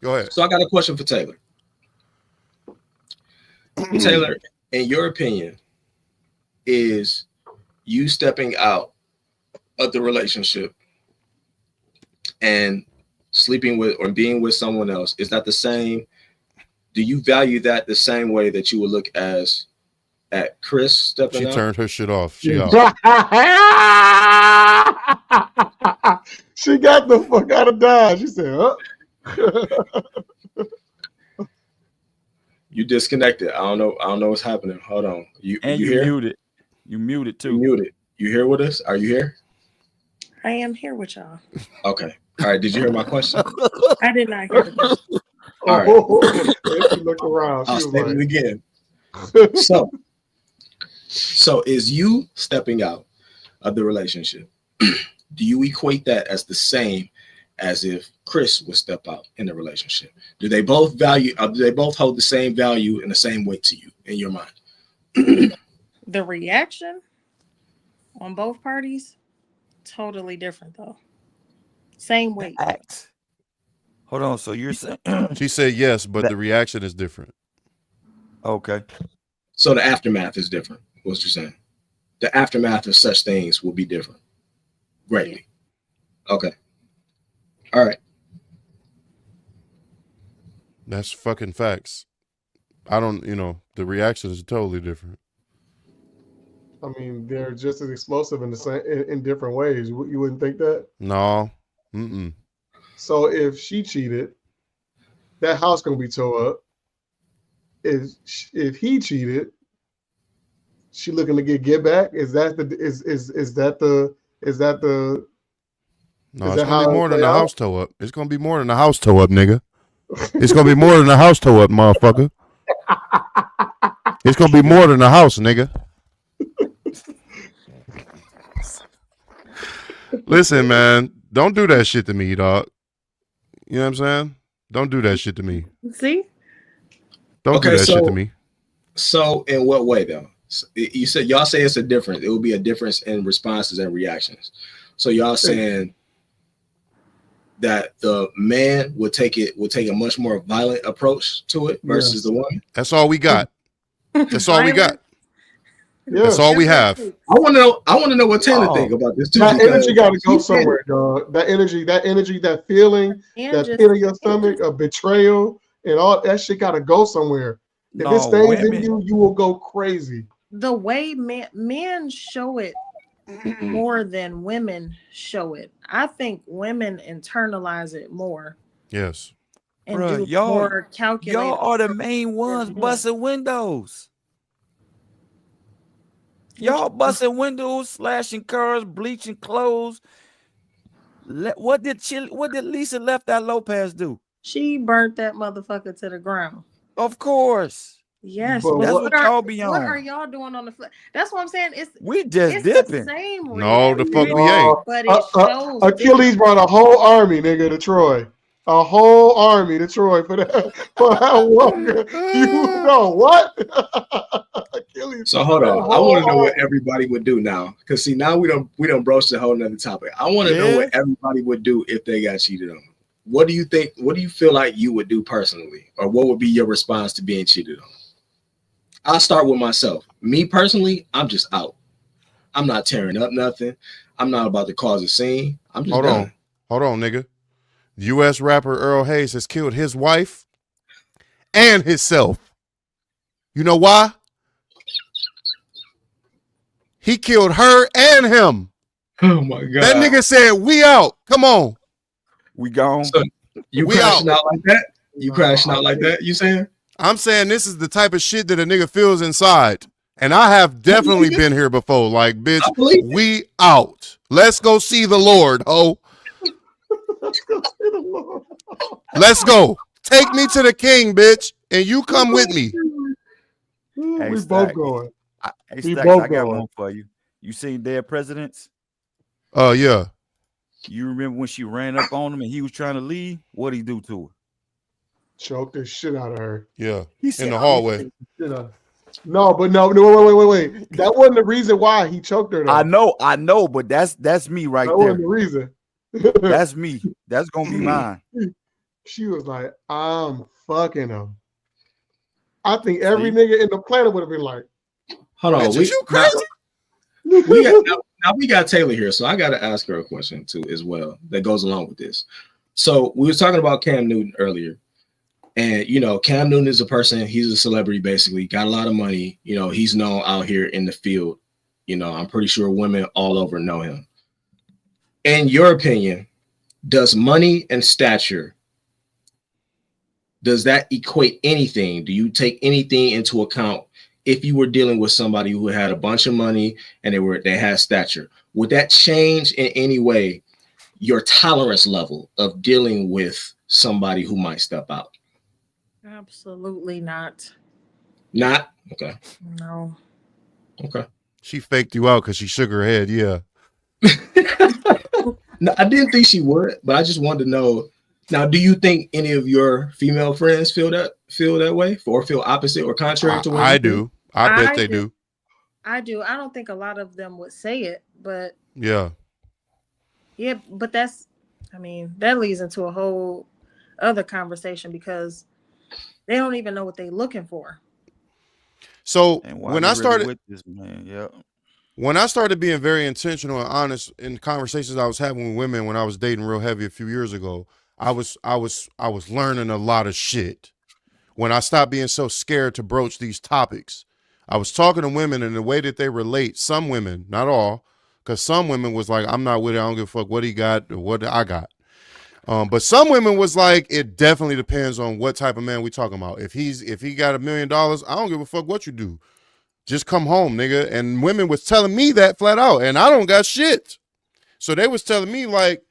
Go ahead. So I got a question for Taylor. Taylor, in your opinion, is you stepping out of the relationship and sleeping with or being with someone else, is that the same? Do you value that the same way that you would look at Chris stepping out? She turned her shit off. She out. She got the fuck out of Dodge. She said, huh? You disconnected. I don't know what's happening. Hold on. You here? Muted. You muted too. You muted. You here with us? Are you here? I am here with y'all. Okay. All right. Did you hear my question? I did not hear the question. All right. She looked around. I'll She was state like, it again. So is you stepping out of the relationship, do you equate that as the same as if Chris would step out in the relationship? Do they both do they both hold the same value and the same weight to you in your mind? The reaction on both parties, totally different though. Same weight. Act. Hold on. So you're saying She said yes, but the reaction is different. Okay. So the aftermath is different. What you're saying? The aftermath of such things will be different. Greatly. Okay. All right. That's fucking facts. I don't, the reaction is totally different. I mean, they're just as explosive in different ways. You wouldn't think that? No. Mm-mm. So if she cheated, that house gonna be tore up. If he cheated, she looking to get back. Is that the? No, it's gonna be more than the house toe up. It's gonna be more than the house toe up, nigga. It's gonna be more than the house toe up, motherfucker. It's gonna be more than the house, nigga. Listen, man, don't do that shit to me, dog. You know what I'm saying? Don't do that shit to me. See? Don't do that shit to me. So in what way though? You said y'all say it's a difference. It will be a difference in responses and reactions. So y'all saying that the man would take a much more violent approach to it versus the woman. That's all we got. That's all we got. Yeah. That's all we have. I want to know what Taylor think about this too. That energy got to go somewhere, dog. That energy, that feeling, that pit in your stomach of betrayal and all that shit got to go somewhere. If it stays in you, you will go crazy. The way men show it more than women show it. I think women internalize it more. Yes. And Bruh, do more calculated. Y'all are the main ones busting windows. Y'all busting windows, slashing cars, bleaching clothes. What did Lisa left that Lopez do? She burnt that motherfucker to the ground. Of course. Yes, but that's what y'all be on. What are y'all doing on the flip? That's what I'm saying. We just it's dipping. The same no, the fuck we ain't. But it shows Achilles brought a whole army, nigga, to Troy. a whole army to Troy for that for that Walker. You know what? Achilles. So hold on. I want to know what everybody would do now. Because see, now we don't broach the whole nother topic. I want to know what everybody would do if they got cheated on. What do you think? What do you feel like you would do personally? Or what would be your response to being cheated on? I'll start with myself. Me personally, I'm just out. I'm not tearing up nothing. I'm not about to cause a scene. I'm just done. Hold on, nigga. U.S. rapper Earl Hayes has killed his wife and himself. You know why? He killed her and him. Oh my God. That nigga said, we out. Come on. We gone. So you crashing out like that? You crashing out like that? You saying? I'm saying this is the type of shit that a nigga feels inside. And I have definitely been here before. Like, bitch, we out. Let's go see the Lord, ho. Let's go. Take me to the king, bitch, and you come with me. Hey, we Stack, both going. Hey, Stacks, I got one for you. You seen Dead Presidents? Yeah. You remember when she ran up on him and he was trying to leave? What'd he do to her? Choked the shit out of her. Yeah. In the hallway. No, but no, wait. That wasn't the reason why he choked her, though. I know, but that's me right that there. Wasn't the reason. That's me. That's gonna be mine. She was like, I'm fucking him. I think every nigga in the planet would have been like, hold on, you crazy? Now we got Taylor here, so I got to ask her a question too as well that goes along with this. So we were talking about Cam Newton earlier, and you know Cam Newton is a person. He's a celebrity, basically, got a lot of money. You know, he's known out here in the field. You know, I'm pretty sure women all over know him. In your opinion, does money and stature, does that equate anything? Do you take anything into account if you were dealing with somebody who had a bunch of money and they had stature? Would that change in any way your tolerance level of dealing with somebody who might step out? Absolutely not. Not? Okay. No. Okay. She faked you out because she shook her head. Yeah. No, I didn't think she would, but I just wanted to know. Now, do you think any of your female friends feel that way, or feel opposite or contrary to what I do? I bet they do. I do. I don't think a lot of them would say it, but yeah, but that leads into a whole other conversation because they don't even know what they're looking for. So when I started with this man, when I started being very intentional and honest in conversations I was having with women when I was dating real heavy a few years ago, I was learning a lot of shit. When I stopped being so scared to broach these topics, I was talking to women and the way that they relate. Some women, not all, because some women was like, "I'm not with it. I don't give a fuck what he got or what I got." But some women was like, "It definitely depends on what type of man we talking about. If he got $1 million, I don't give a fuck what you do. Just come home, nigga." And women was telling me that flat out, and I don't got shit. So they was telling me like,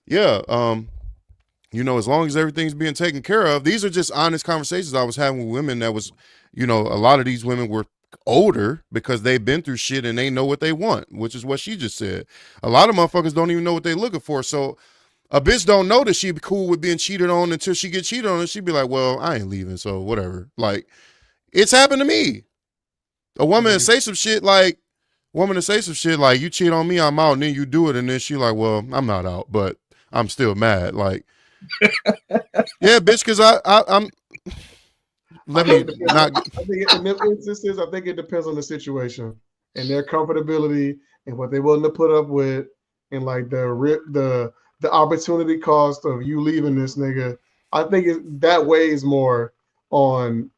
yeah, as long as everything's being taken care of. These are just honest conversations I was having with women that was, a lot of these women were older because they've been through shit and they know what they want, which is what she just said. A lot of motherfuckers don't even know what they're looking for. So a bitch don't know that she be cool with being cheated on until she get cheated on, and she be like, well, I ain't leaving, so whatever. Like, it's happened to me. A woman to say some shit like, you cheat on me, I'm out, and then you do it, and then she like, well, I'm not out, but I'm still mad. Like, yeah, bitch, because I'm. Let me not. I think in them instances, I think it depends on the situation and their comfortability and what they're willing to put up with, and like the opportunity cost of you leaving this nigga. I think that weighs more on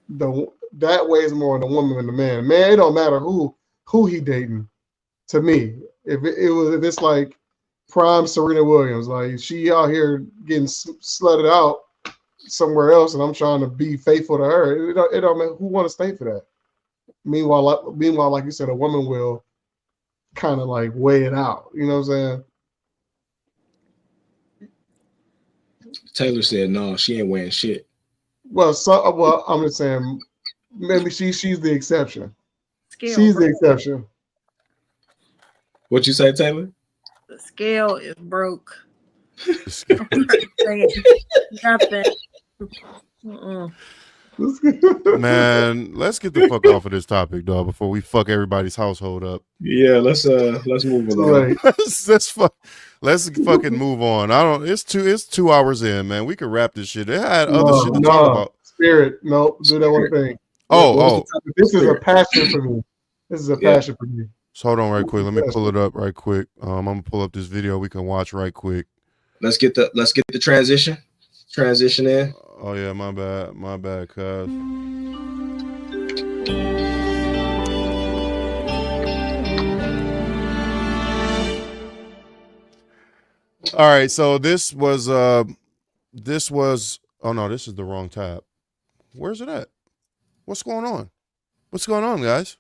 the woman than the man. Man, it don't matter who he dating. To me, if it's like prime Serena Williams, like she out here getting slutted out somewhere else, and I'm trying to be faithful to her. It don't matter who want to stay for that. Meanwhile, like you said, a woman will kind of like weigh it out. You know what I'm saying? Taylor said, "No, she ain't weighing shit." Well, I'm just saying, maybe she's the exception. She's the exception. What you say, Taylor? The scale is broke. Man, let's get the fuck off of this topic, dog, before we fuck everybody's household up. Yeah, let's move along. let's fucking move on. It's 2 hours in, man. We can wrap this shit. It had other shit to talk about. Spirit, no, do that one thing. This is a passion for me. So hold on right quick. Let me pull it up right quick. I'm gonna pull up this video we can watch right quick. Let's get the transition in. Oh yeah, my bad, cuz. All right, so this was oh no, this is the wrong tab. Where's it at? What's going on? What's going on, guys?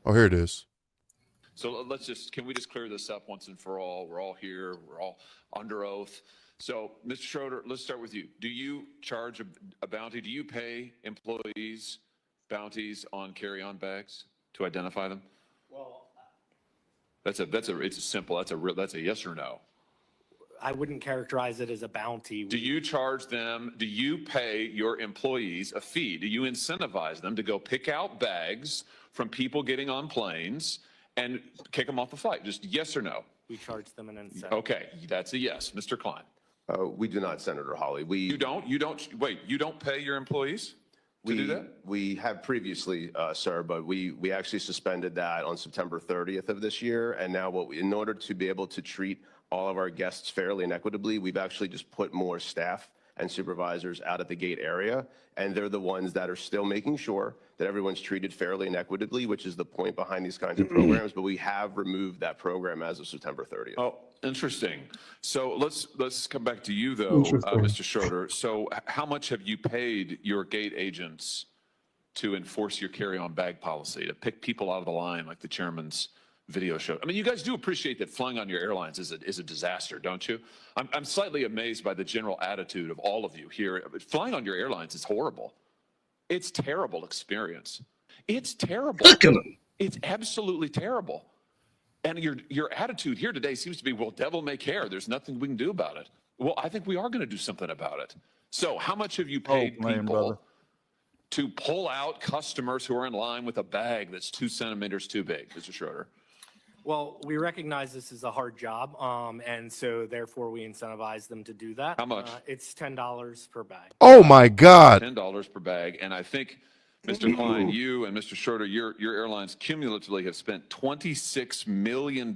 Oh, here it is. So can we just clear this up once and for all? We're all here, we're all under oath. So, Mr. Schroeder, let's start with you. Do you charge a bounty? Do you pay employees bounties on carry-on bags to identify them? Well, it's simple. That's a yes or no. I wouldn't characterize it as a bounty. Do you charge them? Do you pay your employees a fee? Do you incentivize them to go pick out bags from people getting on planes and kick them off the flight? Just yes or no. We charge them an incentive. Okay, that's a yes. Mr. Klein. We do not, Senator Hawley. You don't pay your employees to do that? We have previously, sir, but we actually suspended that on September 30th of this year. And now in order to be able to treat all of our guests fairly and equitably, we've actually just put more staff and supervisors out at the gate area. And they're the ones that are still making sure that everyone's treated fairly and equitably, which is the point behind these kinds of programs. But we have removed that program as of September 30th. Oh, interesting. So let's come back to you, though, Mr. Schroeder. So how much have you paid your gate agents to enforce your carry-on bag policy, to pick people out of the line like the chairman's video show? I mean, you guys do appreciate that flying on your airlines is a disaster, don't you? I'm slightly amazed by the general attitude of all of you here. Flying on your airlines is horrible. It's terrible experience. It's terrible. It's absolutely terrible. And your attitude here today seems to be, well, devil may care. There's nothing we can do about it. Well, I think we are going to do something about it. So how much have you paid people to pull out customers who are in line with a bag that's 2 centimeters too big, Mr. Schroeder? Well, we recognize this is a hard job, and so therefore we incentivize them to do that. How much? It's $10 per bag. Oh my God! $10 per bag, and I think, Mr. Klein, you and Mr. Schroeder, your airlines cumulatively have spent $26 million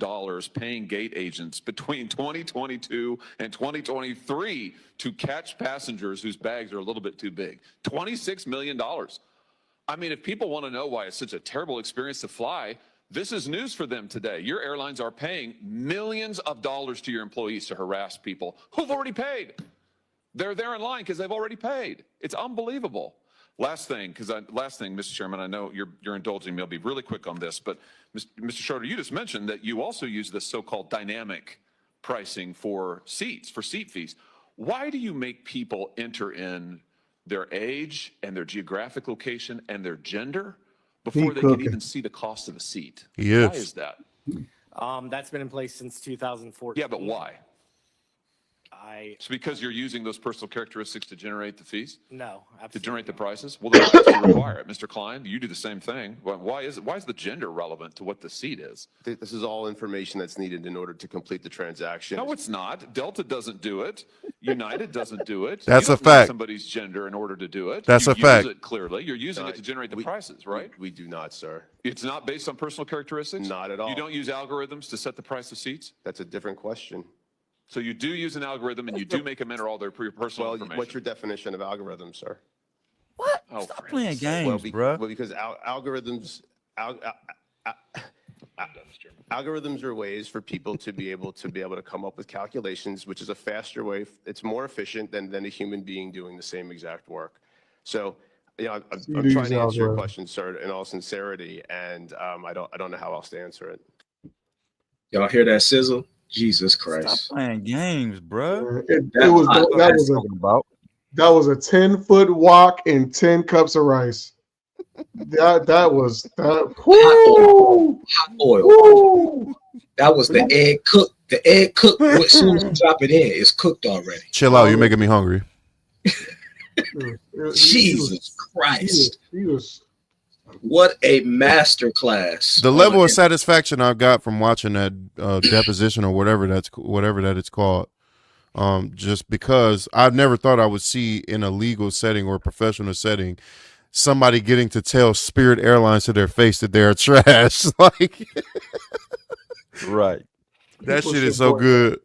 paying gate agents between 2022 and 2023 to catch passengers whose bags are a little bit too big. $26 million. I mean, if people want to know why it's such a terrible experience to fly, this is news for them today. Your airlines are paying millions of dollars to your employees to harass people who've already paid. They're there in line because they've already paid. It's unbelievable. Last thing, Mr. Chairman, I know you're indulging me. I'll be really quick on this, but Mr. Schroeder, you just mentioned that you also use this so-called dynamic pricing for seats, for seat fees. Why do you make people enter in their age and their geographic location and their gender before they can even see the cost of a seat? Yes. Why is that? That's been in place since 2014. Yeah, but why? It's because you're using those personal characteristics to generate the fees? No, absolutely. To generate the prices? Well, then why do you require it? Mr. Klein, you do the same thing. Why is the gender relevant to what the seat is? This is all information that's needed in order to complete the transaction. No, it's not. Delta doesn't do it. United doesn't do it. That's a fact. Somebody's gender in order to do it. That's a fact. Use it clearly. You're using it to generate the prices, right? We do not, sir. It's not based on personal characteristics? Not at all. You don't use algorithms to set the price of seats? That's a different question. So you do use an algorithm and you do make them enter all their personal information? What's your definition of algorithm, sir? What? Oh, Stop playing games, bro. Well, because algorithms are ways for people to be able to come up with calculations, which is a faster way. It's more efficient than a human being doing the same exact work. So, I'm trying to answer your question, sir, in all sincerity, and I don't know how else to answer it. Y'all hear that sizzle? Jesus Christ! Stop playing games, bro. That was a 10-foot walk and 10 cups of rice. That was hot oil. That was the egg cook The egg cooked as soon as you drop it in. It's cooked already. Chill out. You're making me hungry. Jesus Christ. What a master class. The level of satisfaction I got from watching that deposition or whatever that it's called, just because I've never thought I would see in a legal setting or a professional setting somebody getting to tell Spirit Airlines to their face that they're trash. Like, right. That shit is so good.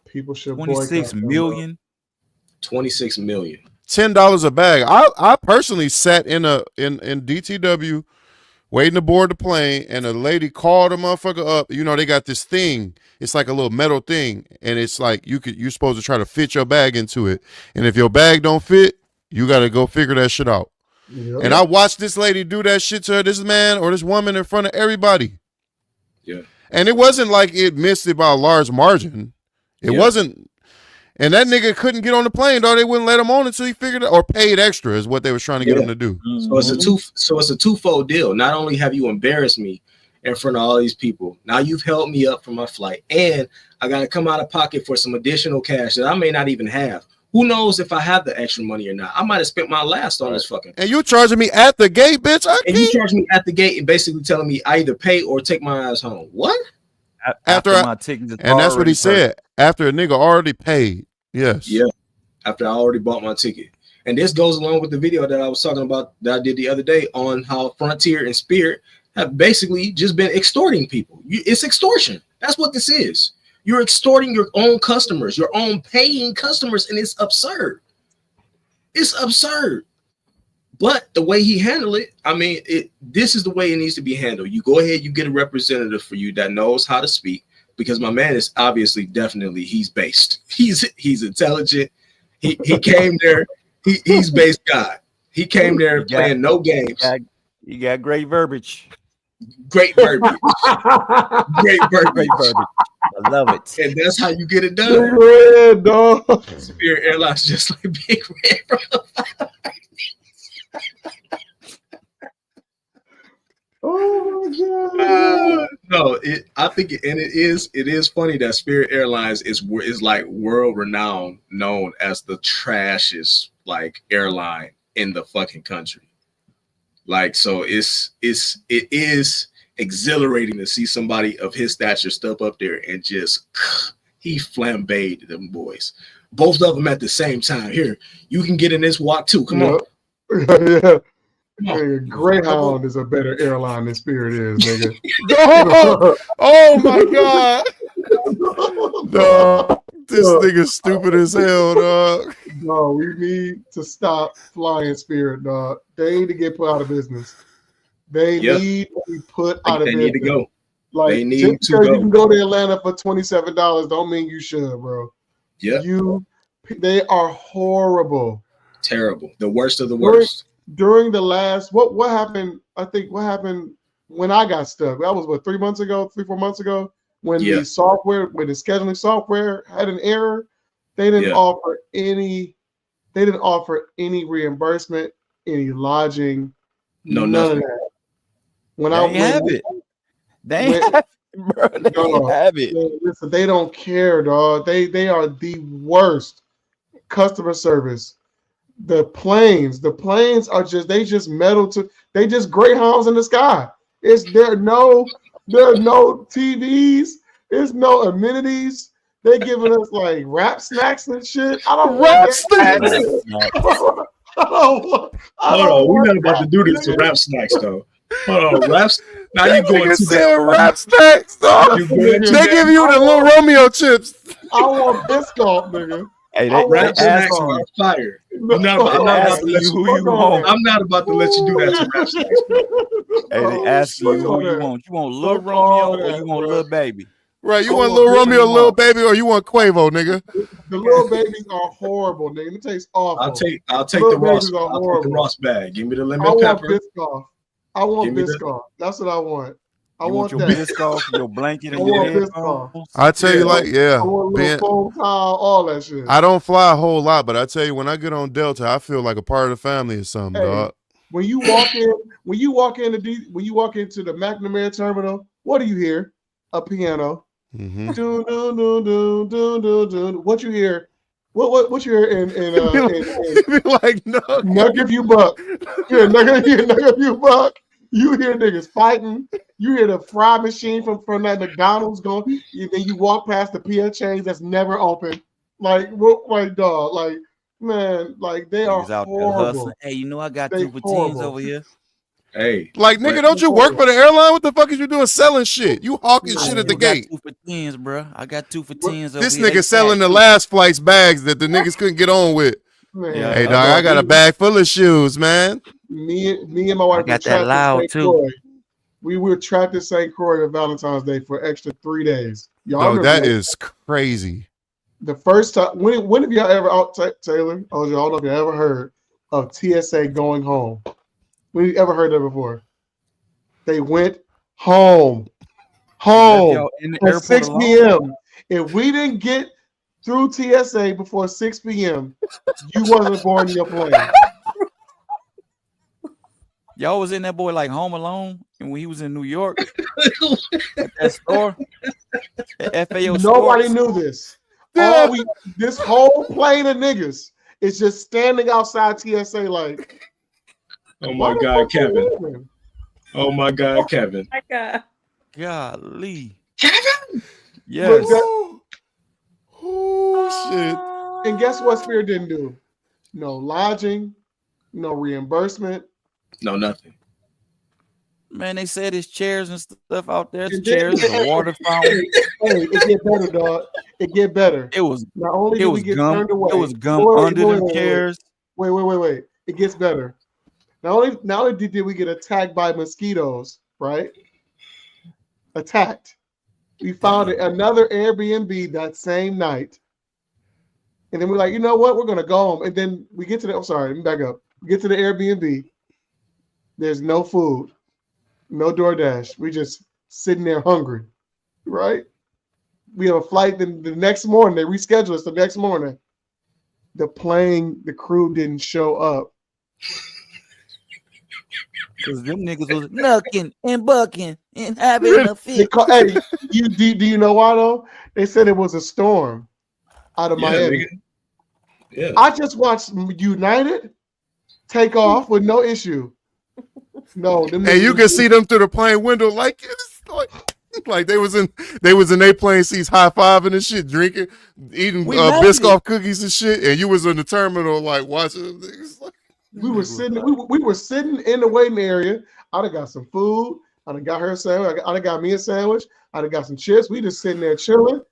People should 26 million. 26 million. $10 a bag. I personally sat in DTW waiting to board the plane, and a lady called a motherfucker up. You know, they got this thing. It's like a little metal thing, and it's like you're supposed to try to fit your bag into it. And if your bag don't fit, you got to go figure that shit out. Yep. And I watched this lady do that shit to this man or this woman in front of everybody. Yeah. And it wasn't like it missed it by a large margin. It wasn't. And that nigga couldn't get on the plane, though. They wouldn't let him on until he figured it, or paid extra is what they was trying to get him to do. So it's a twofold deal. Not only have you embarrassed me in front of all these people, now you've held me up for my flight, and I got to come out of pocket for some additional cash that I may not even have. Who knows if I have the extra money or not? I might have spent my last on this fucking. And you charging me at the gate, bitch? And you charging me at the gate and basically telling me I either pay or take my ass home. What? After my ticket, and that's what he said. After a nigga already paid. Yes. Yeah. After I already bought my ticket. And this goes along with the video that I was talking about that I did the other day on how Frontier and Spirit have basically just been extorting people. It's extortion. That's what this is. You're extorting your own customers, your own paying customers, and it's absurd. It's absurd. But the way he handled it, I mean, this is the way it needs to be handled. You go ahead, you get a representative for you that knows how to speak, because my man is obviously, definitely, he's based. He's intelligent. He came there. He's based God. He came there playing no games. You got great verbiage. Great verbiage. Great verbiage. I love it. And that's how you get it done. Red, dog. Spirit Airlines just like Big Red, bro. Oh my God! No, I think it is funny that Spirit Airlines is like world renowned, known as the trashiest like airline in the fucking country. Like, so it is exhilarating to see somebody of his stature step up there and just he flambéed them boys, both of them at the same time. Here, you can get in this walk too. Come on. Yeah. Nigga, Greyhound is a better airline than Spirit is, nigga. Oh my God. Dog, this nigga's stupid as hell, dog. No, we need to stop flying Spirit, dog. They need to get put out of business. They need to be put out of business. They need to go. Like, they need just to because go. you can go to Atlanta for $27 don't mean you should, bro. Yeah. They are horrible. Terrible. The worst of the worst. During the last, what happened? I think what happened when I got stuck. That was 3 months ago, 3-4 months ago, when the scheduling software had an error. They didn't offer any. They didn't offer any reimbursement, any lodging, none of that. When they have it. They have it. Listen, they don't care, dog. They are the worst customer service. The planes are just metal to. They just Greyhounds in the sky. There are no TVs. There's no amenities. They're giving us like wrap snacks and shit. I don't wrap snacks. Hold on, we're not about to do this to wrap snacks though. Hold on, wraps. Now you going to say wrap snacks, dog. They give you the little Romeo chips. I want Biscoff, nigga. Hey, wrap snacks are fire. I'm not about to let you do that to wrap snacks. Hey, they ask you who you want. You want Lil Romeo or you want Lil Baby? Right, you want Lil Romeo, Lil Baby, or you want Quavo, nigga? The Lil Babies are horrible, nigga. It tastes awful. I'll take the Ross bag. Give me the lemon pepper. I want Biscoff. That's what I want. I want your Biscoff, your blanket, and your Biscoff. I tell you, like, I want a little phone towel, all that shit. I don't fly a whole lot, but I tell you, when I get on Delta, I feel like a part of the family or something, dog. When you walk into the McNamara terminal, what do you hear? A piano. Mm-hmm. What you hear? What you hear in like Nugget You Buck? Yeah, Nugget You Buck. You hear niggas fighting. You hear the fry machine from that McDonald's going. Then you walk past the PF chains that's never open. Like what? Like dog. Like man. Like they are Niggas out there horrible. hustling. Hey, you know I got They 2 for 10s horrible. over here. Hey, Like nigga, don't you work for the airline? What the fuck is you doing selling shit? You hawking shit at the gate. I got 2 for 10s, bro. I got 2 for 10s over This here. nigga selling the last flight's bags that the niggas couldn't get on with. Man, hey dog, I got a bag full of shoes, man. Me and my wife got that loud too. We were trapped in St. Croix on Valentine's Day for extra 3 days. Y'all that is crazy. The first time, when have y'all ever Taylor? Oh, y'all know if you ever heard of TSA going home. When have you ever heard that before? They went home at 6 p.m. If we didn't get through TSA before 6 p.m., you wasn't born in your plane. Y'all was in that boy like Home Alone, and when he was in New York at that store, at FAO. Nobody knew this. This whole plane of niggas is just standing outside TSA like. Oh my God, Kevin. Oh my God, Kevin. My God. Golly. Kevin. Yes. Oh shit. And guess what Spirit didn't do? No lodging, no reimbursement. No, nothing. Man, they said there's chairs and stuff out there. The chairs, the water fountain. Hey, it get better, dog. It get better. It was not only did we get turned away. It was gum under the chairs. Wait. It gets better. Not only did we get attacked by mosquitoes, right? Attacked. We found another Airbnb that same night. And then we're like, you know what? We're gonna go home. And then we get to the let me back up. We get to the Airbnb. There's no food, no DoorDash. We just sitting there hungry, right? We have a flight the next morning. They reschedule us the next morning. The crew didn't show up. Because them niggas was knucking and bucking and having a fit. Hey, do you know why though? They said it was a storm out of Miami. Yeah. I just watched United take off with no issue. No, and you can see them through the plane window like they was in their plane seats high-fiving and shit, drinking, eating Biscoff cookies and shit, and you was in the terminal like watching them niggas. We were sitting in the waiting area. I'd have got some food. I'd have got her a sandwich. I'd have got me a sandwich. I'd have got some chips. We just sitting there chilling.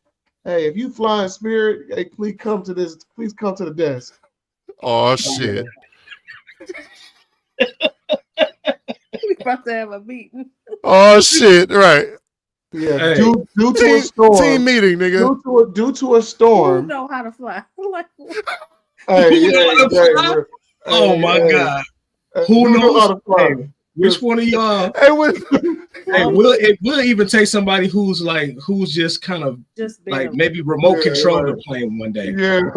Hey, if you fly in Spirit, hey, please come to the desk. Oh shit. We about to have a meeting. Oh shit! Right. Yeah. Hey. Due to a storm. Team meeting, nigga. Due to a storm. Who know how to fly? Oh my God. Who knows how to fly? Which one of y'all? We'll even take somebody who's just kind of like maybe remote control the plane one day. Yeah.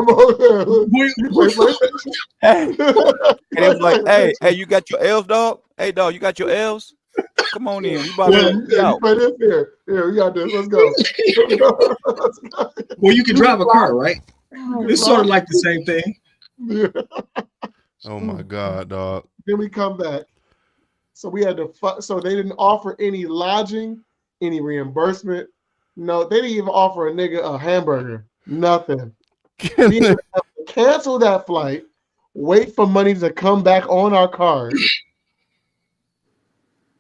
And it was like, hey, you got your L's, dog? Hey, dog, you got your L's? Come on in. We about to out. Here, we got this. Let's go. Well, you can drive a car, right? It's sort of like the same thing. Yeah. Oh my God, dog. Then we come back. So we had to. So they didn't offer any lodging, any reimbursement. No, they didn't even offer a nigga a hamburger. Nothing. We had to cancel that flight. Wait for money to come back on our card.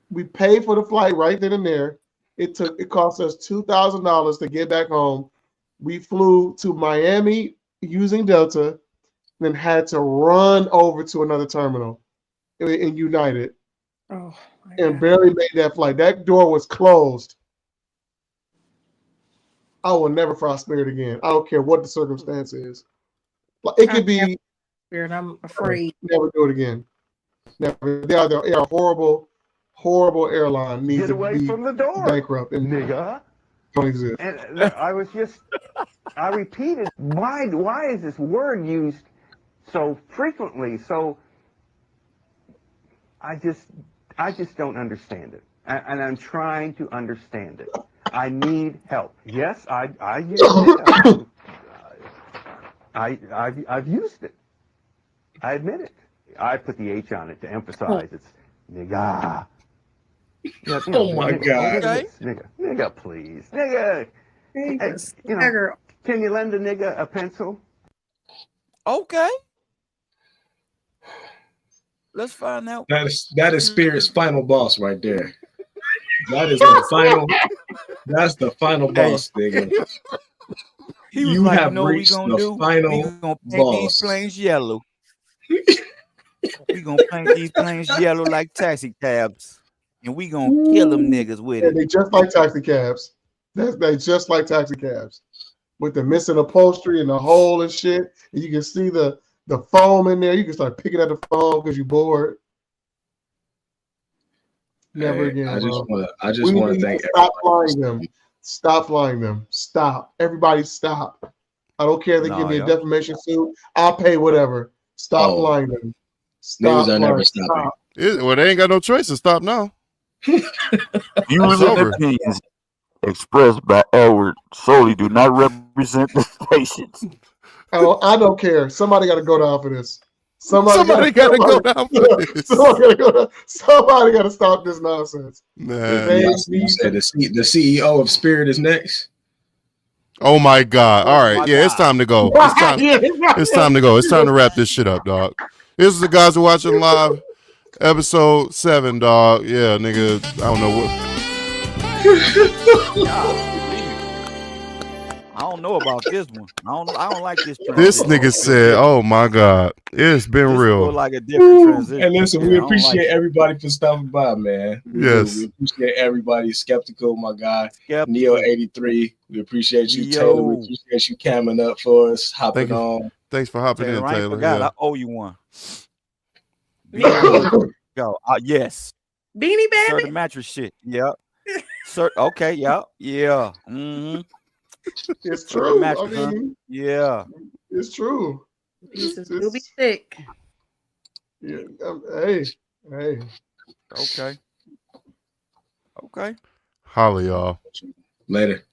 We paid for the flight right then and there. It cost us $2,000 to get back home. We flew to Miami using Delta, then had to run over to another terminal in United. Oh, and barely made that flight. That door was closed. I will never fly Spirit again. I don't care what the circumstance is. It could be Spirit. I'm afraid. Never do it again. Never. They are a horrible, horrible airline. Needs Get away from the door, bankrupt and nigga. Don't exist. And I repeated. Why is this word used so frequently? So I just don't understand it, and I'm trying to understand it. I need help. Yes, I've used it. I admit it. I put the H on it to emphasize it's nigga. Yeah, Oh my God. Nigga, please. Nigga. Hey, can you lend a nigga a pencil? Okay. Let's find out. That is Spirit's final boss right there. That is the final. That's the final boss, nigga. He was You like, have you know what we reached gonna the do? We final gonna paint these boss. planes yellow. We gonna paint these planes yellow like taxi cabs, and we gonna kill them niggas with Yeah, it. they just like taxi cabs. They just like taxi cabs, with the missing upholstery and the hole and shit. And you can see the foam in there. You can start picking at the foam because you're bored. Never again. I just want to thank stop flying them. Stop flying them. Stop. Everybody stop. I don't care if they give me a defamation suit. I'll pay whatever. Stop flying them. Stop Niggas are never flying. stopping. Well, they ain't got no choice to stop now. Views and opinions expressed by Edward solely do not represent the stations. I don't care. Somebody got to go down for this. Somebody got to go down for this. Somebody got to stop this nonsense. Nah. You said the CEO of Spirit is next. Oh my God! All right, yeah, it's time to go. It's time to go. It's time to wrap this shit up, dog. This is the guys who watching live, episode 7, dog. Yeah, nigga, I don't know what. I don't know about this one. I don't like this. This nigga said, "Oh my God, it's been real." Like a different transition. And listen, we appreciate everybody for stopping by, man. Yes, we appreciate everybody. Skeptical, my guy, Neo 83. We appreciate you, Taylor. We appreciate you camming up for us, hopping on. Thanks for hopping in, I Taylor. forgot, yeah. I owe you one. Go. Yes. Beanie Baby. Sir, the mattress shit. Yep. Sir. Okay. Yep. Yeah. Mm-hmm. It's true. Mattress, I mean, yeah. It's true. Jesus will be sick. Yeah, hey. Okay. Holla, y'all. Later.